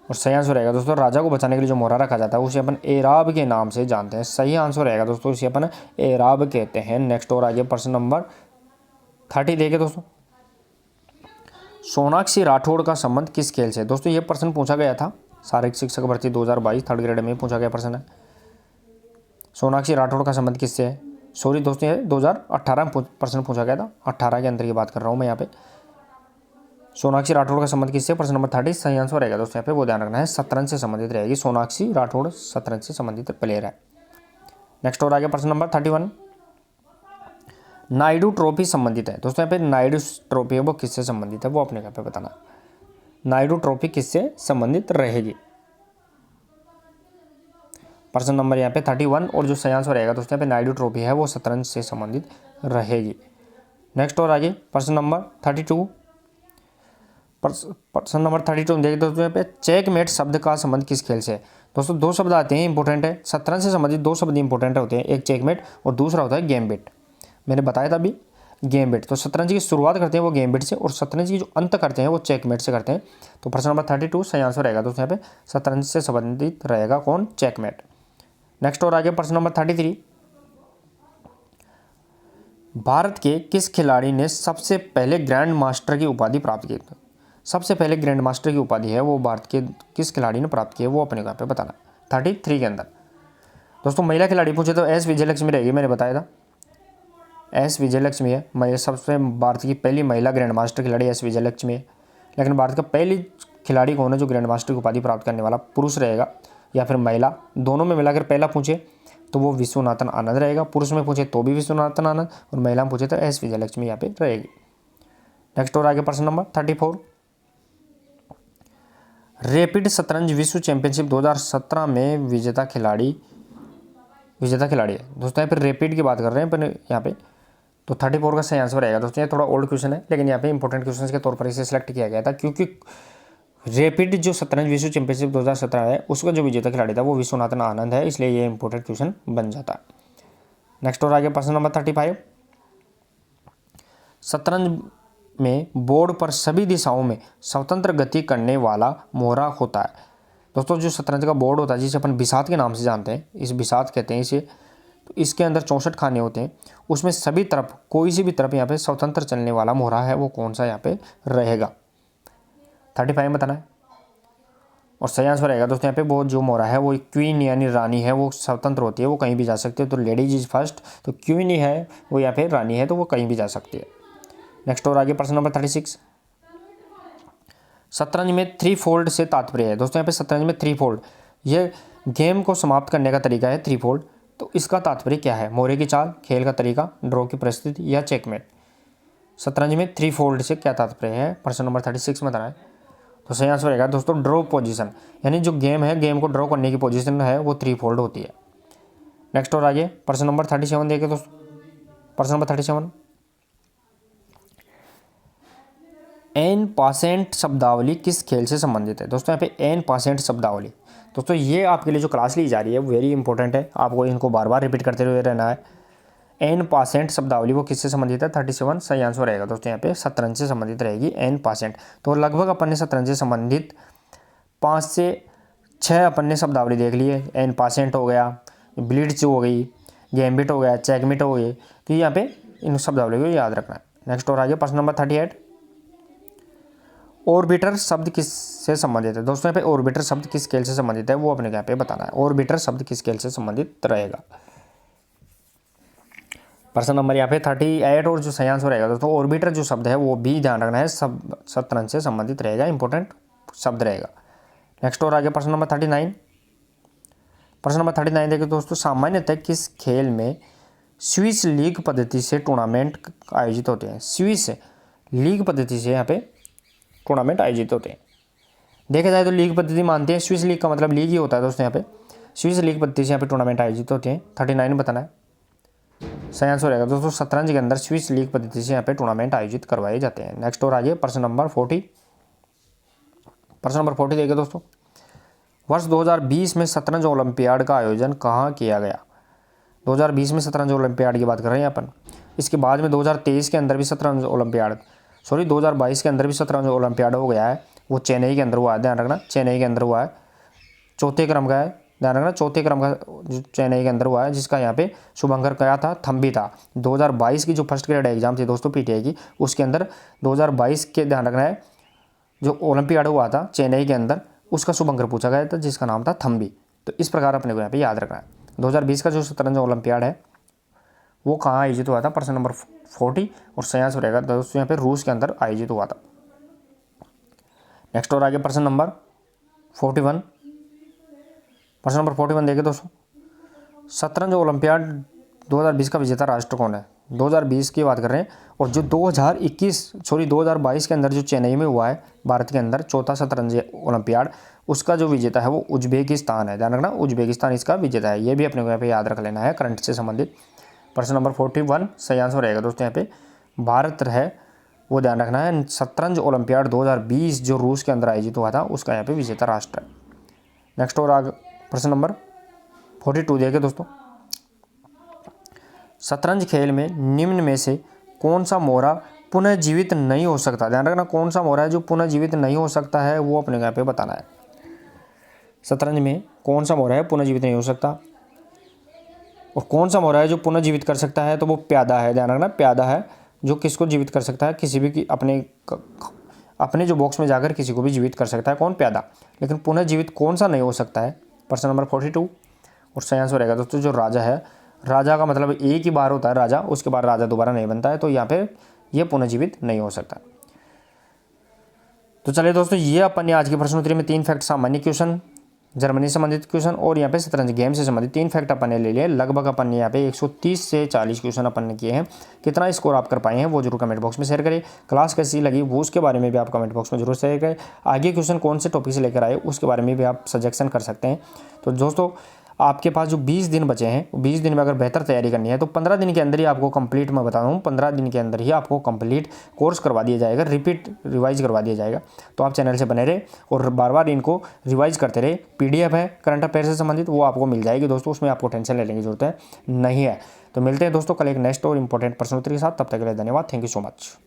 और सही आंसर रहेगा दोस्तों राजा को बचाने के लिए जो मोहरा रखा जाता है उसे अपन एराब के नाम से जानते हैं। सही आंसर रहेगा दोस्तों, इसे अपन एराब कहते हैं। नेक्स्ट और आगे प्रश्न नंबर 30 देखिए दोस्तों, सोनाक्षी राठौड़ का संबंध किस खेल से? दोस्तों ये प्रश्न पूछा गया था शारीरिक शिक्षक भर्ती 2022 थर्ड ग्रेड में पूछा गया प्रश्न है। सोनाक्षी राठौड़ का संबंध किससे है? सॉरी दोस्तों ये 2018 में प्रश्न पूछा गया था, 18 के अंदर की बात कर रहा हूँ मैं यहाँ पे। सोनाक्षी राठौड़ का संबंध किससे? प्रश्न नंबर 30 सही आंसर रहेगा दोस्तों यहाँ पे, वो ध्यान रखना है, शतरंज से संबंधित रहेगी। सोनाक्षी राठौड़ शतरंज से संबंधित प्लेयर है। नेक्स्ट और आगे प्रश्न नंबर 31, नायडू ट्रॉफी संबंधित है। दोस्तों यहाँ पे नायडू ट्रॉफी है वो किससे संबंधित है, वो अपने यहाँ पे बताना। नायडू ट्रॉफी किससे संबंधित रहेगी? प्रश्न नंबर यहाँ पे 31 और जो सही आंसर रहेगा दोस्तों यहाँ पे नायडू ट्रॉफी है वो शतरंज से संबंधित रहेगी। नेक्स्ट और आगे प्रश्न नंबर 32, प्रश्न नंबर 32 देखिए दोस्तों यहाँ पे चेकमेट शब्द का संबंध किस खेल से है? दोस्तों दो शब्द आते हैं इंपॉर्टेंट है, शतरंज से संबंधित दो शब्द इंपॉर्टेंट होते हैं, एक चेकमेट और दूसरा होता है गेम बिट। मैंने बताया था अभी गेम बिट, तो शतरंज की शुरुआत करते हैं वो गेम बिट से और शतरंज की जो अंत करते हैं वो चेकमेट से करते हैं। तो प्रश्न नंबर 32 सही आंसर रहेगा दोस्तों यहाँ पे शतरंज से संबंधित रहेगा कौन? चेकमेट। नेक्स्ट और आगे प्रश्न नंबर 33, भारत के किस खिलाड़ी ने सबसे पहले ग्रैंड मास्टर की उपाधि प्राप्त की? सबसे पहले ग्रैंड मास्टर की उपाधि है वो भारत के किस खिलाड़ी ने प्राप्त की है, वो अपने यहाँ पे बताना 33 के अंदर। दोस्तों महिला खिलाड़ी पूछे तो एस विजयलक्ष्मी रहेगी, मैंने बताया था एस विजयलक्ष्मी है, मैं सबसे भारत की पहली महिला ग्रैंड मास्टर खिलाड़ी एस विजयलक्ष्मी है। लेकिन भारत का पहली खिलाड़ी कौन है जो ग्रैंड मास्टर की उपाधि प्राप्त करने वाला? पुरुष रहेगा या फिर महिला, दोनों में मिलाकर पहला पूछे तो वो विश्वनाथन आनंद रहेगा, पुरुष में पूछे तो भी विश्वनाथन आनंद और महिला में पूछे तो एस विजयलक्ष्मी यहाँ पे रहेगी। नेक्स्ट और आगे प्रश्न नंबर 34, रैपिड शतरंज विश्व चैंपियनशिप 2017 में विजेता खिलाड़ी है। दोस्तों यहाँ पे रैपिड की बात कर रहे हैं पर यहाँ पे तो 34 का सही आंसर रहेगा। दोस्तों ये थोड़ा ओल्ड क्वेश्चन है लेकिन यहाँ पे इंपॉर्टेंट क्वेश्चन के तौर पर इसे सिलेक्ट किया गया था क्योंकि रैपिड जो शतरंज विश्व चैंपियनशिप 2017 है उसका जो विजेता खिलाड़ी था वो विश्वनाथन आनंद है, इसलिए ये इंपॉर्टेंट क्वेश्चन बन जाता है। नेक्स्ट और आगे प्रश्न नंबर 35, शतरंज में बोर्ड पर सभी दिशाओं में स्वतंत्र गति करने वाला मोहरा होता है। दोस्तों जो शतरंज का बोर्ड होता है जिसे अपन बिसात के नाम से जानते हैं, इस बिसात कहते हैं इसे, तो इसके अंदर 64 खाने होते हैं, उसमें सभी तरफ कोई सी भी तरफ यहाँ पे स्वतंत्र चलने वाला मोहरा है वो कौन सा यहाँ पे रहेगा? 35 बताना है। और सही आंसर रहेगा दोस्तों यहाँ पे वो जो मोहरा है वो क्वीन यानी रानी है, वो स्वतंत्र होती है, वो कहीं भी जा सकती है। तो लेडीज इज फर्स्ट, तो क्वीन ही है वो या फिर रानी है तो वो कहीं भी जा सकती है। नेक्स्ट और आगे प्रश्न नंबर 36, शतरंज में 3 फोल्ड से तात्पर्य है। दोस्तों यहाँ पे शतरंज में 3 फोल्ड ये गेम को समाप्त करने का तरीका है 3 फोल्ड, तो इसका तात्पर्य क्या है? मोहरे की चाल, खेल का तरीका, ड्रॉ की परिस्थिति या चेकमेट? शतरंज में 3 फोल्ड से क्या तात्पर्य है? प्रश्न नंबर 36 में बताना है। तो सही आंसर रहेगा दोस्तों ड्रॉ पोजीशन, यानी जो गेम है गेम को ड्रॉ करने की पोजीशन है वो 3 फोल्ड होती है। नेक्स्ट और आगे प्रश्न नंबर 37 देखिए दोस्तों, प्रश्न नंबर 37, एन पासेंट शब्दावली किस खेल से संबंधित है। दोस्तों यहाँ पे एन पासेंट शब्दावली, दोस्तों ये आपके लिए जो क्लास ली जा रही है वेरी इंपॉर्टेंट है, आपको इनको बार बार रिपीट करते हुए रहना है। एन पासेंट शब्दावली वो किससे संबंधित है, 37 सही आंसर रहेगा दोस्तों यहाँ पे शतरंज से संबंधित रहेगी एन पासेंट। तो लगभग अपन ने शतरंज से संबंधित 5 से 6 अपन ने शब्दावली देख ली है। एन पासेंट हो गया, ब्लिट्ज हो गई, गैम्बिट हो गया, चेकमेट हो गई, तो यहाँ पे इन शब्दावली को याद रखना है। नेक्स्ट और आगे प्रश्न नंबर 38, ऑर्बिटर शब्द किससे संबंधित है। दोस्तों यहाँ पे ऑर्बिटर शब्द किस खेल से संबंधित है वो अपने यहाँ पे बताना है। ऑर्बिटर शब्द किस खेल से संबंधित रहेगा। प्रश्न नंबर यहाँ पे 38 और जो सही आंसर रहेगा दोस्तों ऑर्बिटर जो शब्द है वो भी ध्यान रखना है, सब शतरंज से संबंधित रहेगा, इंपॉर्टेंट शब्द रहेगा। नेक्स्ट और आगे प्रश्न नंबर 39, प्रश्न नंबर 39 देखिए दोस्तों, सामान्यतः किस खेल में स्विस लीग पद्धति से टूर्नामेंट आयोजित होते हैं। स्विस लीग पद्धति से यहाँ पे टूर्नामेंट आयोजित होते हैं। देखा जाए तो लीग पद्धति मानते हैं, स्विस लीग का मतलब लीग ही होता है दोस्तों। यहाँ पे स्विस लीग पद्धति से यहाँ पे टूर्नामेंट आयोजित होते हैं। 39 बताना है, सही आंसर रहेगा दोस्तों शतरंज के अंदर स्विस लीग पद्धति से यहाँ पे टूर्नामेंट आयोजित करवाए जाते हैं। नेक्स्ट और आगे प्रश्न नंबर 40, प्रश्न नंबर 40 देखिए दोस्तों, वर्ष 2020 में शतरंज ओलंपियाड का आयोजन कहाँ किया गया। 2020 में शतरंज ओलंपियाड की बात कर रहे हैं अपन। इसके बाद में 2023 के अंदर भी शतरंज ओलंपियाड, 2022 के अंदर भी शतरंज ओलंपियाड हो गया है, वो चेन्नई के अंदर हुआ है, ध्यान रखना चेन्नई के अंदर हुआ है, चौथे क्रम का है, ध्यान रखना चौथे क्रम का जो चेन्नई के अंदर हुआ है, जिसका यहाँ पे शुभंकर क्या था, थम्बी था। 2022 की जो फर्स्ट ग्रेड एग्जाम थी दोस्तों पीटीआई की, उसके अंदर 2022 के ध्यान रखना है जो ओलंपियाड हुआ था चेन्नई के अंदर, उसका शुभंकर पूछा गया था जिसका नाम था थम्बी। तो इस प्रकार अपने को यहाँ पे याद रखना है। 2020 का जो शतरंज ओलंपियाड है वो कहाँ आयोजित हुआ था, प्रश्न नंबर 40 और सही आंसर रहेगा दोस्तों यहाँ पे रूस के अंदर आयोजित हुआ था। नेक्स्ट और आगे प्रश्न नंबर 41, प्रश्न नंबर 41 देखिए दोस्तों, शतरंज ओलंपियाड 2020 का विजेता राष्ट्र कौन है। 2020 की बात कर रहे हैं, और जो 2022 के अंदर जो चेन्नई में हुआ है भारत के अंदर चौथा शतरंज ओलंपियाड, उसका जो विजेता है वो उज्बेकिस्तान है, ध्यान रखना उज्बेकिस्तान इसका विजेता है। ये भी अपने को यहाँ पे याद रख लेना है करंट से संबंधित। प्रश्न नंबर 41 सही आंसर रहेगा दोस्तों यहाँ पे भारत है, वो ध्यान रखना है। शतरंज ओलंपियाड 2020 जो रूस के अंदर आयोजित हुआ था उसका यहाँ पे विजेता राष्ट्र है। नेक्स्ट और आगे प्रश्न नंबर 42 देखिए दोस्तों, शतरंज खेल में निम्न में से कौन सा मोहरा पुनः जीवित नहीं हो सकता। ध्यान रखना कौन सा मोहरा है जो पुनः जीवित नहीं हो सकता है वो अपने यहाँ पे बताना है। शतरंज में कौन सा मोहरा है पुनः जीवित नहीं हो सकता, और कौन सा मोहरा है जो पुनः जीवित कर सकता है, तो वो प्यादा है। ध्यान रखना प्यादा है जो किसको जीवित कर सकता है, किसी भी अपने जो बॉक्स में जाकर किसी को भी जीवित कर सकता है, कौन, प्यादा। लेकिन पुनः जीवित कौन सा नहीं हो सकता है, प्रश्न नंबर 42 और सही आंसर रहेगा दोस्तों जो राजा है। राजा का मतलब एक ही बार होता है राजा, उसके बाद राजा दोबारा नहीं बनता है, तो यहाँ पे ये पुनर्जीवित नहीं हो सकता। तो चलिए दोस्तों ये अपन ने आज की प्रश्नोत्तरी में 3 फैक्ट, सामान्य क्वेश्चन, जर्मनी से संबंधित क्वेश्चन और यहाँ पे शतरंज गेम से संबंधित 3 फैक्ट अपन ने ले लिए। लगभग अपन ने यहाँ पे 130 से 40 क्वेश्चन अपन ने किए हैं। कितना स्कोर आप कर पाए हैं वो जरूर कमेंट बॉक्स में शेयर करें। क्लास कैसी लगी वो उसके बारे में भी आप कमेंट बॉक्स में जरूर शेयर करें। आगे क्वेश्चन कौन से टॉपिक से लेकर आए उसके बारे में भी आप सजेशन कर सकते हैं। तो दोस्तों आपके पास जो 20 दिन बचे हैं, 20 दिन में अगर बेहतर तैयारी करनी है तो 15 दिन के अंदर ही आपको कंप्लीट, मैं बता रहा हूँ 15 दिन के अंदर ही आपको कंप्लीट कोर्स करवा दिया जाएगा, रिपीट रिवाइज करवा दिया जाएगा। तो आप चैनल से बने रहे और बार बार इनको रिवाइज करते रहे। PDF है करंट अफेयर से संबंधित, वो आपको मिल जाएगी दोस्तों, उसमें आपको टेंशन लेने की जरूरत है नहीं है। तो मिलते हैं दोस्तों कल एक नेक्स्ट और इंपॉर्टेंट प्रश्नोत्तरी के साथ, तब तक के लिए धन्यवाद, थैंक यू सो मच।